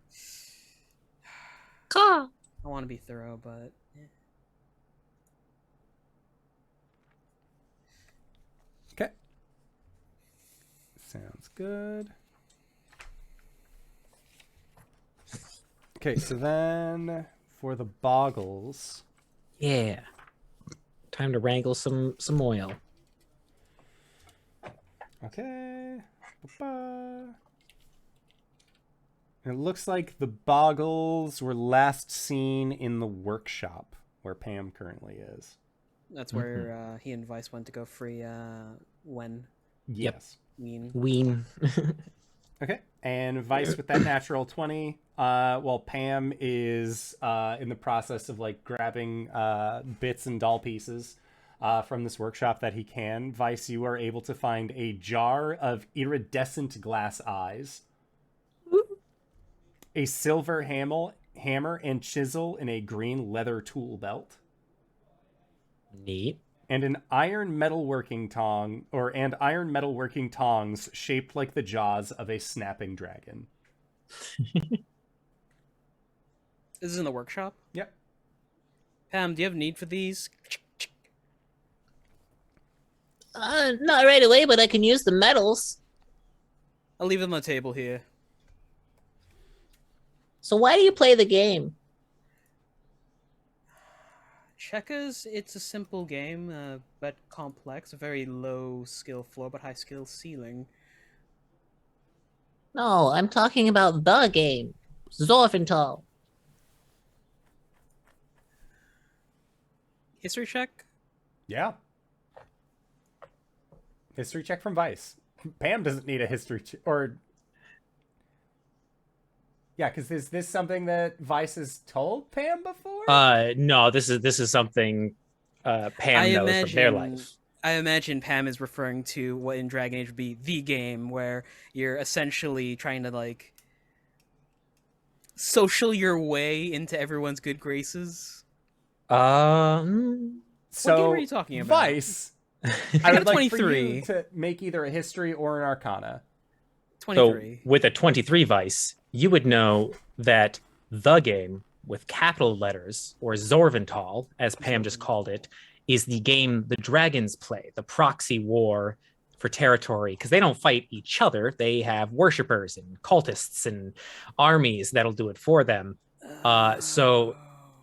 Caw. I want to be thorough, but... Okay. Sounds good. Okay, so then for the boggles... Yeah. Time to wrangle some oil. Okay. Ba-ba. It looks like the boggles were last seen in the workshop where Pam currently is. That's where he and Vice went to go free when. Yes. Ween. Okay. And Vice with that natural 20, while Pam is in the process of like grabbing bits and doll pieces from this workshop that he can, Vice, you are able to find a jar of iridescent glass eyes, a silver hammer and chisel in a green leather tool belt, Neat. and an iron metalworking tongs shaped like the jaws of a snapping dragon. This is in the workshop? Yep. Pam, do you have need for these? Not right away, but I can use the metals. I'll leave them on the table here. So why do you play the game? Checkers, it's a simple game, but complex. A very low skill floor, but high skill ceiling. No, I'm talking about the game. Zorvental. History check? Yeah. History check from Vice. Pam doesn't need a history check, or... Yeah, because is this something that Vice has told Pam before? No, this is something Pam knows from their life. I imagine Pam is referring to what in Dragon Age would be the game, where you're essentially trying to, like, social your way into everyone's good graces. So, what game are you talking about? Vice, I would like for 23. you to make either a history or an arcana. 23. So with a 23 Vice, you would know that the game with capital letters, or Zorvental, as Pam just called it, is the game the dragons play, the proxy war for territory, because they don't fight each other. They have worshippers and cultists and armies that'll do it for them. So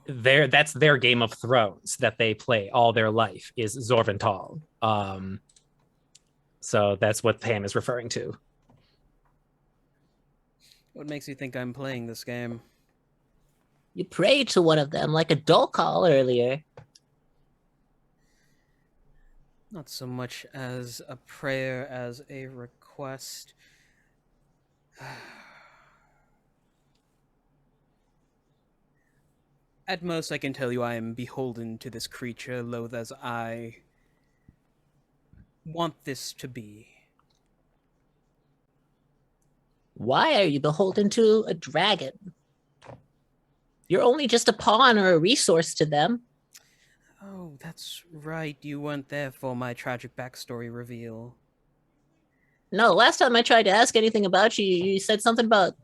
that's their Game of Thrones that they play all their life is Zorvental. So that's what Pam is referring to. What makes you think I'm playing this game? You prayed to one of them like a dull call earlier. Not so much as a prayer as a request. At most, I can tell you I am beholden to this creature, loath as I want this to be. Why are you beholden to a dragon? You're only just a pawn or a resource to them. Oh, that's right. You weren't there for my tragic backstory reveal. No, last time I tried to ask anything about you, you said something about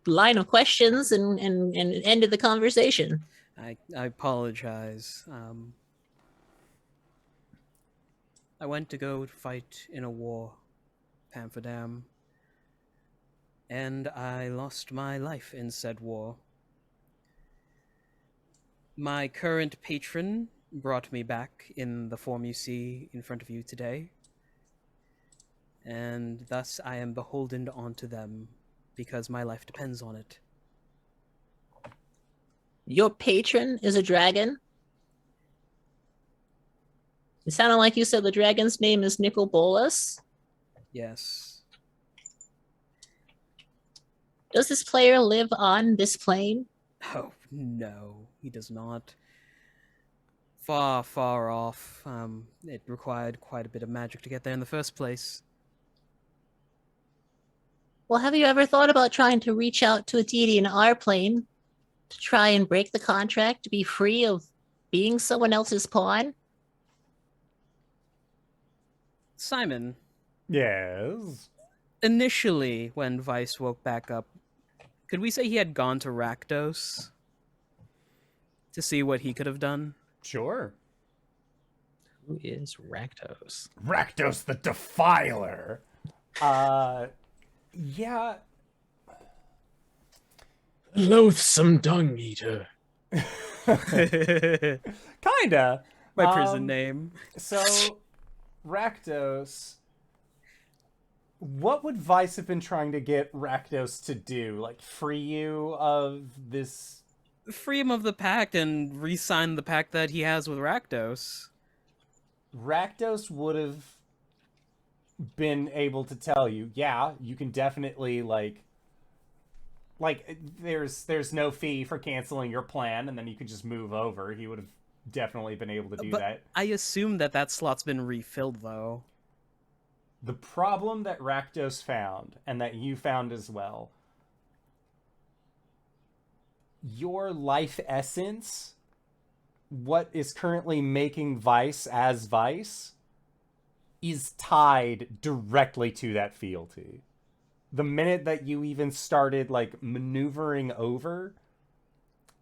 line of questions and ended the conversation. I apologize. I went to go fight in a war, Pamferdam, and I lost my life in said war. My current patron brought me back in the form you see in front of you today, and thus I am beholden onto them because my life depends on it. Your patron is a dragon? It sounded like you said the dragon's name is Nicol Bolas. Yes. Does this player live on this plane? Oh, no, he does not. Far, far off. It required quite a bit of magic to get there in the first place. Well, have you ever thought about trying to reach out to a deity in our plane to try and break the contract to be free of being someone else's pawn? Simon, Yes. initially, when Vice woke back up, could we say he had gone to Rakdos to see what he could have done? Sure. Who is Rakdos? Rakdos the Defiler. Yeah. Loathsome dung eater. Kinda. My prison name. So, Rakdos, what would Vice have been trying to get Rakdos to do? Like, free you of this? Free him of the pact and re-sign the pact that he has with Rakdos. Rakdos would have been able to tell you, yeah, you can definitely, like there's no fee for canceling your plan, and then you could just move over. He would have definitely been able to do that. I assume that slot's been refilled, though. The problem that Rakdos found, and that you found as well, your life essence, what is currently making Vice as Vice, is tied directly to that fealty. The minute that you even started, like, maneuvering over,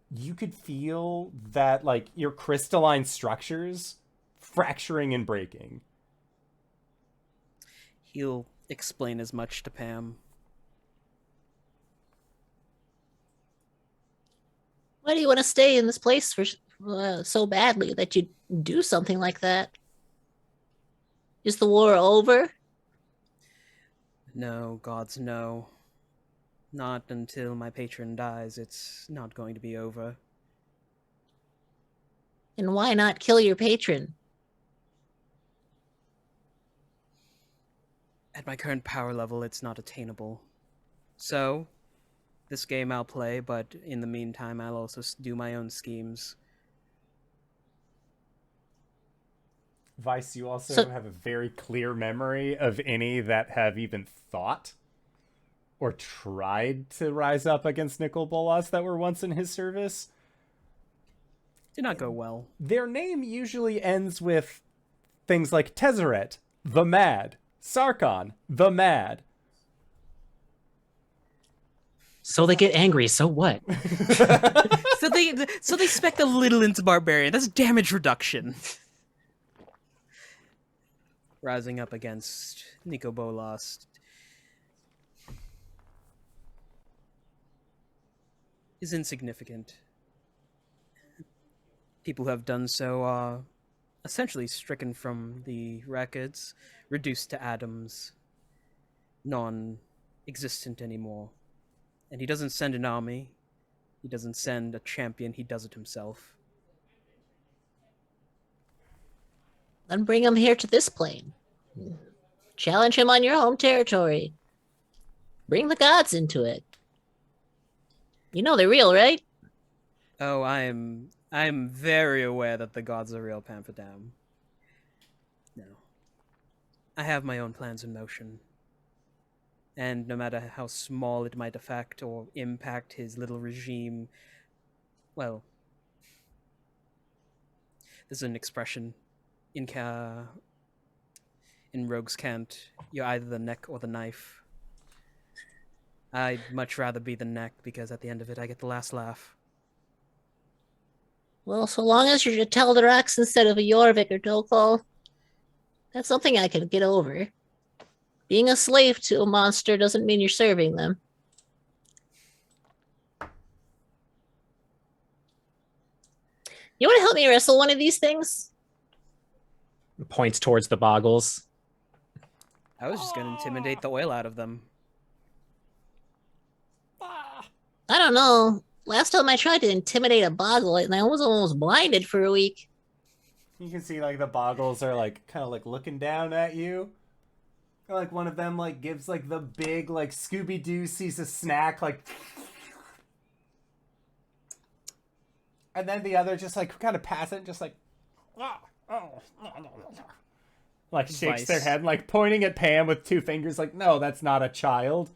you could feel that, like, your crystalline structures fracturing and breaking. He'll explain as much to Pam. Why do you want to stay in this place for so badly that you do something like that? Is the war over? No, gods, no. Not until my patron dies. It's not going to be over. And why not kill your patron? At my current power level, it's not attainable. So, this game I'll play, but in the meantime, I'll also do my own schemes. Vice, you also have a very clear memory of any that have even thought or tried to rise up against Nicol Bolas that were once in his service. Did not go well. Their name usually ends with things like Tezzeret, the Mad, Sarkon, the Mad. So they get angry, so what? So they spec a little into Barbarian. That's damage reduction. Rising up against Nicol Bolas. is insignificant. People who have done so are essentially stricken from the records, reduced to atoms, non-existent anymore. And he doesn't send an army. He doesn't send a champion. He does it himself. Then bring him here to this plane. Challenge him on your home territory. Bring the gods into it. You know they're real, right? Oh, I'm very aware that the gods are real, Pamferdam. No. I have my own plans in motion. And no matter how small it might affect or impact his little regime, well, there's an expression in Rogue's Cant, you're either the neck or the knife. I'd much rather be the neck, because at the end of it, I get the last laugh. Well, so long as you're Teldrax instead of a Jorvik or Tokol, that's something I can get over. Being a slave to a monster doesn't mean you're serving them. You want to help me wrestle one of these things? Points towards the boggles. I was just going to intimidate the oil out of them. I don't know. Last time I tried to intimidate a boggle, and I was almost blinded for a week. You can see like the boggles are like kind of like looking down at you. Or, like one of them like gives like the big like Scooby-Doo sees a snack like, and then the other just like kind of passive, just like, like shakes their head, like pointing at Pam with two fingers, like, no, that's not a child.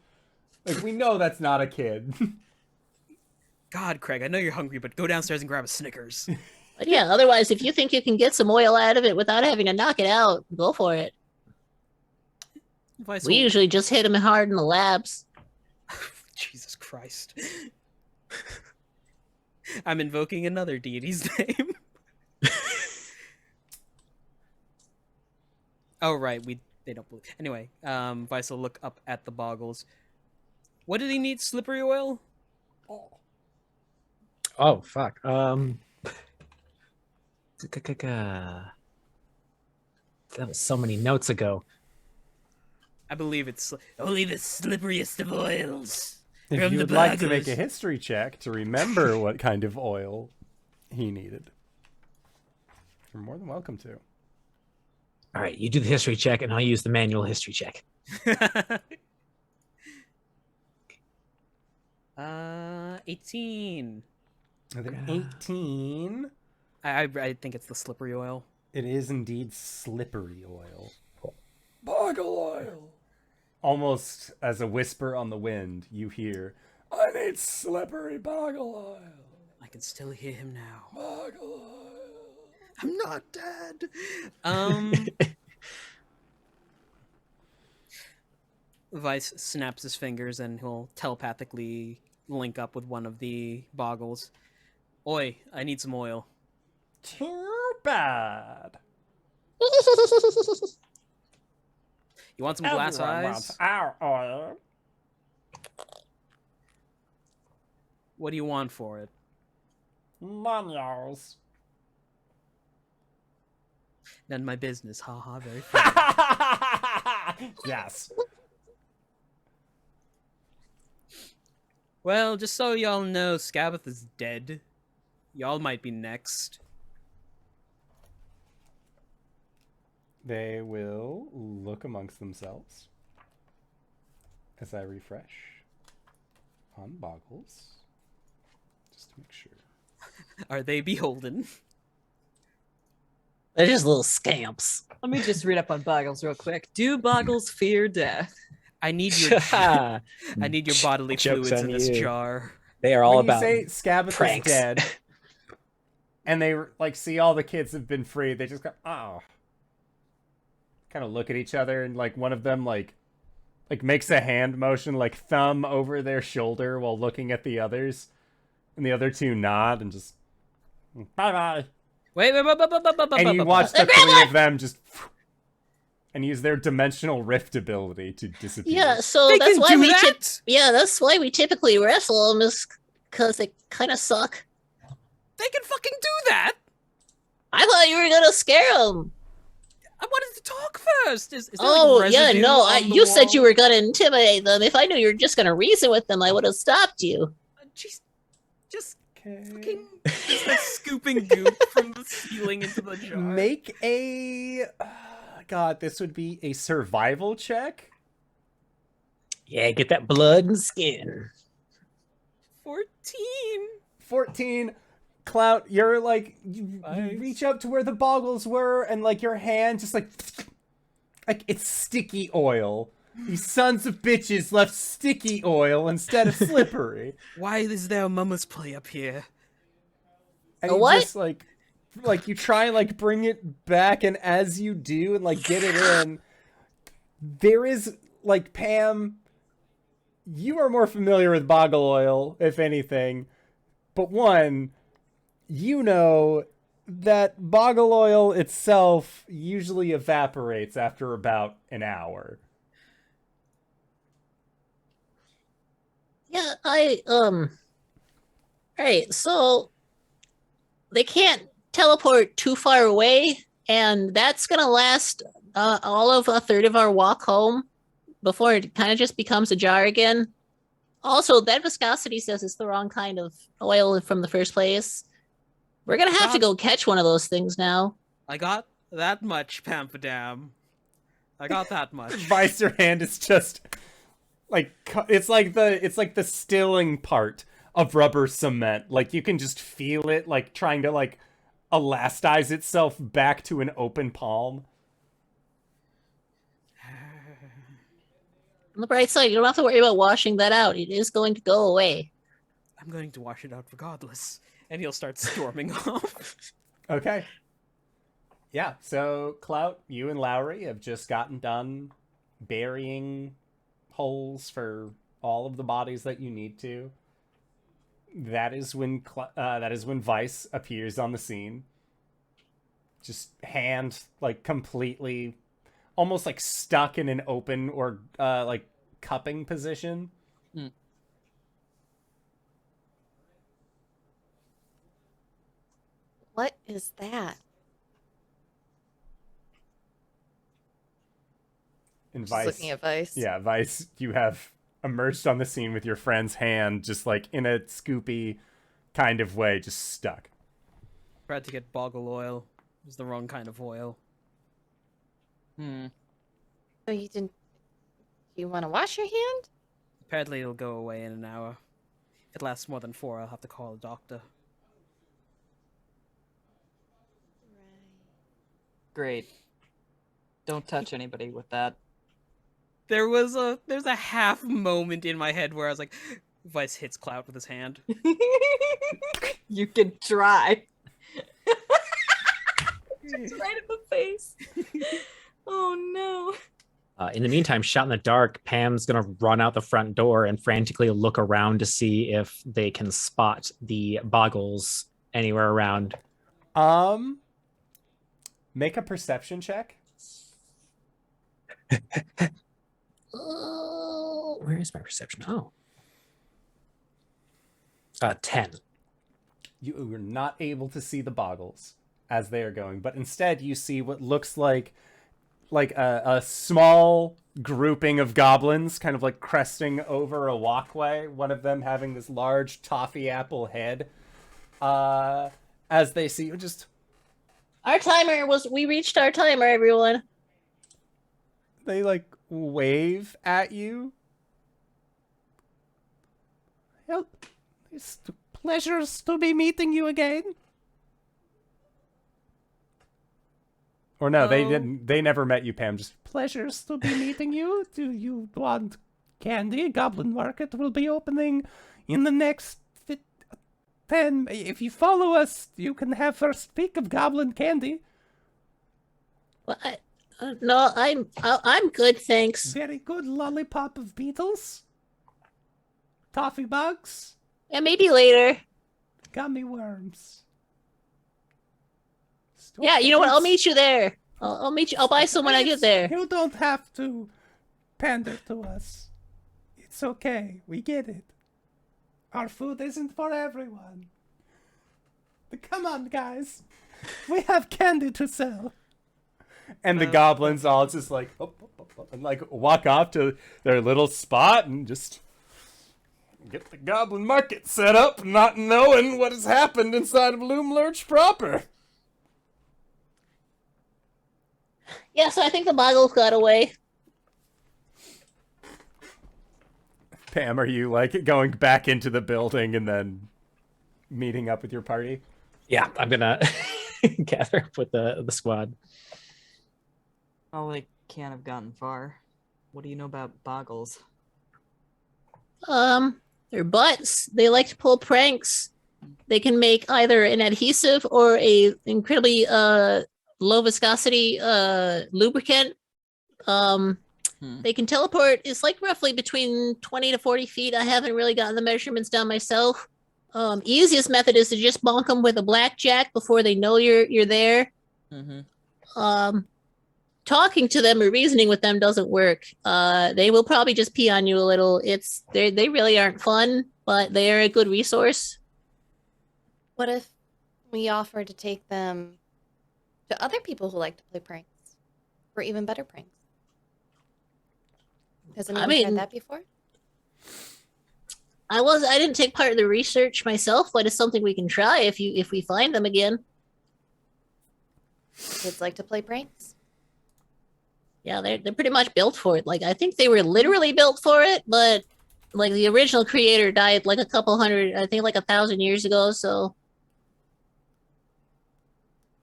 Like, we know that's not a kid. God, Craig, I know you're hungry, but go downstairs and grab a Snickers. But yeah, otherwise, if you think you can get some oil out of it without having to knock it out, go for it. We usually just hit them hard in the labs. Jesus Christ. I'm invoking another deity's name. Oh, right. They don't believe. Anyway, Vice will look up at the boggles. What did he need? Slippery oil? Oh, fuck. That was so many notes ago. I believe it's only the slipperiest of oils. If you would like to make a history check to remember what kind of oil he needed, you're more than welcome to. All right, you do the history check, and I'll use the manual history check. 18. 18. I think it's the slippery oil. It is indeed slippery oil. Boggle oil. Almost as a whisper on the wind, you hear, I need slippery boggle oil. I can still hear him now. Boggle oil. I'm not dead. Vice snaps his fingers and he'll telepathically link up with one of the boggles. Oi, I need some oil. Too bad. You want some glass eyes? Wants our oil. What do you want for it? Manuals. None of my business. Ha ha, very funny. Yes. Well, just so y'all know, Skabitha is dead. Y'all might be next. They will look amongst themselves as I refresh on boggles, just to make sure. Are they beholden? They're just little scamps. Let me just read up on boggles real quick. Do boggles fear death? I need your I need your bodily Joke's fluids on in this you. jar. They are all When about you say Skabitha's pranks. dead, and they like see all the kids have been freed, they just go, oh. Kind of look at each other, and like one of them like makes a hand motion, like thumb over their shoulder while looking at the others, and the other two nod and just bye bye. Wait. And you watch the three of them just and use their dimensional rift ability to disappear. Yeah, so They that's can why do we that? that's why we typically wrestle them, is because they kind of suck. They can fucking do that! I thought you were gonna scare them. I wanted to talk first! Is there, Oh, like, yeah, residue no, on the you said wall? you were gonna intimidate them. If I knew you were just gonna reason with them, I would have stopped you. Jeez. Just Okay. fucking just like scooping goop from the ceiling into the jar. Make a... God, this would be a survival check? Yeah, get that blood and skin. 14. 14. Clout, you're like, you Nice. reach up to where the boggles were, and like your hand just like it's sticky oil. These sons of bitches left sticky oil instead of slippery. Why is there a mama's play up here? And A you what? just like you try and like bring it back, and as you do and like get it in, there is like, Pam, you are more familiar with boggle oil, if anything. But one, you know that boggle oil itself usually evaporates after about an hour. Yeah, Right, so they can't teleport too far away, and that's gonna last all of a third of our walk home before it kind of just becomes a jar again. Also, that viscosity says it's the wrong kind of oil from the first place. We're gonna have to go catch one of those things now. I got that much, Pamferdam. I got that much. Vicer hand is just like, it's like the stilling part of rubber cement. Like, you can just feel it like trying to like elastize itself back to an open palm. On the bright side, you don't have to worry about washing that out. It is going to go away. I'm going to wash it out regardless. And he'll start storming off. Okay. Yeah, so Clout, you and Lowry have just gotten done burying holes for all of the bodies that you need to. That is when Vice appears on the scene. Just hand like completely, almost like stuck in an open or like cupping position. What is that? And Just Vice, looking at Vice. yeah, Vice, you have emerged on the scene with your friend's hand, just like in a scoopy kind of way, just stuck. Tried to get boggle oil. It was the wrong kind of oil. So you didn't. You want to wash your hand? Apparently it'll go away in an hour. If it lasts more than 4, I'll have to call a doctor. Great. Don't touch anybody with that. There's a half moment in my head where I was like, Vice hits Clout with his hand. You can try. Just right in the face. Oh no. In the meantime, shot in the dark, Pam's gonna run out the front door and frantically look around to see if they can spot the boggles anywhere around. Make a perception check. Oh, Where is my perception? Oh. 10. You are not able to see the boggles as they are going, but instead you see what looks like a small grouping of goblins kind of like cresting over a walkway, one of them having this large toffee apple head. As they see you, just we reached our timer, everyone. they like wave at you. Well, it's pleasures to be meeting you again. Or no, they didn't. They never met you, Pam. Just pleasures to be meeting you. Do you want candy? Goblin Market will be opening in the next 10. If you follow us, you can have first pick of goblin candy. Well, no, I'm good, thanks. Very good lollipop of beetles. Toffee bugs. Yeah, maybe later. Gummy worms. Yeah, you know what? I'll meet you there. I'll meet you. I'll buy some when I get there. You don't have to pander to us. It's okay. We get it. Our food isn't for everyone. But come on, guys. We have candy to sell. And the goblins all just like, and like walk off to their little spot and just get the goblin market set up, not knowing what has happened inside of Loomlurch proper. Yeah, so I think the boggles got away. Pam, are you like going back into the building and then meeting up with your party? Yeah, I'm gonna gather up with the squad. Oh, they can't have gotten far. What do you know about boggles? They're butts. They like to pull pranks. They can make either an adhesive or a incredibly low viscosity lubricant. They can teleport. It's like roughly between 20 to 40 feet. I haven't really gotten the measurements down myself. Easiest method is to just bonk them with a blackjack before they know you're there. Talking to them or reasoning with them doesn't work. They will probably just pee on you a little. They really aren't fun, but they are a good resource. What if we offer to take them to other people who like to play pranks, or even better pranks? Has anyone tried that before? I didn't take part in the research myself, but it's something we can try if we find them again. Kids like to play pranks. Yeah, they're pretty much built for it. Like, I think they were literally built for it, but like the original creator died like a couple hundred, I think like 1,000 years ago. So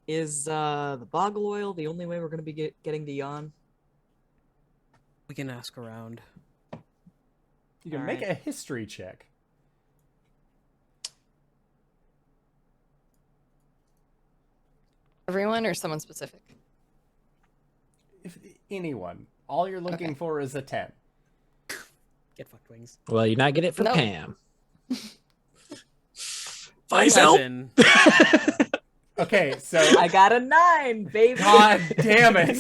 Is the boggle oil the only way we're going to be getting to Yon? We can ask around. You can make a history check. Everyone or someone specific? If anyone. All you're looking for is a 10. Get fucked, wings. Well, you not get it from No. Pam. Vice Okay, so I got a 9, baby. God damn it.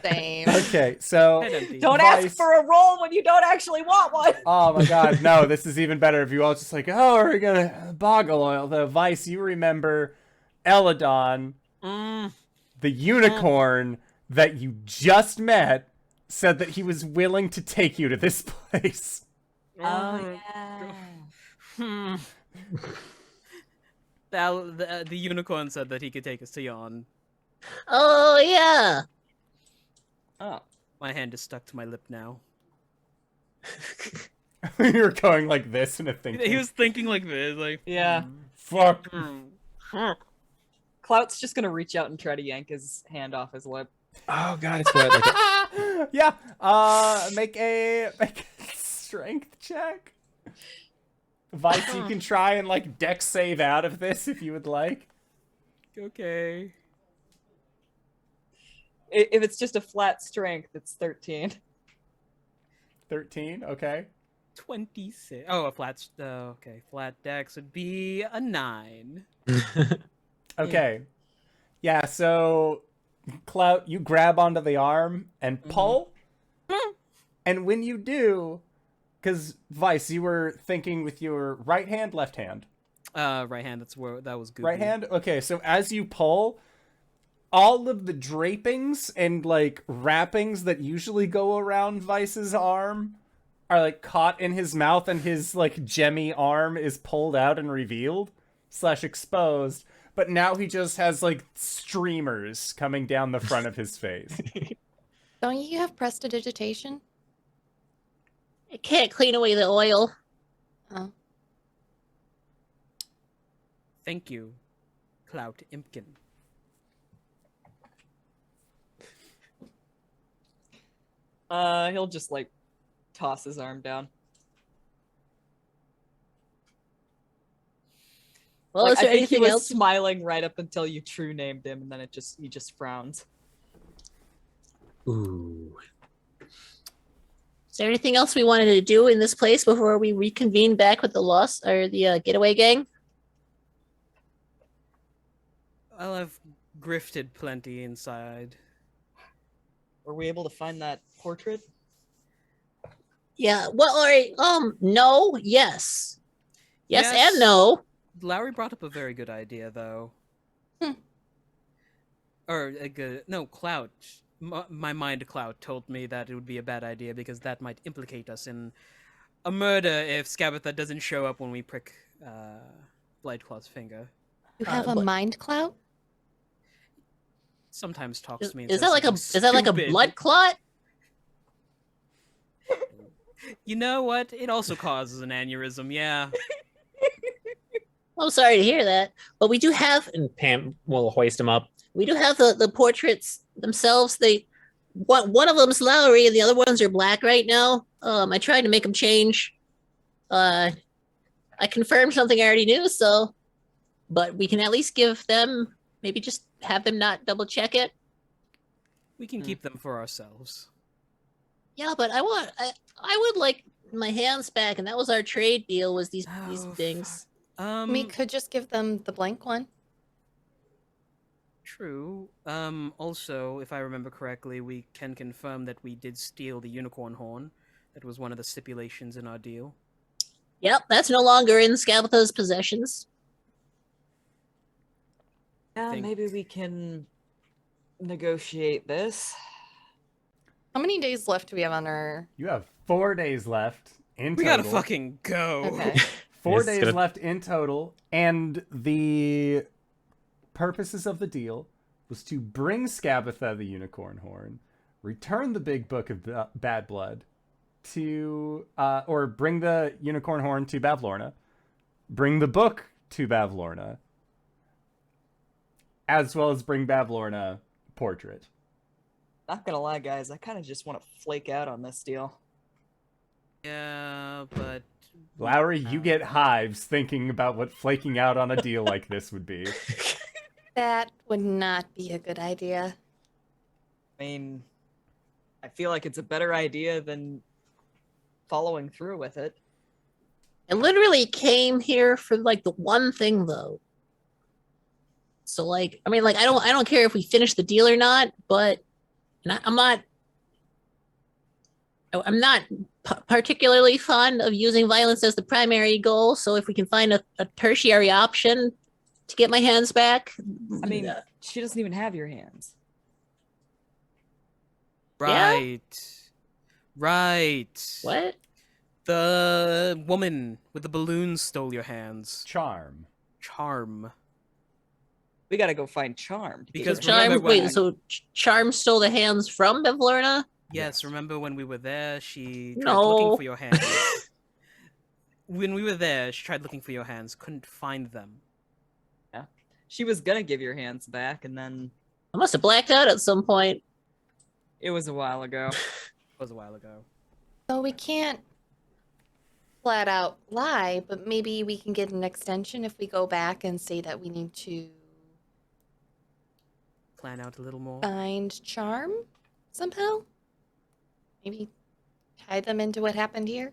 Same. Okay, so Don't Vice- ask for a roll when you don't actually want one. Oh my god, no, this is even better if you all just like, oh, we're gonna boggle oil. The Vice, you remember Eladon, the unicorn that you just met, said that he was willing to take you to this place. Oh, yeah. The unicorn said that he could take us to Yon. oh yeah. Oh. My hand is stuck to my lip now. You were going like this and a thing. He was thinking like this, like Yeah. Fuck. Clout's just gonna reach out and try to yank his hand off his lip. Oh god, it's wet. Like Yeah. Make a strength check. Vice, you can try and like dex save out of this if you would like. okay. If it's just a flat strength, it's 13. 13, okay. 26. Oh, a flat. Okay, flat dex would be a 9. Okay. Yeah, so Clout, you grab onto the arm and pull. And when you do, because Vice, you were thinking with your right hand, left hand. Right hand. That's where that was good. Right hand? Okay, so as you pull, all of the drapings and like wrappings that usually go around Vice's arm are like caught in his mouth, and his like gemmy arm is pulled out and revealed / exposed. But now he just has like streamers coming down the front of his face. Don't you have prestidigitation? It can't clean away the oil. Oh. Thank you, Clout Impkin. He'll just like toss his arm down. Well, Like, is I there think he anything was else? smiling right up until you true named him, and then he just frowns. ooh. Is there anything else we wanted to do in this place before we reconvene back with the lost or the getaway gang? Well, I've grifted plenty inside. Were we able to find that portrait? Yeah. Well, all right. No. Yes. Yes, and no. Lowry brought up a very good idea, though. Or a good no, Clout. My mind Clout told me that it would be a bad idea because that might implicate us in a murder if Skabitha doesn't show up when we prick Blightclaw's finger. You have a but- mind clout? Sometimes talks to me. And Is says that like a stupid. blood clot? You know what? It also causes an aneurysm. Yeah. I'm sorry to hear that, but we do have And Pam will hoist him up. the portraits themselves. One of them's Lowry and the other ones are black right now. I tried to make them change. I confirmed something I already knew, so but we can at least give them, maybe just have them not double check it. We can keep them for ourselves. Yeah, but I would like my hands back, and that was our trade deal, was these Oh, things. We could just give them the blank one. True. Also, if I remember correctly, we can confirm that we did steal the unicorn horn. That was one of the stipulations in our deal. Yep, that's no longer in Skabitha's possessions. Yeah, Think- maybe we can negotiate this. How many days left do we have on our... You have 4 days left in We total. gotta fucking go. Okay. 4 Yes, days gotta- left in total, and the purposes of the deal was to bring Skabitha the unicorn horn, return the big book of bad blood to, or bring the unicorn horn to Bavlorna, bring the book to Bavlorna, as well as bring Bavlorna portrait. Not gonna lie, guys, I kind of just want to flake out on this deal. Yeah, but Lowry, you get hives thinking about what flaking out on a deal like this would be. That would not be a good idea. I mean, I feel like it's a better idea than following through with it. I literally came here for like the one thing though. So like, I mean, like I don't care if we finish the deal or not, but I'm not particularly fond of using violence as the primary goal. So if we can find a tertiary option to get my hands back, I mean, she doesn't even have your hands. right. Right. what? The woman with the balloons stole your hands. Charm. Charm. We gotta go find Charm. to get Because your remember Charm. when- Wait, so Charm stole the hands from Bavlorna? Yes, remember when we were there, she tried No. looking for your hands. When we were there, she tried looking for your hands, couldn't find them. She was gonna give your hands back, and then I must have blacked out at some point. it was a while ago. It was a while ago. So we can't flat out lie, but maybe we can get an extension if we go back and say that we need to Plan out a little more. find Charm somehow. Maybe tie them into what happened here.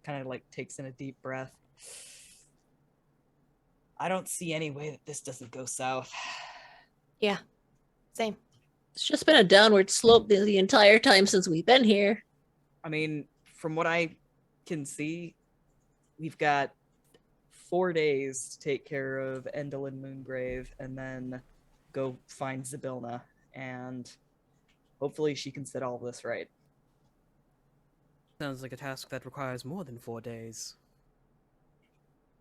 Kind of like takes in a deep breath. I don't see any way that this doesn't go south. Yeah, same. It's just been a downward slope the entire time since we've been here. I mean, from what I can see, we've got 4 days to take care of Endel and Moongrave, and then go find Zybilna, and hopefully she can set all of this right. Sounds like a task that requires more than 4 days.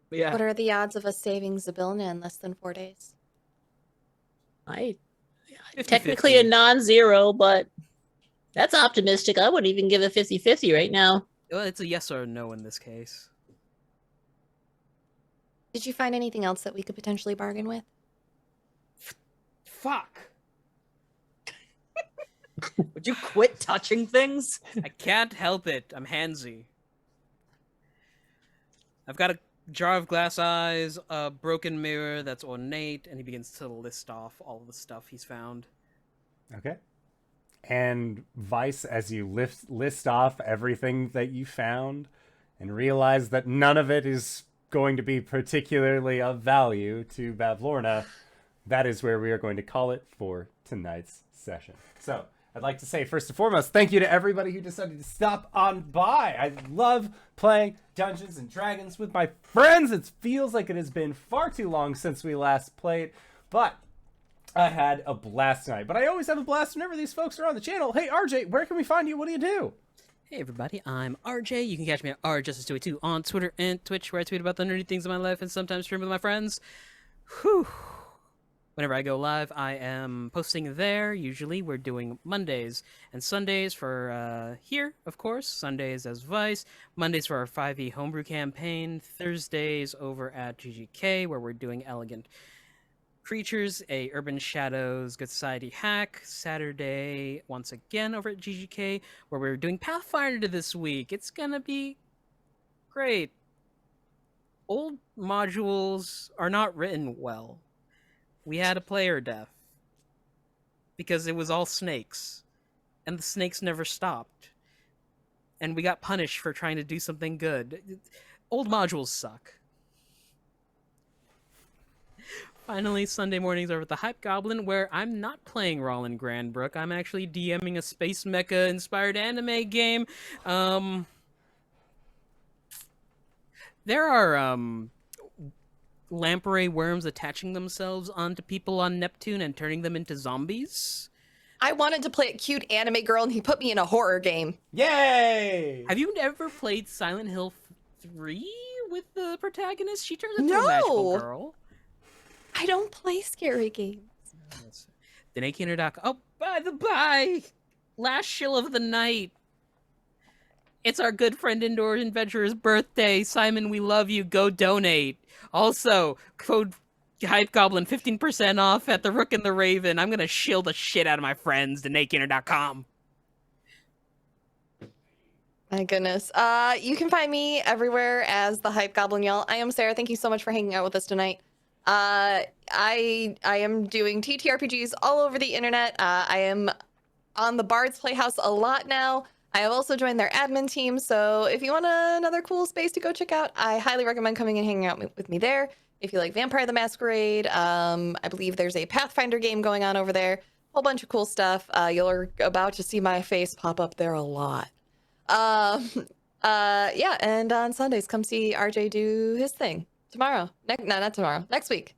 But yeah, What are the odds of us saving Zybilna in less than 4 days? I 50-50. technically a non-zero, but that's optimistic. I wouldn't even give it 50-50 right now. Well, it's a yes or a no in this case. Did you find anything else that we could potentially bargain with? Fuck! would you quit touching things? I can't help it. I'm handsy. I've got a jar of glass eyes, a broken mirror that's ornate, and he begins to list off all the stuff he's found. Okay. And Vice, as you list off everything that you found and realize that none of it is going to be particularly of value to Bavlorna, that is where we are going to call it for tonight's session. So, I'd like to say, first and foremost, thank you to everybody who decided to stop on by. I love playing Dungeons and Dragons with my friends. It feels like it has been far too long since we last played, but I had a blast tonight. But I always have a blast whenever these folks are on the channel. Hey, RJ, where can we find you? What do you do? Hey everybody, I'm RJ. You can catch me at rjustice282 on Twitter and Twitch, where I tweet about the nerdy things in my life and sometimes stream with my friends. Whew. Whenever I go live, I am posting there. Usually we're doing Mondays and Sundays for here, of course. Sundays as Vice. Mondays for our 5e homebrew campaign. Thursdays over at GGK, where we're doing Elegant Creatures, a Urban Shadows Good Society hack. Saturday, once again, over at GGK, where we're doing Pathfinder this week. It's gonna be great. Old modules are not written well. We had a player death because it was all snakes, and the snakes never stopped. And we got punished for trying to do something good. Old modules suck. Finally, Sunday mornings over at TheHypeGoblin, where I'm not playing Rollin Grandbrook. I'm actually DMing a space mecha-inspired anime game. There are lamprey worms attaching themselves onto people on Neptune and turning them into zombies. I wanted to play a cute anime girl, and he put me in a horror game. Yay! Have you ever played Silent Hill 3 with the protagonist? She turns into a magical girl. I don't play scary games. DanaeKeener.com. Oh, by the by, last shill of the night. It's our good friend Indoor Adventurer's birthday. Simon, we love you. Go donate. Also, code HypeGoblin 15% off at the Rook and the Raven. I'm gonna shill the shit out of my friends. DanaeKeener.com. My goodness. You can find me everywhere as the Hype Goblin, y'all. I am Sarah. Thank you so much for hanging out with us tonight. I am doing TTRPGs all over the internet. I am on the Bard's Playhouse a lot now. I have also joined their admin team, so if you want another cool space to go check out, I highly recommend coming and hanging out with me there. If you like Vampire the Masquerade, I believe there's a Pathfinder game going on over there. Whole bunch of cool stuff. You're about to see my face pop up there a lot. Yeah, and on Sundays, come see RJ do his thing. Tomorrow. Not tomorrow. Next week.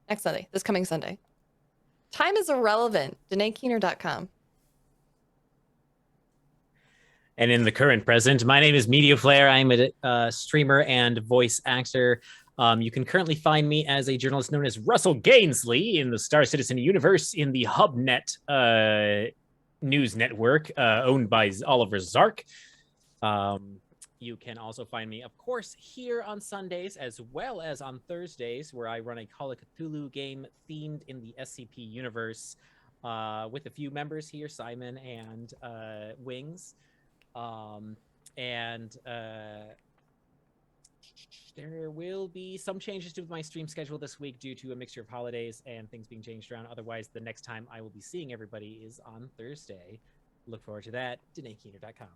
Next Sunday. This coming Sunday. Time is irrelevant. DanaeKeener.com. And in the current present, my name is Mediaflare. I'm a streamer and voice actor. You can currently find me as a journalist known as Russell Gainsley in the Star Citizen universe in the HubNet news network owned by Oliver Zark. You can also find me, of course, here on Sundays as well as on Thursdays, where I run a Call of Cthulhu game themed in the SCP universe with a few members here, Simon and Wings. There will be some changes to my stream schedule this week due to a mixture of holidays and things being changed around. Otherwise, the next time I will be seeing everybody is on Thursday. Look forward to that. DanaeKeener.com.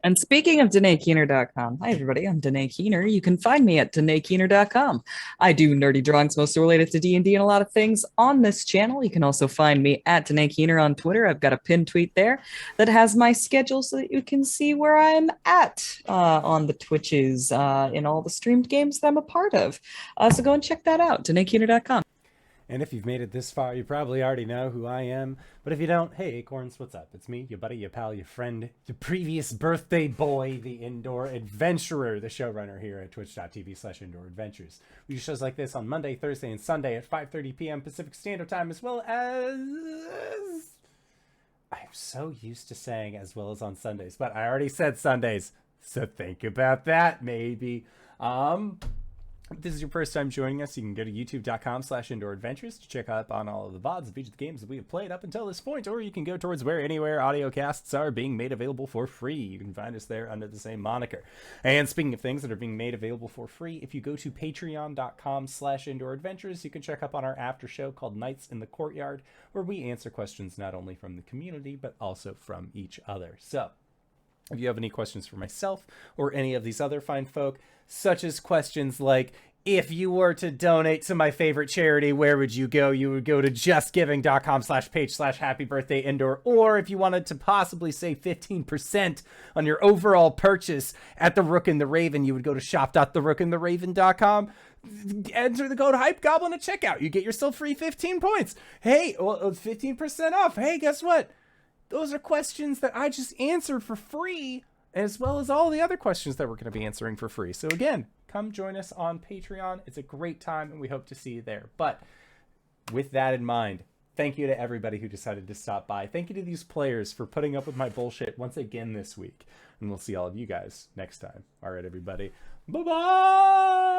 And speaking of DanaeKeener.com, hi everybody, I'm Danae Keener. You can find me at DanaeKeener.com. I do nerdy drawings mostly related to D&D and a lot of things on this channel. You can also find me at Danae Keener on Twitter. I've got a pinned tweet there that has my schedule so that you can see where I'm at on the Twitches in all the streamed games that I'm a part of. So go and check that out, DanaeKeener.com. And if you've made it this far, you probably already know who I am. But if you don't, hey, Acorns, what's up? It's me, your buddy, your pal, your friend, your previous birthday boy, the Indoor Adventurer, the showrunner here at twitch.tv/IndoorAdventures. We do shows like this on Monday, Thursday, and Sunday at 5:30 p.m. Pacific Standard Time, as well as... I'm so used to saying as well as on Sundays, but I already said Sundays, so think about that, maybe. If this is your first time joining us, you can go to youtube.com/IndoorAdventures to check up on all of the VODs of each of the games that we have played up until this point, or you can go towards where anywhere audio casts are being made available for free. You can find us there under the same moniker. And speaking of things that are being made available for free, if you go to patreon.com/IndoorAdventures, you can check up on our after show called Nights in the Courtyard, where we answer questions not only from the community, but also from each other. So, if you have any questions for myself or any of these other fine folk, such as questions like, if you were to donate to my favorite charity, where would you go? You would go to justgiving.com/page/happybirthday_indoor. Or if you wanted to possibly save 15% on your overall purchase at the Rook and the Raven, you would go to shop.therookandtheraven.com. Enter the code HypeGoblin at checkout. You get yourself free 15 points. Hey, well, 15% off. Hey, guess what? Those are questions that I just answered for free, as well as all the other questions that we're going to be answering for free. So again, come join us on Patreon. It's a great time, and we hope to see you there. But with that in mind, thank you to everybody who decided to stop by. Thank you to these players for putting up with my bullshit once again this week. And we'll see all of you guys next time. All right, everybody. Bye-bye!